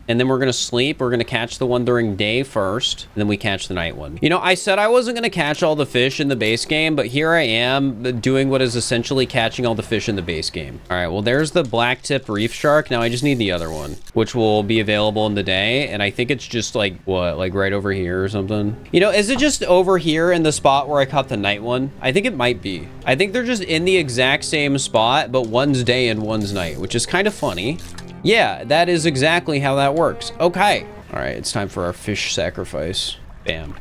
And then we're going to sleep. We're going to catch the one during day first. And then we catch the night one. You know, I said I wasn't going to catch all the fish in the base game, but here I am doing what is essentially catching all the fish in the base game. All right, well, there's the black tip reef shark. Now I just need the other one, which will be available in the day. And I think it's just like, what, like right over here or something? You know, is it just over here in the spot where I caught the night one? I think it might be. I think they're just in the exact same spot, but one's day and one's night, which is kind of funny. Yeah, that is exactly how that works. Okay. All right, it's time for our fish sacrifice. Bam.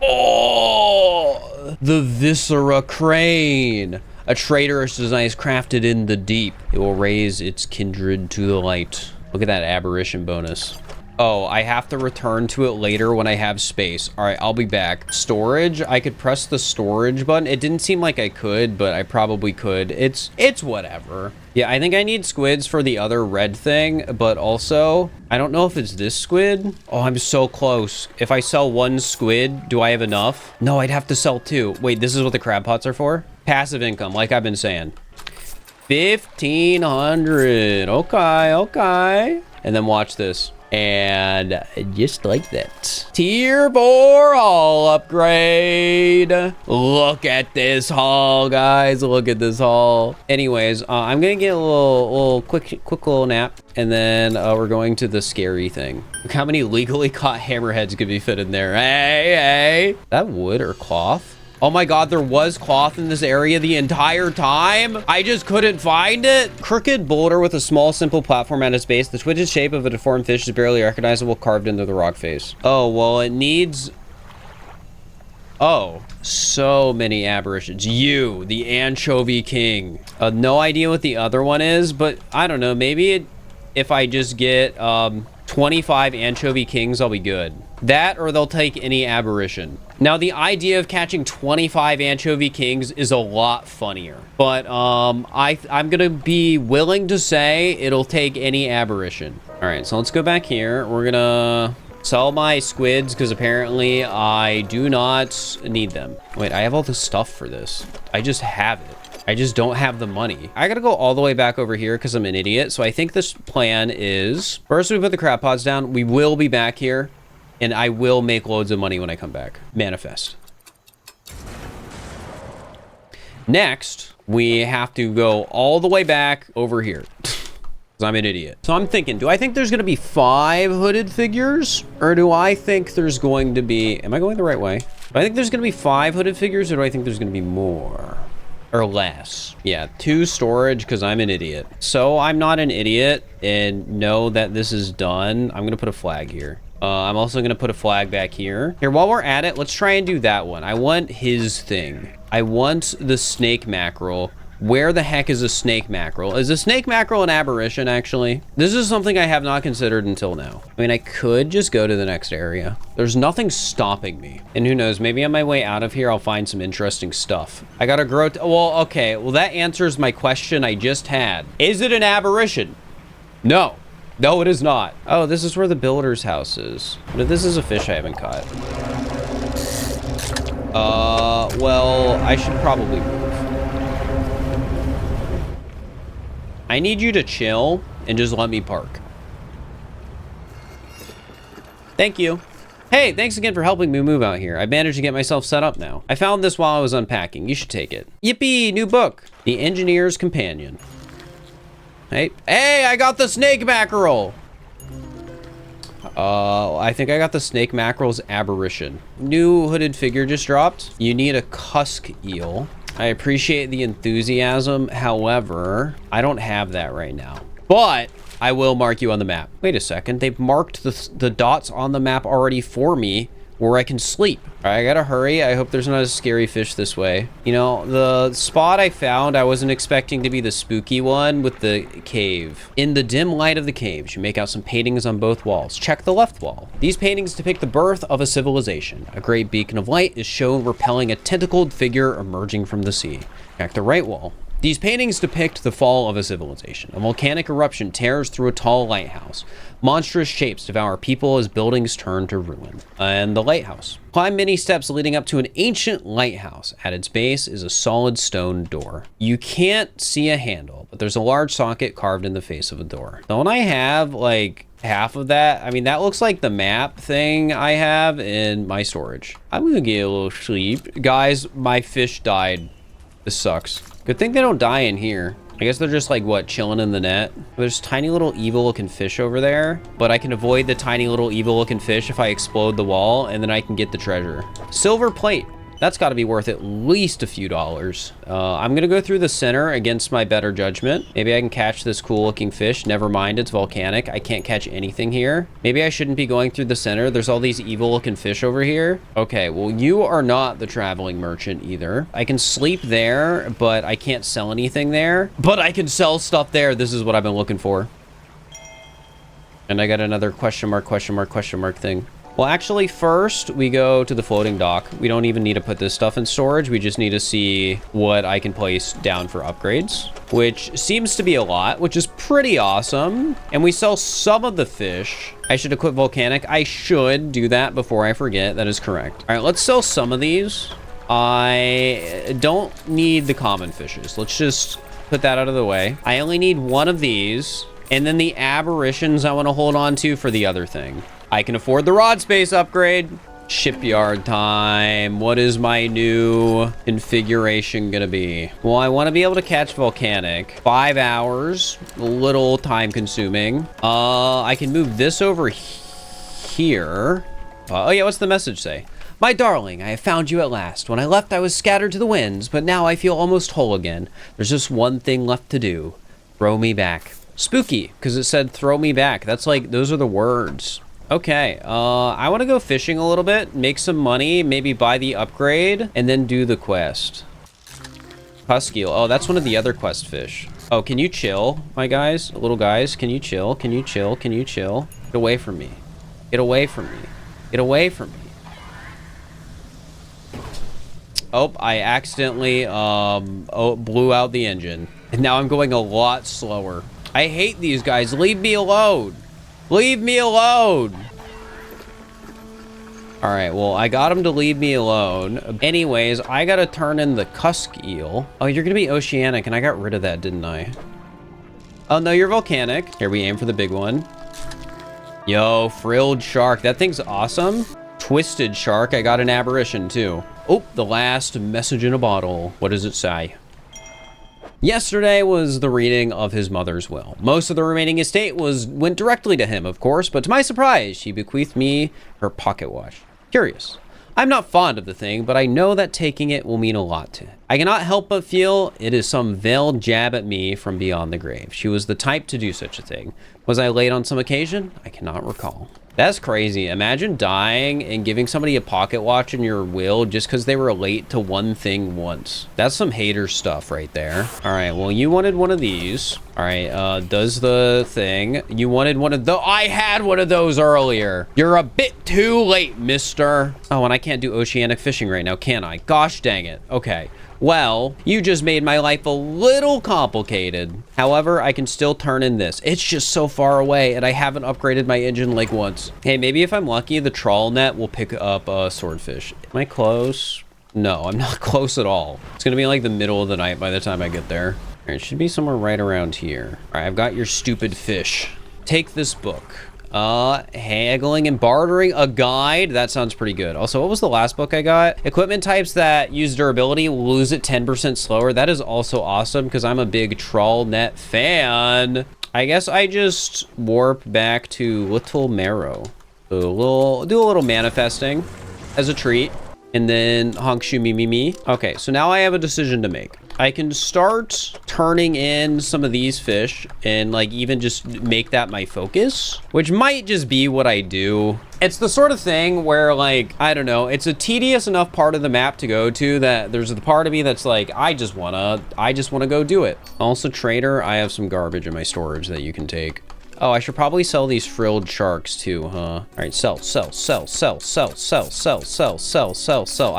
Oh, the Viscera Crane. A traitorous design is crafted in the deep. It will raise its kindred to the light. Look at that aberration bonus. Oh, I have to return to it later when I have space. All right, I'll be back. Storage, I could press the storage button. It didn't seem like I could, but I probably could. It's whatever. Yeah, I think I need squids for the other red thing, but also, I don't know if it's this squid. Oh, I'm so close. If I sell 1 squid, do I have enough? No, I'd have to sell 2. Wait, this is what the crab pots are for? Passive income, like I've been saying. 1,500. Okay. And then watch this. And just like that, tier 4 haul upgrade. Look at this haul, guys. Look at this haul. Anyways, I'm gonna get a little quick little nap, and then we're going to the scary thing. Look how many legally caught hammerheads could be fit in there. Hey, that wood or cloth? Oh my God, there was cloth in this area the entire time. I just couldn't find it. Crooked boulder with a small, simple platform at its base. The twisted shape of a deformed fish is barely recognizable, carved into the rock face. Oh, well, it needs... Oh, so many aberrations. You, the anchovy king. No idea what the other one is, but I don't know. Maybe if I just get 25 anchovy kings, I'll be good. That, or they'll take any aberration. Now, the idea of catching 25 anchovy kings is a lot funnier. But I'm gonna be willing to say it'll take any aberration. All right, so let's go back here. We're gonna sell my squids because apparently I do not need them. Wait, I have all the stuff for this. I just have it. I just don't have the money. I gotta go all the way back over here because I'm an idiot. So I think this plan is, first we put the crab pods down. We will be back here and I will make loads of money when I come back. Manifest. Next, we have to go all the way back over here. I'm an idiot. So I'm thinking, do I think there's going to be 5 hooded figures? Or do I think there's going to be... Am I going the right way? Do I think there's going to be 5 hooded figures, or do I think there's going to be more? Or less? Yeah, 2 storage, because I'm an idiot. So I'm not an idiot and know that this is done. I'm going to put a flag here. I'm also going to put a flag back here. Here, while we're at it, let's try and do that one. I want his thing. I want the snake mackerel. Where the heck is a snake mackerel? Is a snake mackerel an aberration, actually? This is something I have not considered until now. I mean, I could just go to the next area. There's nothing stopping me. And who knows, maybe on my way out of here, I'll find some interesting stuff. I gotta grow... Well, okay. Well, that answers my question I just had. Is it an aberration? No. No, it is not. Oh, this is where the builder's house is. But this is a fish I haven't caught. Well, I should probably move. I need you to chill and just let me park. Thank you. Hey, thanks again for helping me move out here. I managed to get myself set up now. I found this while I was unpacking. You should take it. Yippee, new book. The Engineer's Companion. Hey, I got the snake mackerel. I think I got the snake mackerel's aberration. New hooded figure just dropped. You need a cusk eel. I appreciate the enthusiasm. However, I don't have that right now. But I will mark you on the map. Wait a second. They've marked the dots on the map already for me where I can sleep. All right, I gotta hurry. I hope there's not a scary fish this way. You know, the spot I found, I wasn't expecting to be the spooky one with the cave. In the dim light of the caves, you make out some paintings on both walls. Check the left wall. These paintings depict the birth of a civilization. A great beacon of light is shown repelling a tentacled figure emerging from the sea. Check the right wall. These paintings depict the fall of a civilization. A volcanic eruption tears through a tall lighthouse. Monstrous shapes devour people as buildings turn to ruin. And the lighthouse. Climb many steps leading up to an ancient lighthouse. At its base is a solid stone door. You can't see a handle, but there's a large socket carved in the face of a door. Don't I have like half of that? I mean, that looks like the map thing I have in my storage. I'm gonna get a little sleep. Guys, my fish died. This sucks. Good thing they don't die in here. I guess they're just like, what, chilling in the net? There's tiny little evil looking fish over there, but I can avoid the tiny little evil looking fish if I explode the wall, and then I can get the treasure. Silver plate. That's got to be worth at least a few dollars. I'm going to go through the center against my better judgment. Maybe I can catch this cool looking fish. Never mind, it's volcanic. I can't catch anything here. Maybe I shouldn't be going through the center. There's all these evil looking fish over here. Okay, well, you are not the traveling merchant either. I can sleep there, but I can't sell anything there. But I can sell stuff there. This is what I've been looking for. And I got another question mark thing. Well, actually, first, we go to the floating dock. We don't even need to put this stuff in storage. We just need to see what I can place down for upgrades, which seems to be a lot, which is pretty awesome. And we sell some of the fish. I should equip volcanic. I should do that before I forget. That is correct. All right, let's sell some of these. I don't need the common fishes. Let's just put that out of the way. I only need one of these. And then the aberrations I want to hold on to for the other thing. I can afford the rod space upgrade. Shipyard time. What is my new configuration gonna be? Well, I want to be able to catch volcanic. 5 hours. A little time consuming. I can move this over here. Oh yeah, what's the message say? My darling, I have found you at last. When I left, I was scattered to the winds, but now I feel almost whole again. There's just one thing left to do. Throw me back. Spooky, because it said throw me back. That's like, those are the words. Okay, I want to go fishing a little bit, make some money, maybe buy the upgrade, and then do the quest. Husky. Oh, that's one of the other quest fish. Oh, can you chill, my guys? Little guys, can you chill? Can you chill? Can you chill? Get away from me. Get away from me. Get away from me. Oh, I accidentally blew out the engine. And now I'm going a lot slower. I hate these guys. Leave me alone. Leave me alone. All right, well, I got him to leave me alone. Anyways, I gotta turn in the cusk eel. Oh, you're gonna be oceanic, and I got rid of that, didn't I? Oh, no, you're volcanic. Here, we aim for the big one. Yo, frilled shark. That thing's awesome. Twisted shark. I got an aberration, too. Oh, the last message in a bottle. What does it say? Yesterday was the reading of his mother's will. Most of the remaining estate went directly to him, of course, but to my surprise, she bequeathed me her pocket watch. Curious. I'm not fond of the thing, but I know that taking it will mean a lot to him. I cannot help but feel it is some veiled jab at me from beyond the grave. She was the type to do such a thing. Was I late on some occasion? I cannot recall. That's crazy. Imagine dying and giving somebody a pocket watch in your will just because they were late to one thing once. That's some hater stuff right there. All right, well, you wanted one of these. All right, does the thing. You wanted one of those. I had one of those earlier. You're a bit too late, mister. Oh, and I can't do oceanic fishing right now, can I? Gosh dang it. Okay. Well, you just made my life a little complicated. However, I can still turn in this. It's just so far away, and I haven't upgraded my engine like once. Hey, maybe if I'm lucky, the trawl net will pick up a swordfish. Am I close? No, I'm not close at all. It's gonna be like the middle of the night by the time I get there. All right, it should be somewhere right around here. All right, I've got your stupid fish. Take this book. Haggling and bartering, a guide. That sounds pretty good. Also, what was the last book I got? Equipment types that use durability will lose it 10% slower. That is also awesome because I'm a big trawl net fan. I guess I just warp back to Little Marrow. Do a little manifesting as a treat. And then honk shoo me me me. Okay, so now I have a decision to make. I can start turning in some of these fish and like even just make that my focus, which might just be what I do. It's the sort of thing where like, I don't know, it's a tedious enough part of the map to go to that there's the part of me that's like, I just wanna go do it. Also, trader, I have some garbage in my storage that you can take. Oh, I should probably sell these frilled sharks too, huh? All right, sell. I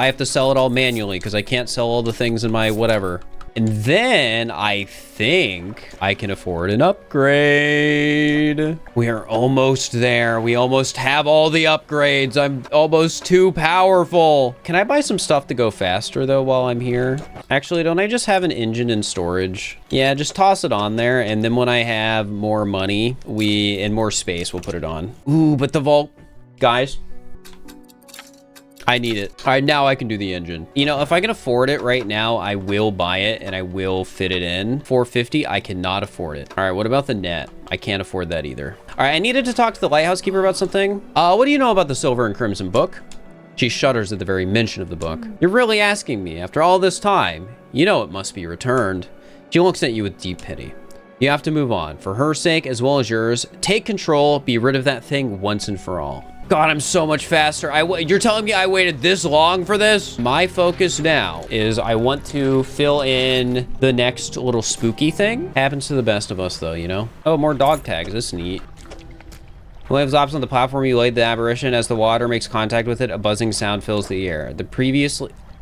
have to sell it all manually because I can't sell all the things in my whatever. And then I think I can afford an upgrade. We are almost there. We almost have all the upgrades. I'm almost too powerful. Can I buy some stuff to go faster though while I'm here? Actually, don't I just have an engine in storage? Yeah, just toss it on there. And then when I have more money, and more space, we'll put it on. Ooh, but the vault, guys. I need it. All right, now I can do the engine. You know, if I can afford it right now, I will buy it and I will fit it in. 450, I cannot afford it. All right, what about the net? I can't afford that either. All right, I needed to talk to the lighthouse keeper about something. What do you know about the Silver and Crimson book? She shudders at the very mention of the book. You're really asking me after all this time? You know it must be returned. She looks at you with deep pity. You have to move on. For her sake, as well as yours, take control, be rid of that thing once and for all. God, I'm so much faster. You're telling me I waited this long for this? My focus now is I want to fill in the next little spooky thing. Happens to the best of us though, you know? Oh, more dog tags. That's neat. Waves ops on the platform. You laid the aberration. As the water makes contact with it, a buzzing sound fills the air.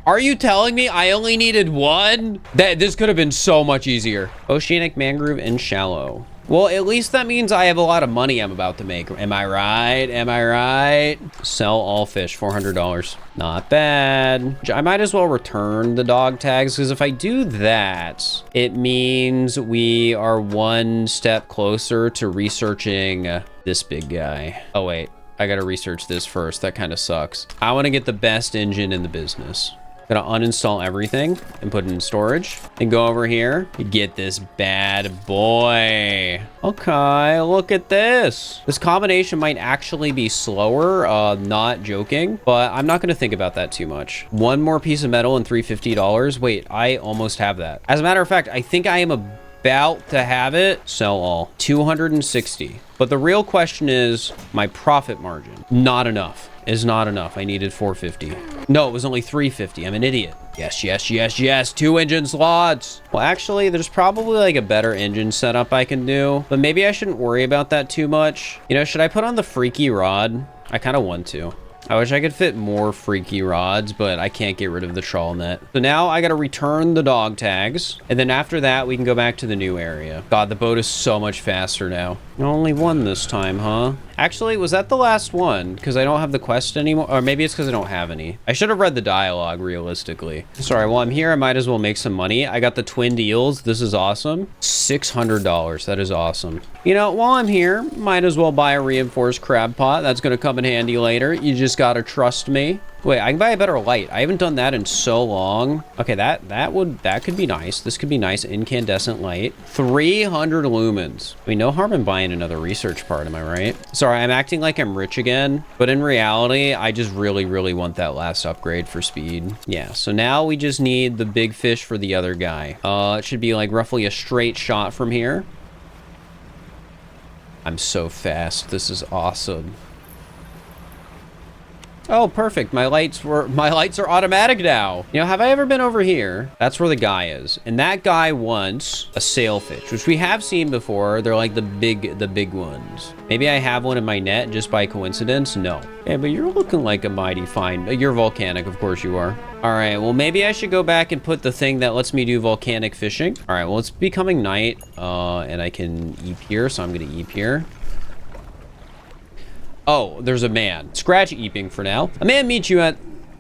Are you telling me I only needed one? This could have been so much easier. Oceanic mangrove and shallow. Well, at least that means I have a lot of money I'm about to make. Am I right? Am I right? Sell all fish, $400. Not bad. I might as well return the dog tags because if I do that, it means we are one step closer to researching this big guy. Oh, wait. I got to research this first. That kind of sucks. I want to get the best engine in the business. Gonna uninstall everything and put it in storage and go over here and get this bad boy. Okay, look at this. This combination might actually be slower, not joking, but I'm not gonna think about that too much. One more piece of metal and $350. Wait, I almost have that. As a matter of fact, I think I am about to have it. Sell all. 260. But the real question is my profit margin. Not enough. Is not enough. I needed 450. No, it was only 350. I'm an idiot. Yes, yes, yes, yes. 2 engine slots. Well, actually, there's probably like a better engine setup I can do, but maybe I shouldn't worry about that too much. You know, should I put on the freaky rod? I kind of want to. I wish I could fit more freaky rods, but I can't get rid of the trawl net. So now I got to return the dog tags. And then after that, we can go back to the new area. God, the boat is so much faster now. Only one this time, huh? Actually, was that the last one? Because I don't have the quest anymore. Or maybe it's because I don't have any. I should have read the dialogue realistically. Sorry, while I'm here, I might as well make some money. I got the twin deals. This is awesome. $600. That is awesome. You know, while I'm here, might as well buy a reinforced crab pot. That's going to come in handy later. You just got to trust me. Wait, I can buy a better light. I haven't done that in so long. Okay, that could be nice. This could be nice. Incandescent light. 300 lumens. I mean, no harm in buying another research part, am I right? Sorry, I'm acting like I'm rich again, but in reality, I just really, really want that last upgrade for speed. Yeah, so now we just need the big fish for the other guy. It should be like roughly a straight shot from here. I'm so fast. This is awesome. Oh, perfect. My lights are automatic now. You know, have I ever been over here? That's where the guy is. And that guy wants a sailfish, which we have seen before. They're like the big ones. Maybe I have one in my net just by coincidence. No. Yeah, but you're looking like a mighty fine. You're volcanic, of course you are. All right, well, maybe I should go back and put the thing that lets me do volcanic fishing. All right, well, it's becoming night, and I can eep here, so I'm gonna eep here. Oh, there's a man. Scratch eeping for now. A man meets you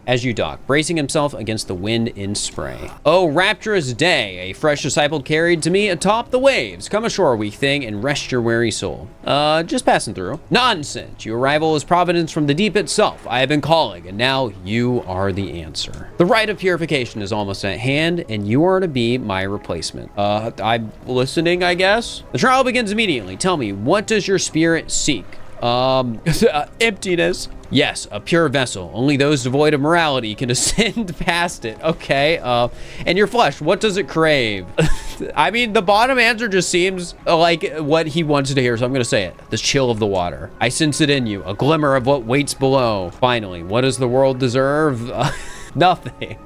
as you dock, bracing himself against the wind in spray. Oh, rapturous day, a fresh disciple carried to me atop the waves. Come ashore, weak thing, and rest your weary soul. Just passing through. Nonsense. Your arrival is providence from the deep itself. I have been calling, and now you are the answer. The rite of purification is almost at hand, and you are to be my replacement. I'm listening, I guess. The trial begins immediately. Tell me, what does your spirit seek? Emptiness. Yes, a pure vessel. Only those devoid of morality can ascend past it. Okay, and your flesh, what does it crave? I mean, the bottom answer just seems like what he wants to hear, so I'm gonna say it. The chill of the water. I sense it in you, a glimmer of what waits below. Finally, what does the world deserve? Nothing.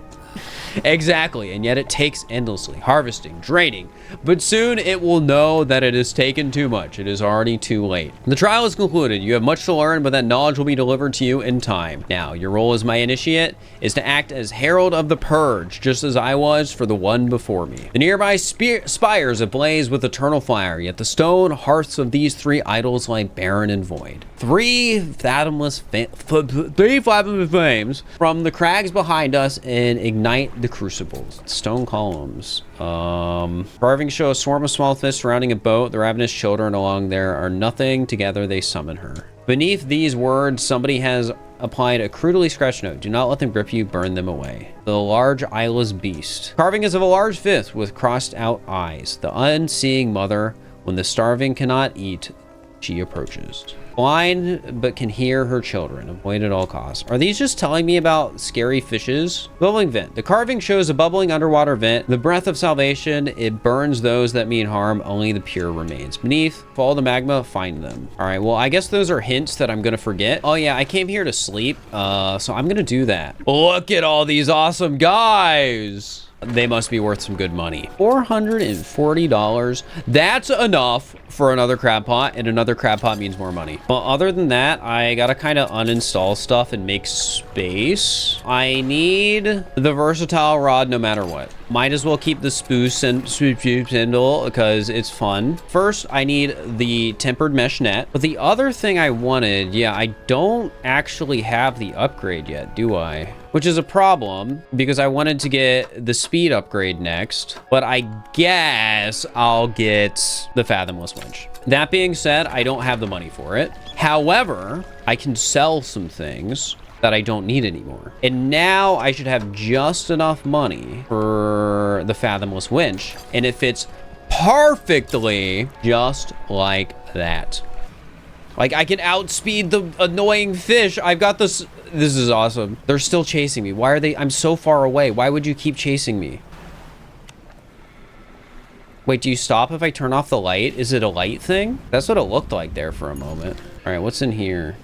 Exactly, and yet it takes endlessly, harvesting, draining, but soon it will know that it has taken too much. It is already too late. The trial is concluded. You have much to learn, but that knowledge will be delivered to you in time. Now, your role as my initiate is to act as herald of the purge, just as I was for the one before me. The nearby spires ablaze with eternal fire, yet the stone hearths of these 3 idols lie barren and void. 3 fathomless flames from the crags behind us and ignite the crucibles. Stone columns. Carvings show a swarm of small fish surrounding a boat. The ravenous children along there are nothing. Together they summon her. Beneath these words, somebody has applied a crudely scratched note. Do not let them grip you, burn them away. The large eyeless beast. Carving is of a large fish with crossed out eyes. The unseeing mother, when the starving cannot eat, she approaches. Blind, but can hear her children. Avoid at all costs. Are these just telling me about scary fishes? Bubbling vent. The carving shows a bubbling underwater vent. The breath of salvation. It burns those that mean harm. Only the pure remains. Beneath, follow the magma, find them. All right, well, I guess those are hints that I'm gonna forget. Oh yeah, I came here to sleep, so I'm gonna do that. Look at all these awesome guys. They must be worth some good money. $440. That's enough for another crab pot, and another crab pot means more money. Well, other than that, I gotta kind of uninstall stuff and make space. I need the versatile rod no matter what. Might as well keep the spindle because it's fun. First, I need the tempered mesh net. But the other thing I wanted, yeah, I don't actually have the upgrade yet, do I? Which is a problem because I wanted to get the speed upgrade next, but I guess I'll get the fathomless winch. That being said, I don't have the money for it. However, I can sell some things that I don't need anymore. And now I should have just enough money for the fathomless winch, and it fits perfectly just like that. Like, I can outspeed the annoying fish. I've got this. This is awesome. They're still chasing me. Why are they? I'm so far away. Why would you keep chasing me? Wait, do you stop if I turn off the light? Is it a light thing? That's what it looked like there for a moment. All right, what's in here?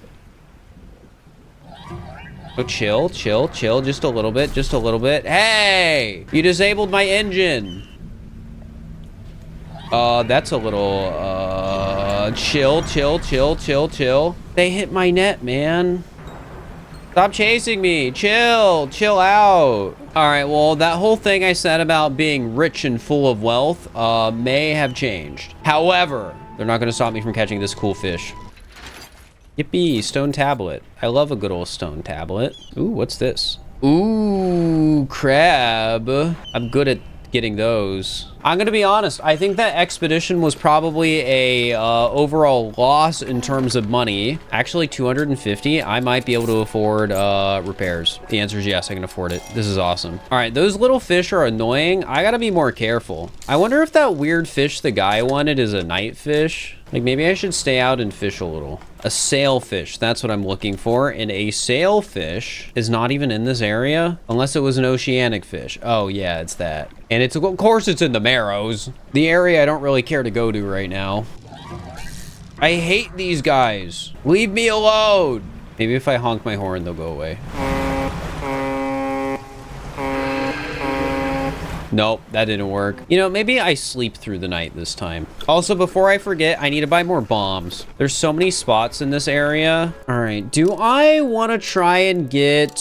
Oh, chill, chill, chill. Just a little bit, just a little bit. Hey, you disabled my engine. That's a little, chill, chill, chill, chill, chill. They hit my net, man. Stop chasing me. Chill, chill out. All right, well, that whole thing I said about being rich and full of wealth, may have changed. However, they're not gonna stop me from catching this cool fish. Yippee, stone tablet. I love a good old stone tablet. Ooh, what's this? Ooh, crab. I'm good at getting those. I'm gonna be honest, I think that expedition was probably a overall loss in terms of money. Actually, 250, I might be able to afford repairs. The answer is yes, I can afford it. This is awesome. All right, those little fish are annoying. I gotta be more careful. I wonder if that weird fish the guy wanted is a night fish. Like, maybe I should stay out and fish a little. A sailfish, that's what I'm looking for. And a sailfish is not even in this area, unless it was an oceanic fish. Oh yeah, it's that. And it's, of course it's in the Marrows. The area I don't really care to go to right now. I hate these guys. Leave me alone. Maybe if I honk my horn, they'll go away. Nope, that didn't work. You know, maybe I sleep through the night this time. Also, before I forget, I need to buy more bombs. There's so many spots in this area. All right, do I want to try and get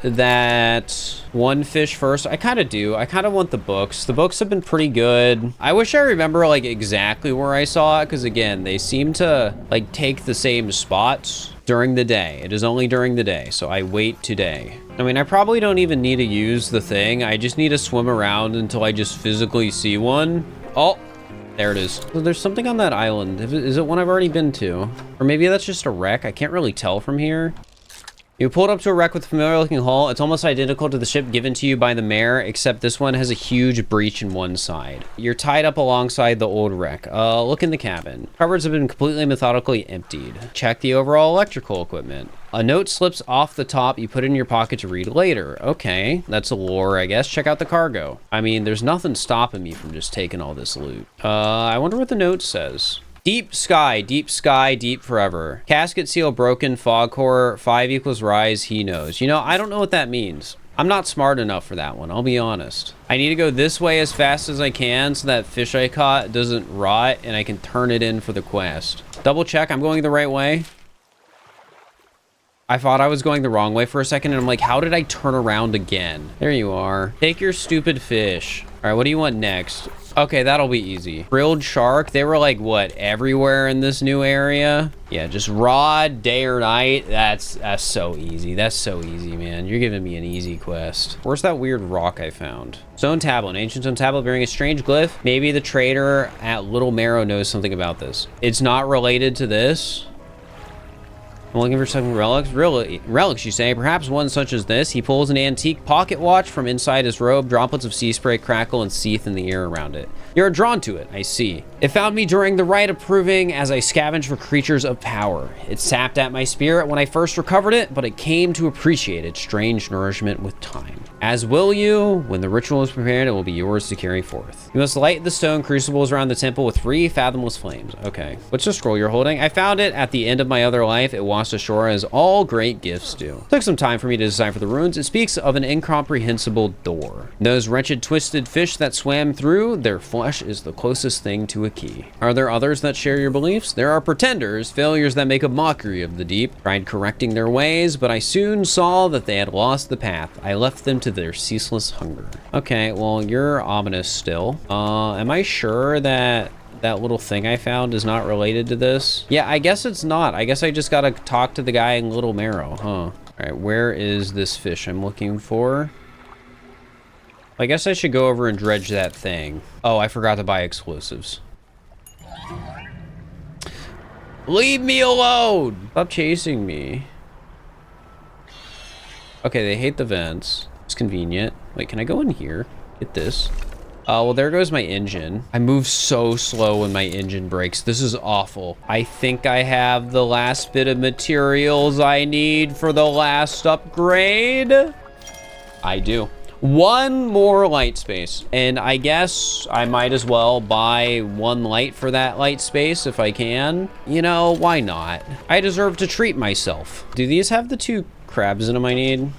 that one fish first? I kind of do. I kind of want the books. The books have been pretty good. I wish I remember like exactly where I saw it, because again, they seem to like take the same spots during the day. It is only during the day, so I wait today. I mean, I probably don't even need to use the thing. I just need to swim around until I just physically see one. Oh, there it is. So there's something on that island. Is it one I've already been to? Or maybe that's just a wreck. I can't really tell from here. You pulled up to a wreck with a familiar looking hull. It's almost identical to the ship given to you by the mayor, except this one has a huge breach in one side. You're tied up alongside the old wreck. Look in the cabin. Cupboards have been completely methodically emptied. Check the overall electrical equipment. A note slips off the top. You put it in your pocket to read later. Okay, that's a lore, I guess. Check out the cargo. I mean, there's nothing stopping me from just taking all this loot. I wonder what the note says. Deep sky, deep forever. Casket seal broken, fog core, 5 equals rise, he knows. You know, I don't know what that means. I'm not smart enough for that one, I'll be honest. I need to go this way as fast as I can so that fish I caught doesn't rot and I can turn it in for the quest. Double check, I'm going the right way. I thought I was going the wrong way for a second and I'm like, how did I turn around again? There you are. Take your stupid fish. All right, what do you want next? Okay, that'll be easy. Grilled shark, they were like, what, everywhere in this new area? Yeah, just rod, day or night. That's so easy. That's so easy, man. You're giving me an easy quest. Where's that weird rock I found? Stone tablet, an ancient stone tablet bearing a strange glyph. Maybe the trader at Little Marrow knows something about this. It's not related to this. I'm looking for some relics. Relics, you say? Perhaps one such as this. He pulls an antique pocket watch from inside his robe. Droplets of sea spray crackle and seethe in the air around it. You're drawn to it, I see. It found me during the rite of proving as I scavenged for creatures of power. It sapped at my spirit when I first recovered it, but I came to appreciate its strange nourishment with time. As will you. When the ritual is prepared, it will be yours to carry forth. You must light the stone crucibles around the temple with 3 fathomless flames. Okay. What's the scroll you're holding? I found it at the end of my other life. It washed ashore as all great gifts do. It took some time for me to decipher the runes. It speaks of an incomprehensible door. Those wretched twisted fish that swam through, their flesh is the closest thing to a key. Are there others that share your beliefs? There are pretenders, failures that make a mockery of the deep. Tried correcting their ways, but I soon saw that they had lost the path. I left them to their ceaseless hunger. Okay, well, you're ominous still. Am I sure that that little thing I found is not related to this? Yeah, I guess it's not. I guess I just gotta talk to the guy in Little Marrow, huh? All right, where is this fish I'm looking for? I guess I should go over and dredge that thing. Oh, I forgot to buy explosives. Leave me alone! Stop chasing me. Okay, they hate the vents. It's convenient. Wait, can I go in here? Get this. Well, there goes my engine. I move so slow when my engine breaks. This is awful. I think I have the last bit of materials I need for the last upgrade. I do. One more light space. And I guess I might as well buy one light for that light space if I can. You know, why not? I deserve to treat myself. Do these have the 2 crabs in them I need?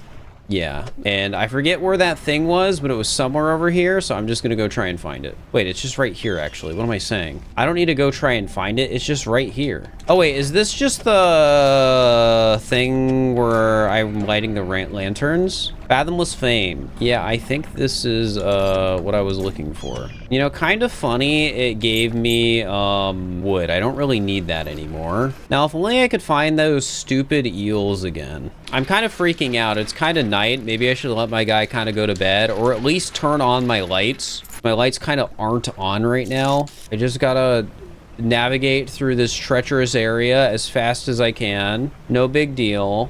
Yeah, and I forget where that thing was, but it was somewhere over here, so I'm just gonna go try and find it. Wait, it's just right here, actually. What am I saying? I don't need to go try and find it. It's just right here. Oh, wait, is this just the thing where I'm lighting the lanterns? Fathomless Fame. Yeah, I think this is what I was looking for. You know, kind of funny, it gave me wood. I don't really need that anymore. Now, if only I could find those stupid eels again. I'm kind of freaking out. It's kind of night. Maybe I should let my guy kind of go to bed, or at least turn on my lights. My lights kind of aren't on right now. I just gotta navigate through this treacherous area as fast as I can. No big deal.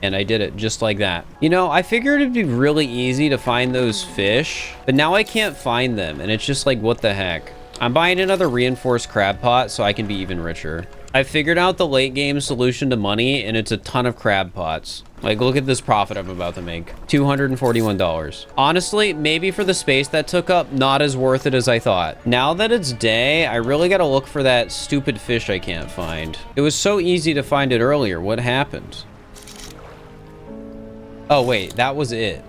And I did it just like that. You know, I figured it'd be really easy to find those fish, but now I can't find them. And it's just like, what the heck? I'm buying another reinforced crab pot so I can be even richer. I figured out the late game solution to money, and it's a ton of crab pots. Like, look at this profit I'm about to make. $241. Honestly, maybe for the space that took up, not as worth it as I thought. Now that it's day, I really gotta look for that stupid fish I can't find. It was so easy to find it earlier. What happened? Oh, wait, that was it.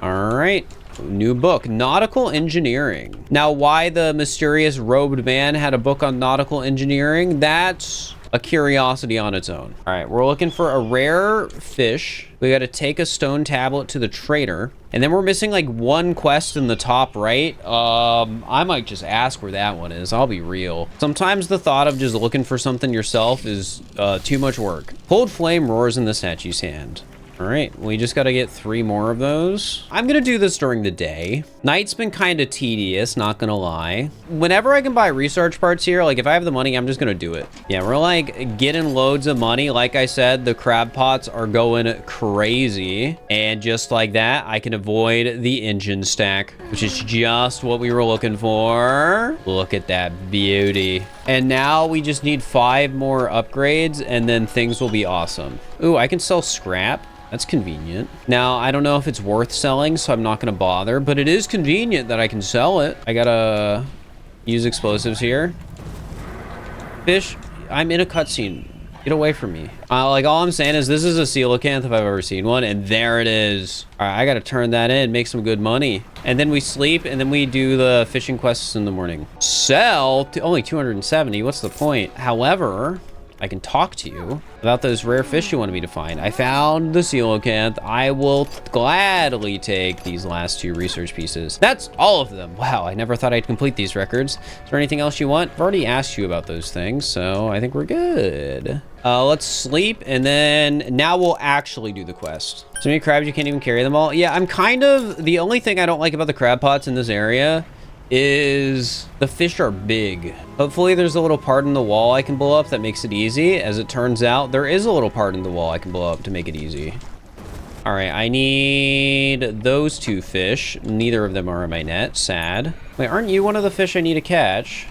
All right. New book, Nautical Engineering. Now, why the mysterious robed man had a book on nautical engineering, that's a curiosity on its own. All right, we're looking for a rare fish. We got to take a stone tablet to the trader. And then we're missing like one quest in the top right. I might just ask where that one is. I'll be real. Sometimes the thought of just looking for something yourself is too much work. Cold flame roars in the statue's hand. All right, we just got to get 3 more of those. I'm going to do this during the day. Night's been kind of tedious, not going to lie. Whenever I can buy research parts here, like if I have the money, I'm just going to do it. Yeah, we're like getting loads of money. Like I said, the crab pots are going crazy. And just like that, I can avoid the engine stack, which is just what we were looking for. Look at that beauty. And now we just need 5 more upgrades and then things will be awesome. Ooh, I can sell scrap. That's convenient. Now, I don't know if it's worth selling, so I'm not going to bother, but it is convenient that I can sell it. I got to use explosives here. Fish, I'm in a cutscene. Get away from me. Like, all I'm saying is this is a coelacanth if I've ever seen one, and there it is. All right, I got to turn that in, make some good money. And then we sleep, and then we do the fishing quests in the morning. Sell to only 270. What's the point? However, I can talk to you about those rare fish you wanted me to find. I found the coelacanth. I will gladly take these last 2 research pieces. That's all of them. Wow, I never thought I'd complete these records. Is there anything else you want? I've already asked you about those things, so I think we're good. Let's sleep, and then now we'll actually do the quest. So many crabs, you can't even carry them all. Yeah, I'm kind of, the only thing I don't like about the crab pots in this area is the fish are big. Hopefully there's a little part in the wall I can blow up that makes it easy. As it turns out, there is a little part in the wall I can blow up to make it easy. All right, I need those 2 fish. Neither of them are in my net. Sad. Wait, aren't you one of the fish I need to catch?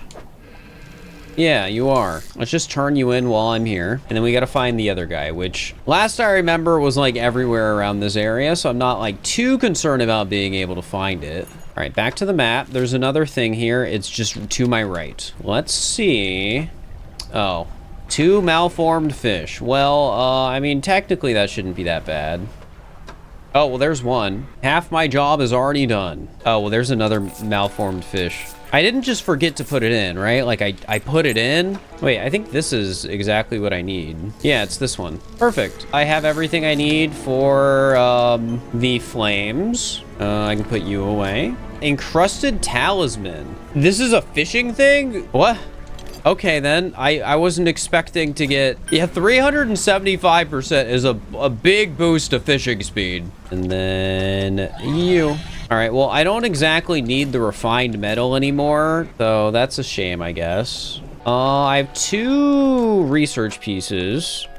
Yeah, you are. Let's just turn you in while I'm here. And then we got to find the other guy, which last I remember was like everywhere around this area. So I'm not like too concerned about being able to find it. All right, back to the map. There's another thing here. It's just to my right. Let's see. Oh, 2 malformed fish. Well, I mean, technically that shouldn't be that bad. Oh, well, there's one. Half my job is already done. Oh, well, there's another malformed fish. I didn't just forget to put it in, right? Like I put it in. Wait, I think this is exactly what I need. Yeah, it's this one. Perfect. I have everything I need for the flames. I can put you away. Encrusted talisman. This is a fishing thing? What? Okay, then. I wasn't expecting to get... Yeah, 375% is a big boost to fishing speed. And then you... All right, well, I don't exactly need the refined metal anymore, so that's a shame, I guess. I have 2 research pieces.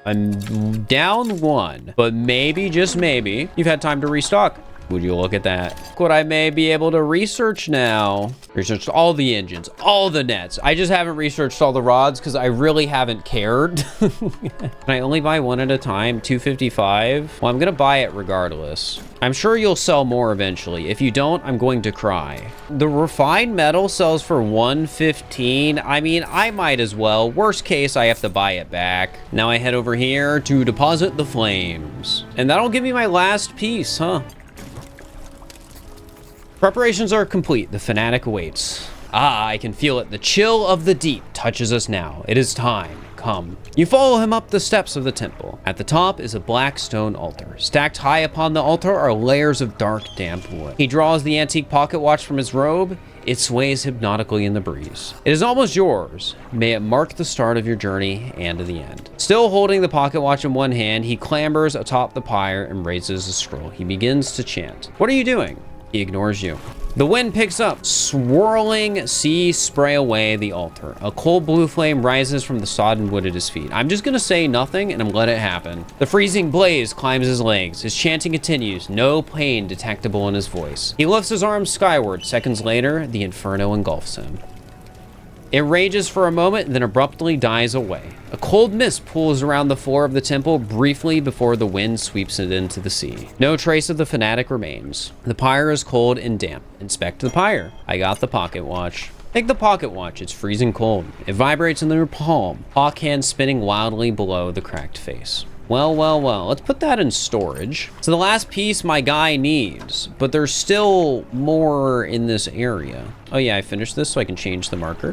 I'm down 1, but maybe, just maybe, you've had time to restock. Would you look at that? Look what I may be able to research now. Researched all the engines, all the nets. I just haven't researched all the rods because I really haven't cared. Can I only buy one at a time? 255? Well, I'm gonna buy it regardless. I'm sure you'll sell more eventually. If you don't, I'm going to cry. The refined metal sells for 115. I mean, I might as well. Worst case, I have to buy it back. Now I head over here to deposit the flames. And that'll give me my last piece, huh? Preparations are complete. The fanatic awaits. Ah, I can feel it. The chill of the deep touches us now. It is time. Come. You follow him up the steps of the temple. At the top is a black stone altar. Stacked high upon the altar are layers of dark, damp wood. He draws the antique pocket watch from his robe. It sways hypnotically in the breeze. It is almost yours. May it mark the start of your journey and the end. Still holding the pocket watch in one hand, he clambers atop the pyre and raises the scroll. He begins to chant. What are you doing? He ignores you. The wind picks up. Swirling seas spray away the altar. A cold blue flame rises from the sodden wood at his feet. I'm just gonna say nothing and let it happen. The freezing blaze climbs his legs. His chanting continues. No pain detectable in his voice. He lifts his arms skyward. Seconds later, the inferno engulfs him. It rages for a moment and then abruptly dies away. A cold mist pulls around the floor of the temple briefly before the wind sweeps it into the sea. No trace of the fanatic remains. The pyre is cold and damp. Inspect the pyre. I got the pocket watch. Take the pocket watch. It's freezing cold. It vibrates in your palm. Hawk hand spinning wildly below the cracked face. Well, well, well, let's put that in storage. So the last piece my guy needs, but there's still more in this area. Oh yeah, I finished this so I can change the marker.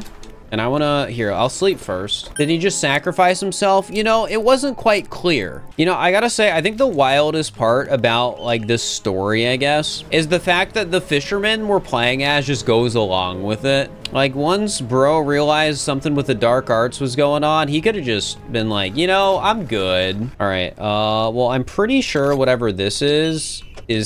And I wanna, here, I'll sleep first. Did he just sacrifice himself? You know, it wasn't quite clear. You know, I gotta say, I think the wildest part about like this story, I guess, is the fact that the fisherman we're playing as just goes along with it. Like once bro realized something with the dark arts was going on, he could have just been like, you know, I'm good. All right, well, I'm pretty sure whatever this is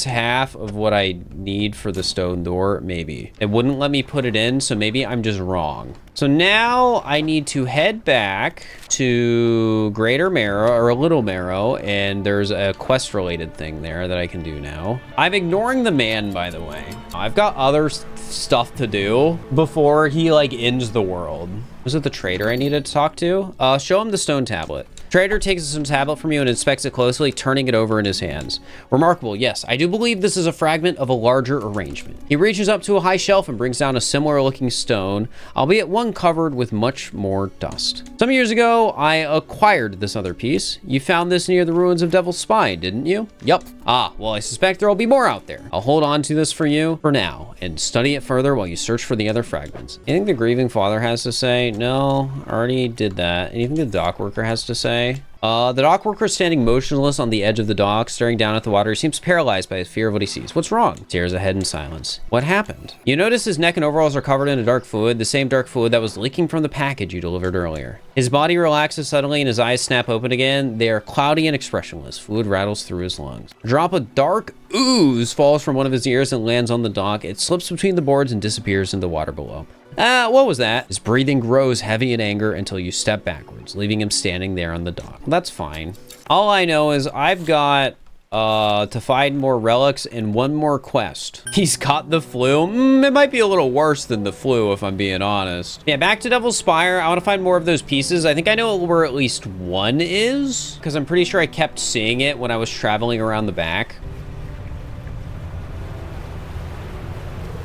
half of what I need for the stone door, maybe. It wouldn't let me put it in, so maybe I'm just wrong. So now I need to head back to Greater Marrow, or Little Marrow, and there's a quest-related thing there that I can do now. I'm ignoring the man, by the way. I've got other stuff to do before he, like, ends the world. Was it the trader I needed to talk to? Show him the stone tablet. Trader takes the stone tablet from you and inspects it closely, turning it over in his hands. Remarkable, yes, I do believe this is a fragment of a larger arrangement. He reaches up to a high shelf and brings down a similar looking stone, albeit one covered with much more dust. Some years ago, I acquired this other piece. You found this near the ruins of Devil's Spine, didn't you? Yup. Ah, well, I suspect there will be more out there. I'll hold on to this for you for now and study it further while you search for the other fragments. Anything the grieving father has to say? No, already did that. Anything the dock worker has to say? The dock worker is standing motionless on the edge of the dock, staring down at the water. He seems paralyzed by his fear of what he sees. What's wrong? Stares ahead in silence. What happened? You notice his neck and overalls are covered in a dark fluid, the same dark fluid that was leaking from the package you delivered earlier. His body relaxes suddenly and his eyes snap open again. They are cloudy and expressionless. Fluid rattles through his lungs. A drop of dark ooze falls from one of his ears and lands on the dock. It slips between the boards and disappears in the water below. What was that? His breathing grows heavy in anger until you step backwards, leaving him standing there on the dock. That's fine. All I know is I've got to find more relics and one more quest. He's got the flu. It might be a little worse than the flu if I'm being honest. Yeah, back to Devil's Spire. I want to find more of those pieces. I think I know where at least one is because I'm pretty sure I kept seeing it when I was traveling around the back.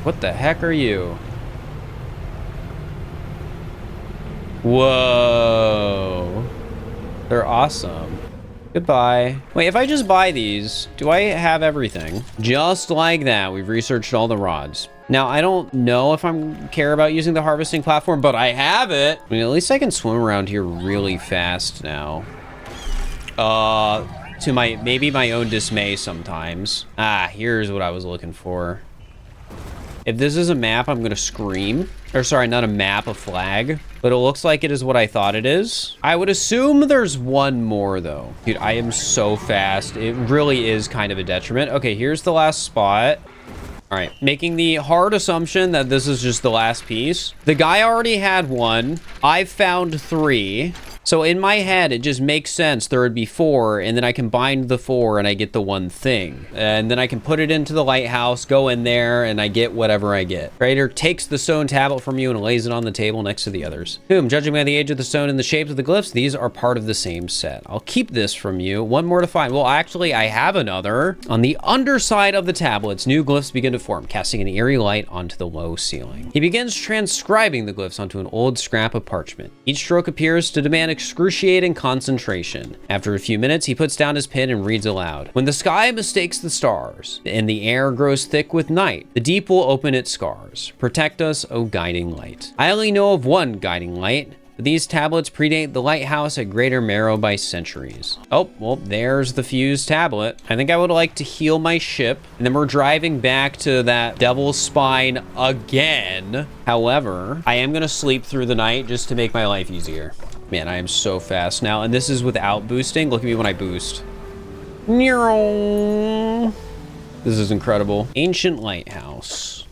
What the heck are you? Whoa. They're awesome. Goodbye. Wait, if I just buy these, do I have everything? Just like that, we've researched all the rods. Now, I don't know if I care about using the harvesting platform, but I have it. I mean, at least I can swim around here really fast now. To maybe my own dismay sometimes. Ah, here's what I was looking for. If this is a map, I'm gonna scream. Or sorry, not a map, a flag. But it looks like it is what I thought it is. I would assume there's one more though. Dude, I am so fast. It really is kind of a detriment. Okay, here's the last spot. All right, making the hard assumption that this is just the last piece. The guy already had one. I've found 3. So in my head, it just makes sense. There would be 4, and then I combine the 4 and I get the one thing. And then I can put it into the lighthouse, go in there, and I get whatever I get. Creator takes the stone tablet from you and lays it on the table next to the others. Boom, judging by the age of the stone and the shapes of the glyphs, these are part of the same set. I'll keep this from you. One more to find. Well, actually, I have another. On the underside of the tablets, new glyphs begin to form, casting an eerie light onto the low ceiling. He begins transcribing the glyphs onto an old scrap of parchment. Each stroke appears to demand excruciating concentration. After a few minutes, he puts down his pen and reads aloud. When the sky mistakes the stars, and the air grows thick with night, the deep will open its scars. Protect us, O guiding light. I only know of one guiding light, but these tablets predate the lighthouse at Greater Marrow by centuries. Oh, well, there's the fused tablet. I think I would like to heal my ship, and then we're driving back to that Devil's Spine again. However, I am gonna sleep through the night just to make my life easier. Man, I am so fast now, and this is without boosting. Look at me when I boost. This is incredible. Ancient lighthouse.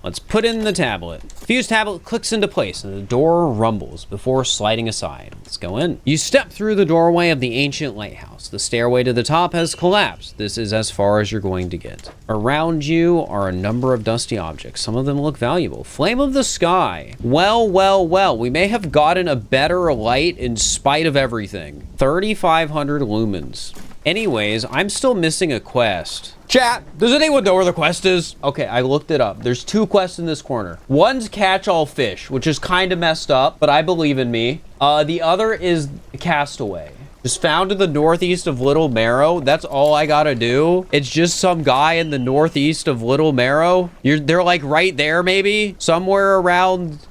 Let's put in the tablet. Fuse tablet clicks into place and the door rumbles before sliding aside. Let's go in. You step through the doorway of the ancient lighthouse. The stairway to the top has collapsed. This is as far as you're going to get. Around you are a number of dusty objects. Some of them look valuable. Flame of the sky. Well, well, well. We may have gotten a better light in spite of everything. 3,500 lumens. Anyways, I'm still missing a quest. Chat, does anyone know where the quest is? Okay, I looked it up. There's 2 quests in this corner. One's catch all fish, which is kind of messed up, but I believe in me. The other is castaway. Just found in the northeast of Little Marrow. That's all I gotta do. It's just some guy in the northeast of Little Marrow. They're like right there, maybe somewhere around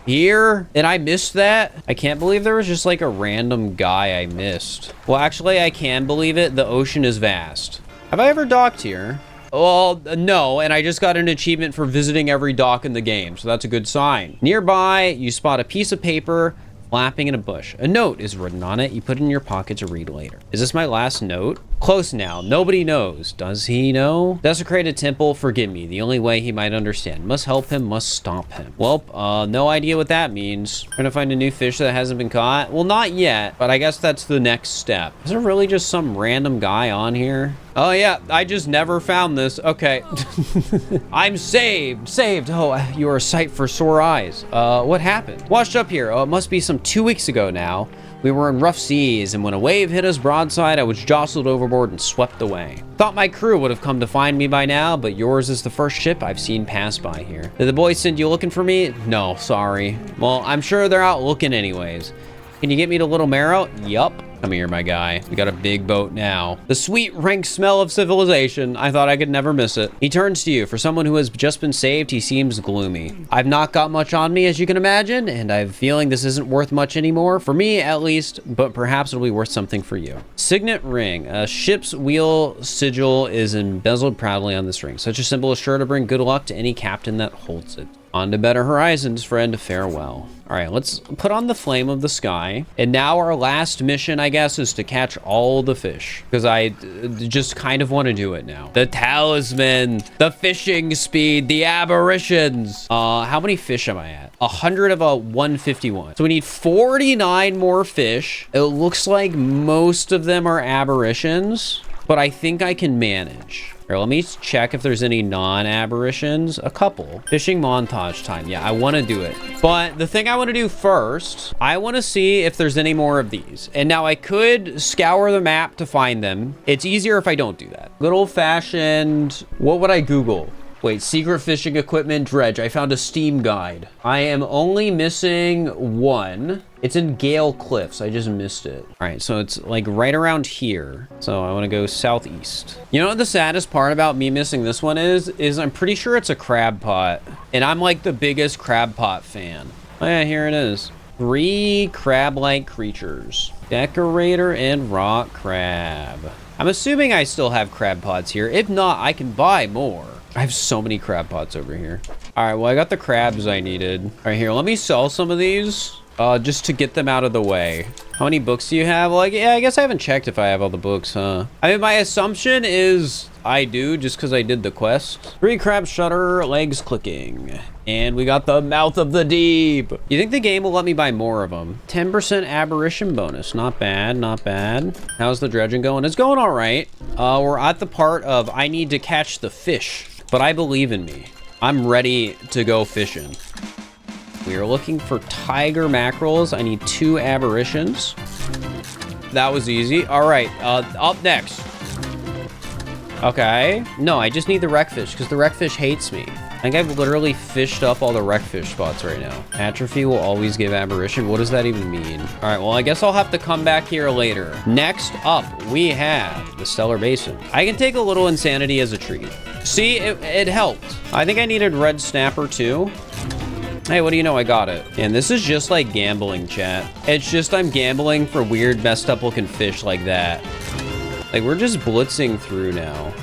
here, and I missed that. I can't believe there was just like a random guy I missed. Well, actually, I can believe it. The ocean is vast. Have I ever docked here? Well, no, and I just got an achievement for visiting every dock in the game, so that's a good sign. Nearby, you spot a piece of paper flapping in a bush. A note is written on it. You put it in your pocket to read later. Is this my last note? Close now. Nobody knows. Does he know? Desecrated temple, forgive me. The only way he might understand. Must help him, must stop him. Well, no idea what that means. We're gonna find a new fish that hasn't been caught. Well, not yet, but I guess that's the next step. Is there really just some random guy on here? Oh yeah, I just never found this. Okay. I'm saved. Saved. Oh, you are a sight for sore eyes. What happened? Washed up here. Oh, it must be some 2 weeks ago now. We were in rough seas, and when a wave hit us broadside, I was jostled overboard and swept away. Thought my crew would have come to find me by now, but yours is the first ship I've seen pass by here. Did the boys send you looking for me? No, sorry. Well, I'm sure they're out looking anyways. Can you get me to Little Marrow? Yup. Come here, my guy. We got a big boat now. The sweet, rank smell of civilization. I thought I could never miss it. He turns to you. For someone who has just been saved, he seems gloomy. I've not got much on me, as you can imagine, and I'm feeling this isn't worth much anymore. For me, at least, but perhaps it'll be worth something for you. Signet ring. A ship's wheel sigil is embezzled proudly on this ring. Such a symbol is sure to bring good luck to any captain that holds it. On to better horizons, friend. Farewell. All right, let's put on the flame of the sky. And now our last mission, I guess, is to catch all the fish. Because I just kind of want to do it now. The talisman, the fishing speed, the apparitions. How many fish am I at? 100 of a 151. So we need 49 more fish. It looks like most of them are apparitions, but I think I can manage. Here, let me check if there's any non-apparitions. A couple. Fishing montage time. Yeah, I want to do it. But the thing I want to do first, I want to see if there's any more of these. And now I could scour the map to find them. It's easier if I don't do that. Good old-fashioned, what would I Google? Wait, secret fishing equipment, dredge. I found a Steam guide. I am only missing one. It's in Gale Cliffs. I just missed it. All right, so it's like right around here. So I want to go southeast. You know what the saddest part about me missing this one is I'm pretty sure it's a crab pot. And I'm like the biggest crab pot fan. Oh yeah, here it is. 3 crab-like creatures. Decorator and rock crab. I'm assuming I still have crab pots here. If not, I can buy more. I have so many crab pots over here. All right, well, I got the crabs I needed. All right, here, let me sell some of these just to get them out of the way. How many books do you have? Like, yeah, I guess I haven't checked if I have all the books, huh? I mean, my assumption is I do, just because I did the quest. 3 crab shutter, legs clicking. And we got the mouth of the deep. You think the game will let me buy more of them? 10% aberration bonus. Not bad, not bad. How's the dredging going? It's going all right. We're at the part of I need to catch the fish, but I believe in me. I'm ready to go fishing. We are looking for tiger mackerels. I need 2 aberrations. That was easy. All right, up next. Okay. No, I just need the wreckfish because the wreckfish hates me. I think I've literally fished up all the wreckfish spots right now. Atrophy will always give aberration. What does that even mean? All right, well, I guess I'll have to come back here later. Next up, we have the Stellar Basin. I can take a little insanity as a treat. See, it helped. I think I needed red snapper too. Hey, what do you know? I got it. And this is just like gambling, chat. It's just I'm gambling for weird, messed up looking fish like that. Like, we're just blitzing through now.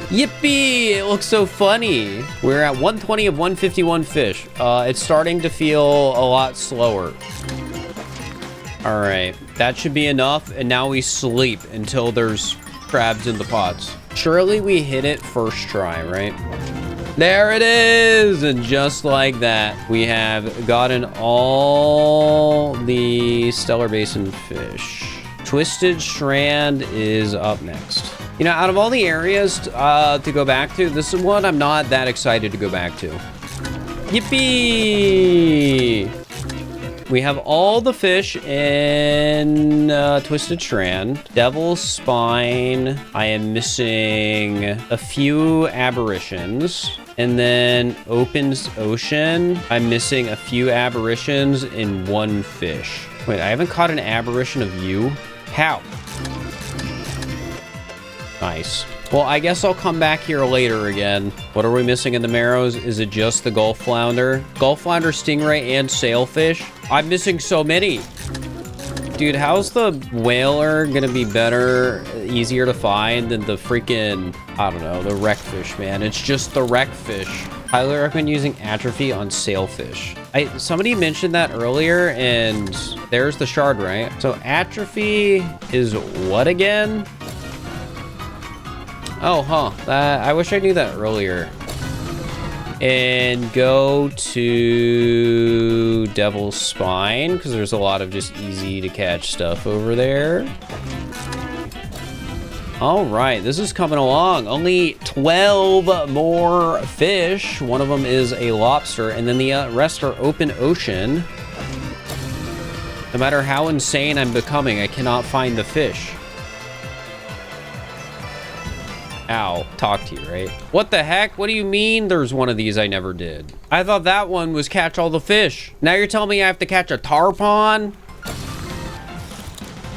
Yippee! It looks so funny. We're at 120 of 151 fish. It's starting to feel a lot slower. All right, that should be enough. And now we sleep until there's crabs in the pots. Surely we hit it first try, right? There it is! And just like that, we have gotten all the Stellar Basin fish. Twisted Strand is up next. You know, out of all the areas to go back to, this is one I'm not that excited to go back to. Yippee! We have all the fish in Twisted Strand. Devil's Spine. I am missing a few aberrations. And then Opens Ocean. I'm missing a few aberrations in 1 fish. Wait, I haven't caught an aberration of you? How? Nice. Well, I guess I'll come back here later again. What are we missing in the Marrows? Is it just the Gulf Flounder? Gulf Flounder, Stingray, and Sailfish? I'm missing so many. Dude, how's the Whaler gonna be better, easier to find than the freaking, I don't know, the wreckfish, man? It's just the wreckfish. Highly recommend using Atrophy on Sailfish. Somebody mentioned that earlier, and there's the shard, right? So Atrophy is what again? Oh, huh. I wish I knew that earlier. And go to Devil's Spine, because there's a lot of just easy to catch stuff over there. All right, this is coming along. Only 12 more fish. One of them is a lobster, and then the rest are open ocean. No matter how insane I'm becoming, I cannot find the fish. Ow, talk to you, right? What the heck? What do you mean there's one of these I never did? I thought that one was catch all the fish. Now you're telling me I have to catch a tarpon?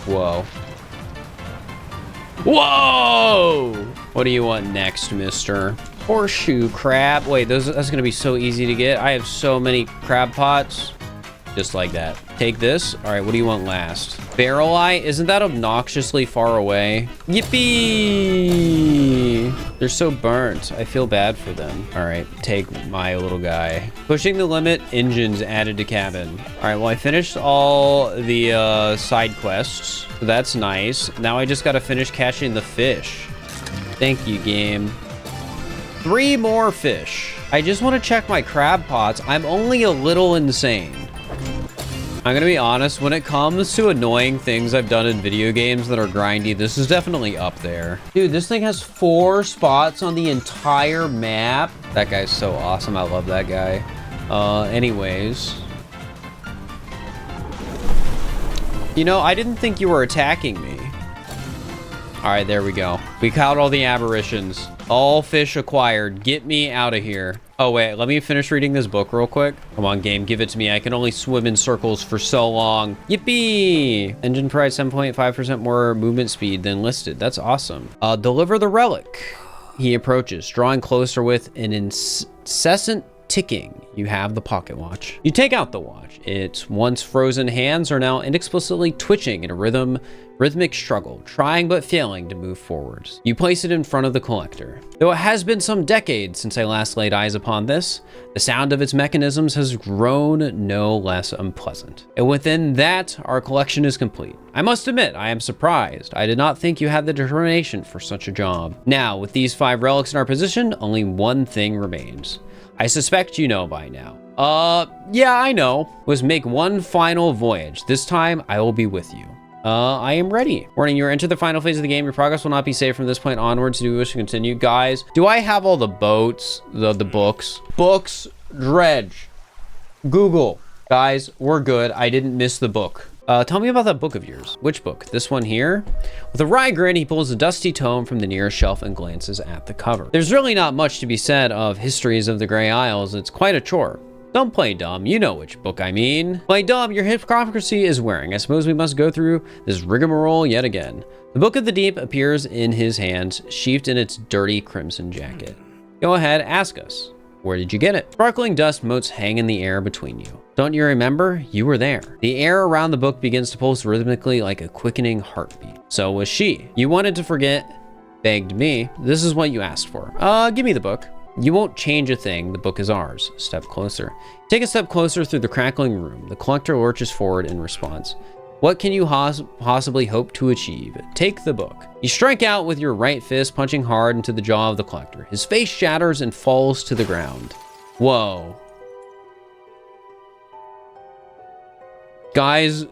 Whoa. Whoa! What do you want next, mister? Horseshoe crab. Wait, that's gonna be so easy to get. I have so many crab pots. Just like that. Take this. All right, what do you want last? Barrel Eye? Isn't that obnoxiously far away? Yippee! They're so burnt. I feel bad for them. All right, take my little guy. Pushing the limit, engines added to cabin. All right, well, I finished all the side quests. So that's nice. Now I just got to finish catching the fish. Thank you, game. 3 more fish. I just want to check my crab pots. I'm only a little insane. I'm gonna be honest, when it comes to annoying things I've done in video games that are grindy, this is definitely up there. Dude, this thing has 4 spots on the entire map. That guy's so awesome. I love that guy. Anyways. You know, I didn't think you were attacking me. All right, there we go. We caught all the aberrations. All fish acquired. Get me out of here. Oh, wait, let me finish reading this book real quick. Come on, game, give it to me. I can only swim in circles for so long. Yippee! Engine provides 7.5% more movement speed than listed. That's awesome. Deliver the relic. He approaches, drawing closer with an incessant ticking. You have the pocket watch. You take out the watch. Its once frozen hands are now inexplicably twitching in a rhythmic struggle, trying but failing to move forwards. You place it in front of the collector. Though it has been some decades since I last laid eyes upon this, the sound of its mechanisms has grown no less unpleasant. And within that, our collection is complete. I must admit, I am surprised. I did not think you had the determination for such a job. Now, with these 5 relics in our possession, only one thing remains. I suspect you know by now. Yeah, I know. Was make one final voyage. This time, I will be with you. I am ready. Warning, you are entered the final phase of the game. Your progress will not be saved from this point onwards. Do you wish to continue? Guys, do I have all the boats, the books? Books, Dredge, Google. Guys, we're good. I didn't miss the book. Tell me about that book of yours. Which book? This one here? With a wry grin, he pulls a dusty tome from the nearest shelf and glances at the cover. There's really not much to be said of Histories of the Grey Isles. It's quite a chore. Don't play dumb. You know which book I mean. Play dumb. Your hypocrisy is wearing. I suppose we must go through this rigmarole yet again. The Book of the Deep appears in his hands, sheathed in its dirty crimson jacket. Go ahead, ask us. Where did you get it? Sparkling dust motes hang in the air between you. Don't you remember? You were there. The air around the book begins to pulse rhythmically like a quickening heartbeat. So was she. You wanted to forget, begged me. This is what you asked for. Give me the book. You won't change a thing. The book is ours. Step closer. Take a step closer through the crackling room. The collector lurches forward in response. What can you possibly hope to achieve? Take the book. You strike out with your right fist, punching hard into the jaw of the collector. His face shatters and falls to the ground. Whoa. Guys,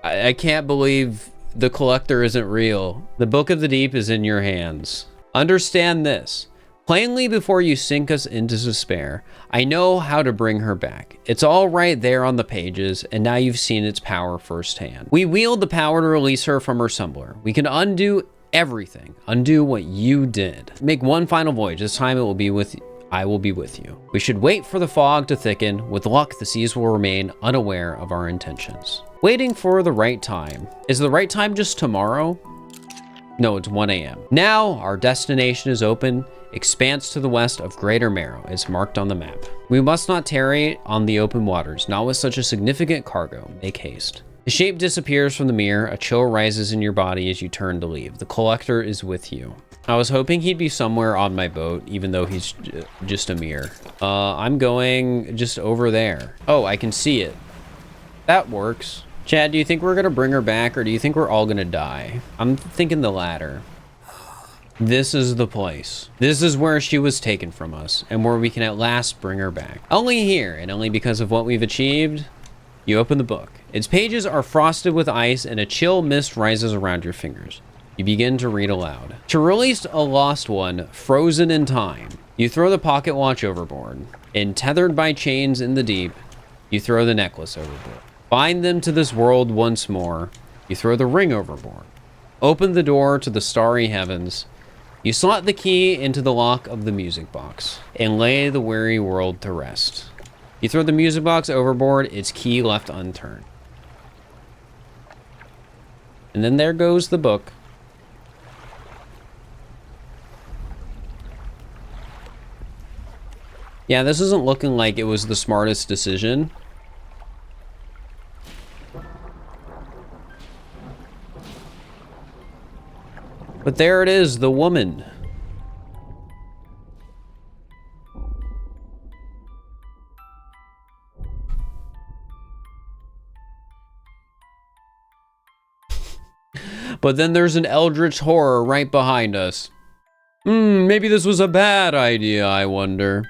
I can't believe the collector isn't real. The Book of the Deep is in your hands. Understand this. Plainly before you sink us into despair, I know how to bring her back. It's all right there on the pages, and now you've seen its power firsthand. We wield the power to release her from her summoner. We can undo everything. Undo what you did. Make one final voyage. This time it will be with I will be with you. We should wait for the fog to thicken. With luck, the seas will remain unaware of our intentions. Waiting for the right time. Is the right time just tomorrow? No, it's 1 a.m. Now, our destination is open. Expanse to the west of Greater Marrow is marked on the map. We must not tarry on the open waters, not with such a significant cargo. Make haste. The shape disappears from the mirror. A chill rises in your body as you turn to leave. The collector is with you. I was hoping he'd be somewhere on my boat, even though he's just a mirror. I'm going just over there. Oh, I can see it. That works. Chad, do you think we're gonna bring her back, or do you think we're all gonna die? I'm thinking the latter. This is the place. This is where she was taken from us, and where we can at last bring her back. Only here, and only because of what we've achieved. You open the book. Its pages are frosted with ice, and a chill mist rises around your fingers. You begin to read aloud. To release a lost one, frozen in time. You throw the pocket watch overboard. And tethered by chains in the deep, you throw the necklace overboard. Bind them to this world once more. You throw the ring overboard. Open the door to the starry heavens. You slot the key into the lock of the music box and lay the weary world to rest. You throw the music box overboard, its key left unturned. And then there goes the book. Yeah, this isn't looking like it was the smartest decision. But there it is, the woman. But then there's an eldritch horror right behind us. Maybe this was a bad idea, I wonder.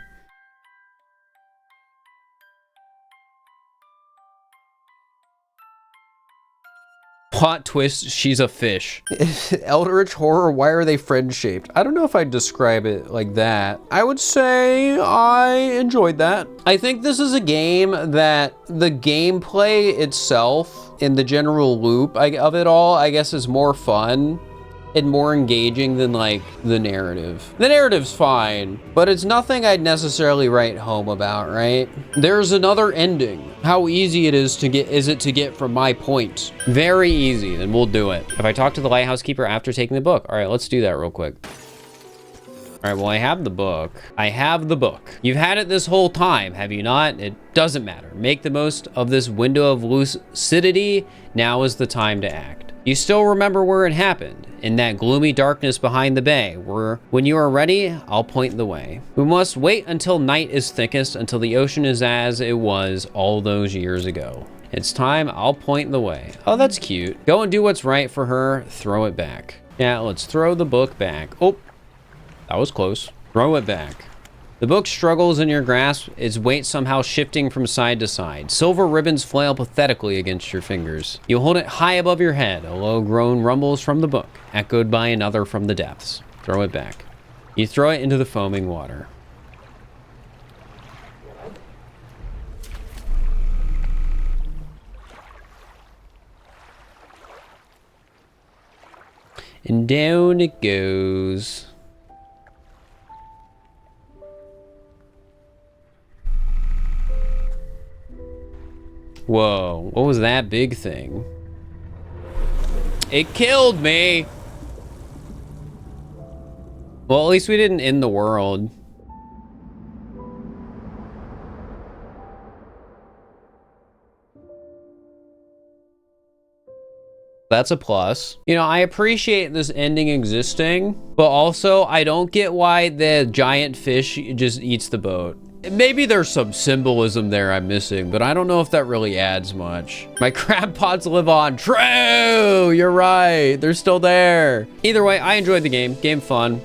Plot twist, she's a fish. Eldritch horror, why are they friend-shaped? I don't know if I'd describe it like that. I would say I enjoyed that. I think this is a game that the gameplay itself in the general loop of it all, I guess, is more fun and more engaging than like the narrative. The narrative's fine, but it's nothing I'd necessarily write home about, right? There's another ending. How easy it is to get from my point? Very easy, then we'll do it. If I talk to the lighthouse keeper after taking the book. All right, let's do that real quick. All right, well, I have the book. I have the book. You've had it this whole time, have you not? It doesn't matter. Make the most of this window of lucidity. Now is the time to act. You still remember where it happened, in that gloomy darkness behind the bay, where when you are ready, I'll point the way. We must wait until night is thickest, until the ocean is as it was all those years ago. It's time, I'll point the way. Oh, that's cute. Go and do what's right for her, throw it back. Yeah, let's throw the book back. Oh, that was close. Throw it back. The book struggles in your grasp, its weight somehow shifting from side to side. Silver ribbons flail pathetically against your fingers. You hold it high above your head. A low groan rumbles from the book, echoed by another from the depths. Throw it back. You throw it into the foaming water. And down it goes. Whoa, what was that big thing? It killed me! Well, at least we didn't end the world. That's a plus. You know, I appreciate this ending existing, but also I don't get why the giant fish just eats the boat. Maybe there's some symbolism there I'm missing, but I don't know if that really adds much. My crab pots live on. True! You're right. They're still there. Either way, I enjoyed the game. Game fun.